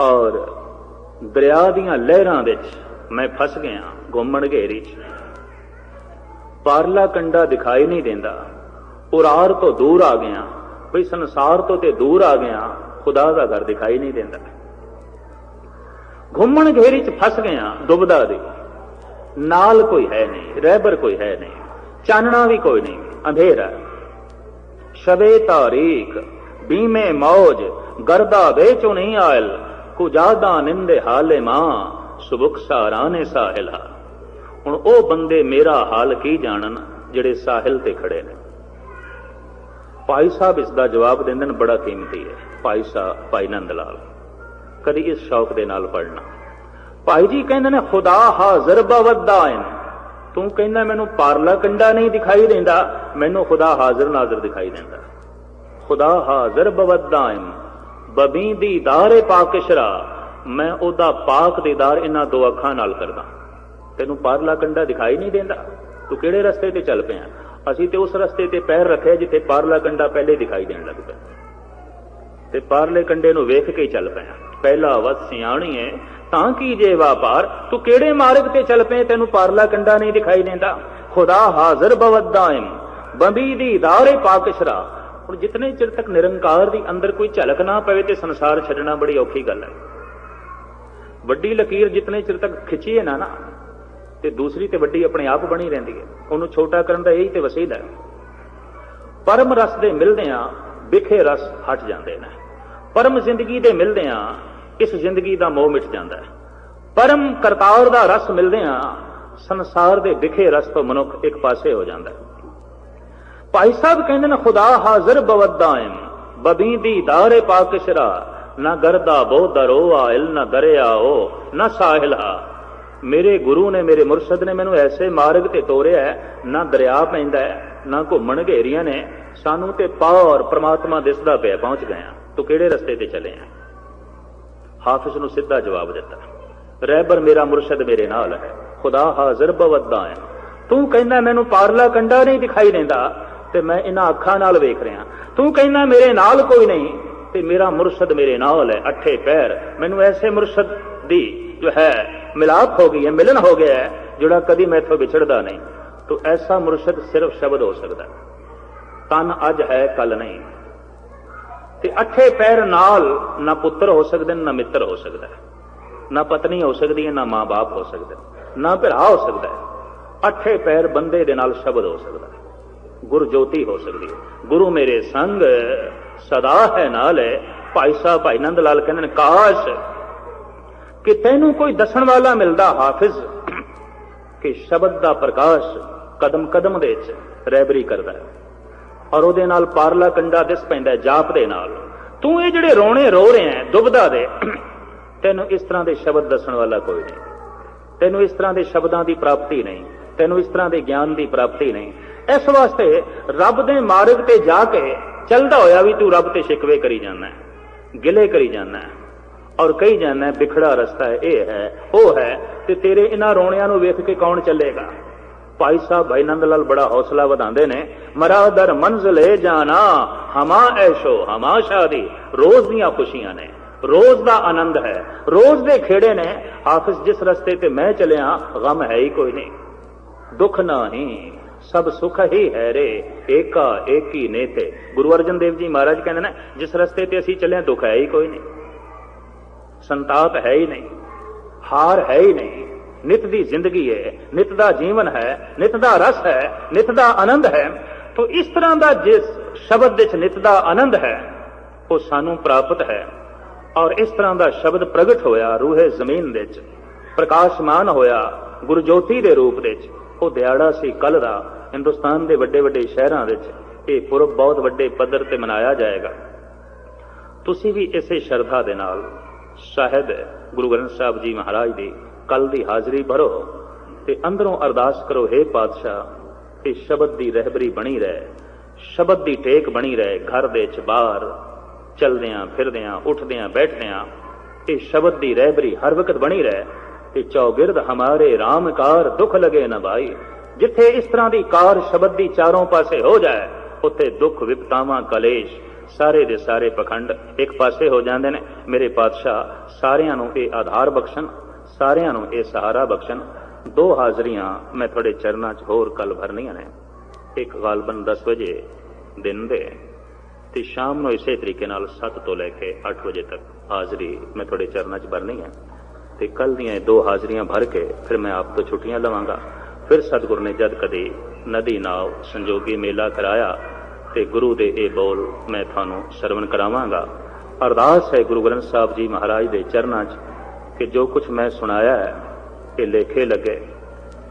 ਔਰ ਦਰਿਆ ਦੀਆਂ ਲਹਿਰਾਂ ਵਿੱਚ ਮੈਂ ਫਸ ਗਿਆ, ਘੁੰਮਣ ਘੇਰੀ 'ਚ। ਪਾਰਲਾ ਕੰਡਾ ਦਿਖਾਈ ਨਹੀਂ ਦਿੰਦਾ, ਉਰਾਰ ਤੋਂ ਦੂਰ ਆ ਗਿਆ, ਬਈ ਸੰਸਾਰ ਤੋਂ ਤੇ ਦੂਰ ਆ ਗਿਆ, ਖੁਦਾ ਦਾ ਘਰ ਦਿਖਾਈ ਨਹੀਂ ਦਿੰਦਾ। ਘੁੰਮਣ ਘੇਰੀ 'ਚ ਫਸ ਗਿਆ, ਡੁੱਬਦਾ ਦੇ ਨਾਲ ਕੋਈ ਹੈ ਨਹੀਂ, ਰਹਿਬਰ ਕੋਈ ਹੈ ਨਹੀਂ, ਚਾਨਣਾ ਵੀ ਕੋਈ ਨਹੀਂ, ਅੰਧੇਰਾ। ਸ਼ਬੇ ਤਾਰੀਕ ਬੀਮੇ ਮੌਜ ਗਰਦਾ ਵੇਚੋ ਨਹੀਂ ਆਇਲ ਕੁਜਾਦਾ ਨਿੰਦੇ ਹਾਲੇ ਮਾਂ ਸੁਬੁਕ ਸਾਰਾਨੇ ਸਾਹਿਲਾ। ਹੁਣ ਉਹ ਬੰਦੇ ਮੇਰਾ ਹਾਲ ਕੀ ਜਾਣਨ ਜਿਹੜੇ ਸਾਹਿਲ ਤੇ ਖੜੇ ਨੇ। ਭਾਈ ਸਾਹਿਬ ਇਸ ਦਾ ਜਵਾਬ ਦਿੰਦੇ ਨੇ, ਬੜਾ ਕੀਮਤੀ ਹੈ। ਭਾਈ ਨੰਦ ਲਾਲ, ਕਦੀ ਇਸ ਸ਼ੌਕ ਦੇ ਨਾਲ ਪੜ੍ਹਨਾ। ਭਾਈ ਜੀ ਕਹਿੰਦੇ ਨੇ, ਖੁਦਾ ਹਾਜ਼ਰ ਬਵਦਾਇਨ। ਤੂੰ ਕਹਿੰਦਾ ਮੈਨੂੰ ਪਾਰਲਾ ਕੰਡਾ ਨਹੀਂ ਦਿਖਾਈ ਦਿੰਦਾ, ਮੈਨੂੰ ਖੁਦਾ ਹਾਜ਼ਰ ਨਾਜ਼ਰ ਦਿਖਾਈ ਦਿੰਦਾ। ਖੁਦਾ ਹਾਜ਼ਰ ਬਵਦਾਇਨ ਬਬੀ ਦੀਦਾਰੇ ਪਾਕਿਸ਼ਰਾ। ਮੈਂ ਉਹਦਾ ਪਾਕ ਦੀਦਾਰ ਇਹਨਾਂ ਦੋ ਅੱਖਾਂ ਨਾਲ ਕਰਦਾ। ਤੈਨੂੰ ਪਾਰਲਾ ਕੰਡਾ ਦਿਖਾਈ ਨਹੀਂ ਦਿੰਦਾ, ਤੂੰ ਕਿਹੜੇ ਰਸਤੇ ਤੇ ਚੱਲ ਪਿਆ? ਅਸੀਂ ਤੇ ਉਸ ਰਸਤੇ ਤੇ ਪੈਰ ਰੱਖਿਆ ਜਿੱਥੇ ਪਾਰਲਾ ਕੰਡਾ ਪਹਿਲੇ ਦਿਖਾਈ ਦੇਣ ਲੱਗ ਪਿਆ, ਤੇ ਪਾਰਲੇ ਕੰਡੇ ਨੂੰ ਵੇਖ ਕੇ ਹੀ ਚੱਲ ਪਿਆ। ਪਹਿਲਾ ਵਤ ਸਿਆਣੀ ਹੈ ਤਾਂ ਕੀ ਜੇ ਵਾਪਾਰ। ਤੂੰ ਕਿਹੜੇ ਮਾਰਗ ਤੇ ਚੱਲ ਪਏ, ਤੈਨੂੰ ਪਾਰਲਾ ਕੰਡਾ ਨਹੀਂ ਦਿਖਾਈ ਦਿੰਦਾ। ਖੁਦਾ ਹਾਜ਼ਰ ਬਵਦਾਇਮ ਬੰਬੀ ਦੀ ਦਾਰੇ ਪਾਕਿਸ਼ਰਾ। ਹੁਣ ਜਿਤਨੇ ਚਿਰ ਤੱਕ ਨਿਰੰਕਾਰ ਦੀ ਅੰਦਰ ਕੋਈ ਝਲਕ ਨਾ ਪਵੇ ਤੇ ਸੰਸਾਰ ਛੱਡਣਾ ਬੜੀ ਔਖੀ ਗੱਲ ਹੈ। ਵੱਡੀ ਲਕੀਰ ਜਿਤਨੇ ਚਿਰ ਤੱਕ ਖਿੱਚੀਏ ਨਾ ਤੇ ਦੂਸਰੀ ਤੇ ਵੱਡੀ ਆਪਣੇ ਆਪ ਬਣੀ ਰਹਿੰਦੀ ਹੈ। ਉਹਨੂੰ ਛੋਟਾ ਕਰਨ ਦਾ ਇਹੀ ਤੇ ਵਸੀਲਾ ਹੈ। ਪਰਮ ਰਸ ਦੇ ਮਿਲਦਿਆਂ ਵਿਖੇ ਰਸ ਹਟ ਜਾਂਦੇ ਨੇ। ਪਰਮ ਜ਼ਿੰਦਗੀ ਦੇ ਮਿਲਦਿਆਂ ਇਸ ਜ਼ਿੰਦਗੀ ਦਾ ਮੋਹ ਮਿਟ ਜਾਂਦਾ ਹੈ। ਪਰਮ ਕਰਤਾਰ ਦਾ ਰਸ ਮਿਲਦਿਆਂ ਸੰਸਾਰ ਦੇ ਵਿਖੇ ਰਸ ਤੋਂ ਮਨੁੱਖ ਇੱਕ ਪਾਸੇ ਹੋ ਜਾਂਦਾ। ਭਾਈ ਸਾਹਿਬ ਕਹਿੰਦੇ ਨੇ ਖੁਦਾ ਹਾਜ਼ਰ ਬਵਦਾਇਮ ਬਬੀ ਦੀ ਦਾਰੇ ਪਾਕਿਸ਼ਰਾ ਨਾ ਗਰਦਾ ਬੋ ਦਰੋਆ ਇਲ ਨਾ ਦਰਿਆਓ ਨਾ ਸਾਹਿਲਾ। ਮੇਰੇ ਗੁਰੂ ਨੇ, ਮੇਰੇ ਮੁਰਸ਼ਦ ਨੇ ਮੈਨੂੰ ਐਸੇ ਮਾਰਗ ਤੇ ਤੋਰਿਆ ਹੈ, ਨਾ ਦਰਿਆ ਪੈਂਦਾ ਹੈ, ਨਾ ਘੁੰਮਣ ਘੇਰੀਆਂ ਨੇ, ਸਾਨੂੰ ਤੇ ਪਾਰ ਪ੍ਰਮਾਤਮਾ ਦਿਸਦਾ ਪਿਆ, ਪਹੁੰਚ ਗਏ ਆ। ਤੂੰ ਕਿਹੜੇ ਰਸਤੇ ਤੇ ਚੱਲੇ ਆ? ਹਾਫਿਜ਼ ਨੂੰ ਸਿੱਧਾ ਜਵਾਬ ਦਿੱਤਾ, ਰਹਿਬਰ ਮੇਰਾ ਮੁਰਸ਼ਦ ਮੇਰੇ ਨਾਲ ਹੈ, ਖੁਦਾ ਹਾਜ਼ਰ ਬਵਦਾ ਹੈ। ਤੂੰ ਕਹਿੰਦਾ ਮੈਨੂੰ ਪਾਰਲਾ ਕੰਡਾ ਨਹੀਂ ਦਿਖਾਈ ਦਿੰਦਾ ਤੇ ਮੈਂ ਇਹਨਾਂ ਅੱਖਾਂ ਨਾਲ ਵੇਖ ਰਿਹਾ। ਤੂੰ ਕਹਿੰਦਾ ਮੇਰੇ ਨਾਲ ਕੋਈ ਨਹੀਂ ਤੇ ਮੇਰਾ ਮੁਰਸ਼ਦ ਮੇਰੇ ਨਾਲ ਹੈ, ਅੱਠੇ ਪੈਰ। ਮੈਨੂੰ ਐਸੇ ਮੁਰਸ਼ਦ ਦੀ ਜੋ ਹੈ ਮਿਲਾਪ ਹੋ ਗਈ ਹੈ, ਮਿਲਨ ਹੋ ਗਿਆ ਹੈ, ਜਿਹੜਾ ਕਦੀ ਮੈਥੋਂ ਵਿਛੜਦਾ ਨਹੀਂ। ਤੋ ਐਸਾ ਮੁਰਸ਼ਦ ਸਿਰਫ ਸ਼ਬਦ ਹੋ ਸਕਦਾ। ਤਨ ਅੱਜ ਹੈ ਕੱਲ ਨਹੀਂ। ਤੇ ਅੱਠੇ ਪੈਰ ਨਾਲ ਨਾ ਪੁੱਤਰ ਹੋ ਸਕਦੇ ਨਾ ਮਿੱਤਰ ਹੋ ਸਕਦਾ, ਨਾ ਪਤਨੀ ਹੋ ਸਕਦੀ ਹੈ, ਨਾ ਮਾਂ ਬਾਪ ਹੋ ਸਕਦਾ, ਨਾ ਭਰਾ ਹੋ ਸਕਦਾ ਹੈ। ਅੱਠੇ ਪੈਰ ਬੰਦੇ ਦੇ ਨਾਲ ਸ਼ਬਦ ਹੋ ਸਕਦਾ, ਗੁਰ ਜੋਤੀ ਹੋ ਸਕਦੀ ਹੈ। ਗੁਰੂ ਮੇਰੇ ਸੰਗ ਸਦਾ ਹੈ ਨਾਲ ਹੈ। ਭਾਈ ਸਾਹਿਬ ਭਾਈ ਨੰਦ ਲਾਲ ਕਹਿੰਦੇ ਨੇ ਕਾਸ਼ ਕਿ ਤੈਨੂੰ ਕੋਈ ਦੱਸਣ ਵਾਲਾ ਮਿਲਦਾ ਹਾਫਿਜ਼ ਕਿ ਸ਼ਬਦ ਦਾ ਪ੍ਰਕਾਸ਼ ਕਦਮ ਕਦਮ ਦੇ ਵਿੱਚ ਰਹਿਬਰੀ ਕਰਦਾ ਹੈ ਔਰ ਉਹਦੇ ਨਾਲ ਪਾਰਲਾ ਕੰਡਾ ਦਿਸ ਪੈਂਦਾ ਜਾਪ ਦੇ ਨਾਲ। ਤੂੰ ਇਹ ਜਿਹੜੇ ਰੋਣੇ ਰੋ ਰਹੇ ਹੈ ਦੁਬਦਾ ਦੇ, ਤੈਨੂੰ ਇਸ ਤਰ੍ਹਾਂ ਦੇ ਸ਼ਬਦ ਦੱਸਣ ਵਾਲਾ ਕੋਈ ਨਹੀਂ, ਤੈਨੂੰ ਇਸ ਤਰ੍ਹਾਂ ਦੇ ਸ਼ਬਦਾਂ ਦੀ ਪ੍ਰਾਪਤੀ ਨਹੀਂ, ਤੈਨੂੰ ਇਸ ਤਰ੍ਹਾਂ ਦੇ ਗਿਆਨ ਦੀ ਪ੍ਰਾਪਤੀ ਨਹੀਂ। ਇਸ ਵਾਸਤੇ ਰੱਬ ਦੇ ਮਾਰਗ ਤੇ ਜਾ ਕੇ ਚੱਲਦਾ ਹੋਇਆ ਵੀ ਤੂੰ ਰੱਬ ਤੇ ਸ਼ਿਕਵੇ ਕਰੀ ਜਾਂਦਾ, ਗਿਲੇ ਕਰੀ ਜਾਂਦਾ ਔਰ ਕਹੀ ਜਾਂਦਾ ਵਿਖੜਾ ਰਸਤਾ ਹੈ, ਇਹ ਹੈ ਉਹ ਹੈ, ਤੇ ਤੇਰੇ ਇਹਨਾਂ ਰੋਣਿਆਂ ਨੂੰ ਵੇਖ ਕੇ ਕੌਣ ਚੱਲੇਗਾ? ਭਾਈ ਸਾਹਿਬ ਭਾਈ ਨੰਦ ਲਾਲ ਬੜਾ ਹੌਸਲਾ ਵਧਾਉਂਦੇ ਨੇ, ਮਰਾ ਦਰ ਮੰਜ਼ਲੇ ਜਾਣਾ ਹਮਾ ਐਸ਼ੋ ਹਮਾ ਸ਼ਾਦੀ। ਰੋਜ਼ ਦੀਆਂ ਖੁਸ਼ੀਆਂ ਨੇ, ਰੋਜ਼ ਦਾ ਆਨੰਦ ਹੈ, ਰੋਜ਼ ਦੇ ਖੇੜੇ ਨੇ। ਹਾਫਿਜ਼ ਜਿਸ ਰਸਤੇ ਤੇ ਮੈਂ ਚੱਲਿਆ ਗਮ ਹੈ ਹੀ ਕੋਈ ਨਹੀਂ, ਦੁੱਖ ਨਹੀਂ, ਸਭ ਸੁਖ ਹੀ ਹੈ ਰੇ, ਏਕਾ ਏਕੀ ਨੇਤੇ। ਗੁਰੂ ਅਰਜਨ ਦੇਵ ਜੀ ਮਹਾਰਾਜ ਕਹਿੰਦੇ ਨੇ ਜਿਸ ਰਸਤੇ ਤੇ ਅਸੀਂ ਚੱਲੇ ਦੁੱਖ ਹੈ ਹੀ ਕੋਈ ਨਹੀਂ, ਸੰਤਾਪ ਹੈ ਹੀ ਨਹੀਂ, ਹਾਰ ਹੈ ਹੀ ਨਹੀਂ। ਨਿਤ ਦੀ ਜ਼ਿੰਦਗੀ ਹੈ, ਨਿਤ ਦਾ ਜੀਵਨ ਹੈ, ਨਿਤ ਦਾ ਰਸ ਹੈ, ਨਿਤ ਦਾ ਆਨੰਦ ਹੈ। ਤੋ ਇਸ ਤਰ੍ਹਾਂ ਦਾ ਜਿਸ ਸ਼ਬਦ ਵਿੱਚ ਨਿਤ ਦਾ ਆਨੰਦ ਹੈ ਉਹ ਸਾਨੂੰ ਪ੍ਰਾਪਤ ਹੈ। ਔਰ ਇਸ ਤਰ੍ਹਾਂ ਦਾ ਸ਼ਬਦ ਪ੍ਰਗਟ ਹੋਇਆ ਰੂਹੇ ਜ਼ਮੀਨ ਦੇ ਵਿੱਚ, ਪ੍ਰਕਾਸ਼ਮਾਨ ਹੋਇਆ ਗੁਰੂ ਜੋਤੀ ਦੇ ਰੂਪ ਦੇ ਵਿੱਚ। ਉਹ ਦਿਹਾੜਾ ਸੀ ਕੱਲ ਦਾ। ਹਿੰਦੁਸਤਾਨ ਦੇ ਵੱਡੇ ਵੱਡੇ ਸ਼ਹਿਰਾਂ ਵਿੱਚ ਇਹ ਪੁਰਬ ਬਹੁਤ ਵੱਡੇ ਪੱਧਰ ਤੇ ਮਨਾਇਆ ਜਾਏਗਾ। ਤੁਸੀਂ ਵੀ ਇਸੇ ਸ਼ਰਧਾ ਦੇ ਨਾਲ ਸ਼ਾਹਿਦ ਗੁਰੂ ਗ੍ਰੰਥ ਸਾਹਿਬ ਜੀ ਮਹਾਰਾਜ ਦੀ ਕੱਲ ਦੀ ਹਾਜ਼ਰੀ ਭਰੋ ਤੇ ਅੰਦਰੋਂ ਅਰਦਾਸ ਕਰੋ, ਹੇ ਪਾਤਸ਼ਾਹ ਇਹ ਸ਼ਬਦ ਦੀ ਰਹਿਬਰੀ ਬਣੀ ਰਹੇ, ਸ਼ਬਦ ਦੀ ਟੇਕ ਬਣੀ ਰਹੇ, ਘਰ ਦੇ ਵਿੱਚ ਬਾਹਰ ਚਲਦਿਆਂ ਫਿਰਦਿਆਂ ਉੱਠਦਿਆਂ ਬੈਠਦਿਆਂ ਇਹ ਸ਼ਬਦ ਦੀ ਰਹਿਬਰੀ ਹਰ ਵਕਤ ਬਣੀ ਰਹੇ। ਤੇ ਚੌਗਿਰਦ ਹਮਾਰੇ ਰਾਮ ਕਾਰ ਦੁੱਖ ਲਗੇ ਨਾ ਭਾਈ। ਜਿੱਥੇ ਇਸ ਤਰ੍ਹਾਂ ਦੀ ਕਾਰ ਸ਼ਬਦ ਦੀ ਚਾਰੋਂ ਪਾਸੇ ਹੋ ਜਾਏ ਉੱਥੇ ਦੁੱਖ ਵਿਪਤਾਵਾਂ ਕਲੇਸ਼ ਸਾਰੇ ਦੇ ਸਾਰੇ ਪਖੰਡ ਇੱਕ ਪਾਸੇ ਹੋ ਜਾਂਦੇ ਨੇ। ਮੇਰੇ ਪਾਤਸ਼ਾਹ ਸਾਰਿਆਂ ਨੂੰ ਇਹ ਆਧਾਰ ਬਖਸ਼ਣ, ਸਾਰਿਆਂ ਨੂੰ ਇਹ ਸਹਾਰਾ ਬਖਸ਼ਣ। 2 ਹਾਜ਼ਰੀਆਂ ਮੈਂ ਤੁਹਾਡੇ ਚਰਨਾਂ 'ਚ ਹੋਰ ਕੱਲ ਭਰਨੀਆਂ ਨੇ। ਇੱਕ ਗਾਲਬਨ 10 ਵਜੇ ਦਿਨ ਦੇ ਤੇ ਸ਼ਾਮ ਨੂੰ ਇਸੇ ਤਰੀਕੇ ਨਾਲ 7 ਤੋਂ ਲੈ ਕੇ 8 ਵਜੇ ਤੱਕ ਹਾਜ਼ਰੀ ਮੈਂ ਤੁਹਾਡੇ ਚਰਨਾਂ 'ਚ ਭਰਨੀ ਹੈ। ਤੇ ਕੱਲ ਦੀਆਂ 2 ਹਾਜ਼ਰੀਆਂ ਭਰ ਕੇ ਫਿਰ ਮੈਂ ਆਪ ਤੋਂ ਛੁੱਟੀਆਂ ਲਵਾਂਗਾ। ਫਿਰ ਸਤਿਗੁਰ ਨੇ ਜਦ ਕਦੇ ਨਦੀ ਨਾਵ ਸੰਜੋਗੀ ਮੇਲਾ ਕਰਾਇਆ ਤੇ ਗੁਰੂ ਦੇ ਇਹ ਬੋਲ ਮੈਂ ਤੁਹਾਨੂੰ ਸਰਵਣ ਕਰਾਵਾਂਗਾ। ਅਰਦਾਸ ਹੈ ਗੁਰੂ ਗ੍ਰੰਥ ਸਾਹਿਬ ਜੀ ਮਹਾਰਾਜ ਦੇ ਚਰਨਾਂ 'ਚ ਕਿ ਜੋ ਕੁਝ ਮੈਂ ਸੁਣਾਇਆ ਹੈ ਇਹ ਲੇਖੇ ਲੱਗੇ,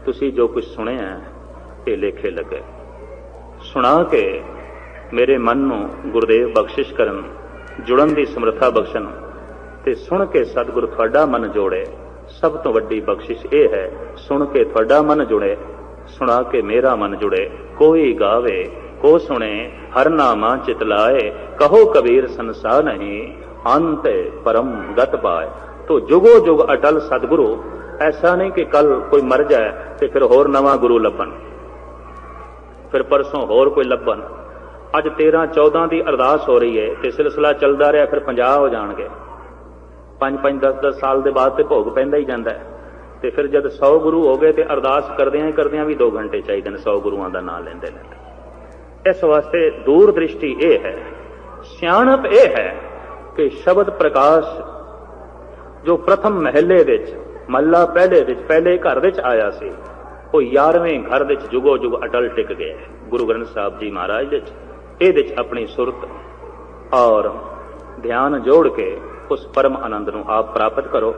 ਤੁਸੀਂ ਜੋ ਕੁਝ ਸੁਣਿਆ ਹੈ ਇਹ ਲੇਖੇ ਲੱਗੇ। ਸੁਣਾ ਕੇ ਮੇਰੇ ਮਨ ਨੂੰ ਗੁਰਦੇਵ ਬਖਸ਼ਿਸ਼ ਕਰਨ, ਜੁੜਨ ਦੀ ਸਮਰੱਥਾ ਬਖਸ਼ਣ ਤੇ ਸੁਣ ਕੇ ਸਤਿਗੁਰ ਤੁਹਾਡਾ ਮਨ ਜੋੜੇ। ਸਭ ਤੋਂ ਵੱਡੀ ਬਖਸ਼ਿਸ਼ ਇਹ ਹੈ ਸੁਣ ਕੇ ਤੁਹਾਡਾ ਮਨ ਜੁੜੇ, ਸੁਣਾ ਕੇ ਮੇਰਾ ਮਨ ਜੁੜੇ। ਕੋਈ ਗਾਵੇ ਕੋ ਸੁਣੇ ਹਰ ਨਾਮਾ ਚਿਤ ਲਾਏ, ਕਹੋ ਕਬੀਰ ਸੰਸਾਰ ਨਹੀਂ ਅੰਤ ਪਰਮ ਗਤ ਪਾਏ। ਤੋ ਜੁਗੋ ਜੁਗ ਅਟਲ ਸਤਿਗੁਰੂ। ਐਸਾ ਨਹੀਂ ਕਿ ਕੱਲ ਕੋਈ ਮਰ ਜਾਏ ਤੇ ਫਿਰ ਹੋਰ ਨਵਾਂ ਗੁਰੂ ਲੱਭਣ, ਫਿਰ ਪਰਸੋਂ ਹੋਰ ਕੋਈ ਲੱਭਣ। ਅੱਜ 13-14 ਦੀ ਅਰਦਾਸ ਹੋ ਰਹੀ ਹੈ ਤੇ ਸਿਲਸਿਲਾ ਚੱਲਦਾ ਰਿਹਾ, ਫਿਰ 50 ਹੋ ਜਾਣਗੇ। 5-5 10-10 ਸਾਲ ਦੇ ਬਾਅਦ ਤੇ ਭੋਗ ਪੈਂਦਾ ਹੀ ਜਾਂਦਾ ਹੈ। ਤੇ ਫਿਰ ਜਦ 100 ਗੁਰੂ ਹੋ ਗਏ ਤੇ ਅਰਦਾਸ ਕਰਦਿਆਂ ਵੀ 2 ਘੰਟੇ ਚਾਹੀਦੇ ਨੇ 100 ਗੁਰੂਆਂ ਦਾ ਨਾਮ ਲੈਂਦੇ ਲੈਂਦੇ। ਇਸ ਵਾਸਤੇ ਦੂਰ ਦ੍ਰਿਸ਼ਟੀ ਇਹ ਹੈ, ਸਿਆਣਪ ਇਹ ਹੈ ਕਿ ਸ਼ਬਦ ਪ੍ਰਕਾਸ਼ ਜੋ ਪ੍ਰਥਮ ਮਹਿਲੇ ਵਿੱਚ ਮੱਲਾ ਪਹਿਲੇ ਵਿੱਚ ਪਹਿਲੇ ਘਰ ਵਿੱਚ ਆਇਆ ਸੀ ਉਹ 11ਵੇਂ ਘਰ ਵਿੱਚ ਜੁਗੋ ਜੁਗ ਅਟਲ ਟਿਕ ਗਿਆ ਗੁਰੂ ਗ੍ਰੰਥ ਸਾਹਿਬ ਜੀ ਮਹਾਰਾਜ ਦੇ ਵਿੱਚ। ਇਹਦੇ ਵਿੱਚ ਆਪਣੀ ਸੁਰਤ ਔਰ ਧਿਆਨ ਜੋੜ ਕੇ ਉਸ ਪਰਮ ਆਨੰਦ ਨੂੰ ਆਪ ਪ੍ਰਾਪਤ ਕਰੋ।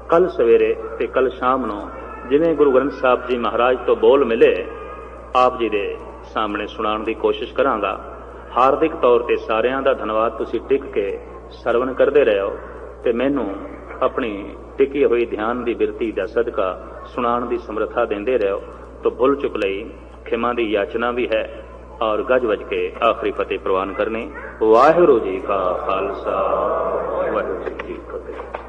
ਕੱਲ ਸਵੇਰੇ ਤੇ ਕੱਲ ਸ਼ਾਮ ਨੂੰ ਜਿਵੇਂ ਗੁਰੂ ਗ੍ਰੰਥ ਸਾਹਿਬ ਜੀ ਮਹਾਰਾਜ ਤੋਂ ਬੋਲ ਮਿਲੇ ਆਪ ਜੀ ਦੇ ਸਾਹਮਣੇ ਸੁਣਾਉਣ ਦੀ ਕੋਸ਼ਿਸ਼ ਕਰਾਂਗਾ। ਹਾਰਦਿਕ ਤੌਰ ਤੇ ਸਾਰਿਆਂ ਦਾ ਧੰਨਵਾਦ, ਤੁਸੀਂ ਟਿਕ ਕੇ ਸਰਵਣ ਕਰਦੇ ਰਹੋ ਤੇ ਮੈਨੂੰ ਆਪਣੀ ਟਿਕੀ ਹੋਈ ਧਿਆਨ ਦੀ ਬਿਰਤੀ ਦਾ ਸਦਕਾ ਸੁਣਾਉਣ ਦੀ ਸਮਰੱਥਾ ਦਿੰਦੇ ਰਹੋ। तो भुल चुक लई खिमा की याचना भी है और गज वज के आखिरी फतेह प्रवान करने। वाहिगुरू जी का खालसा वाहिगुरू जी की फतेह।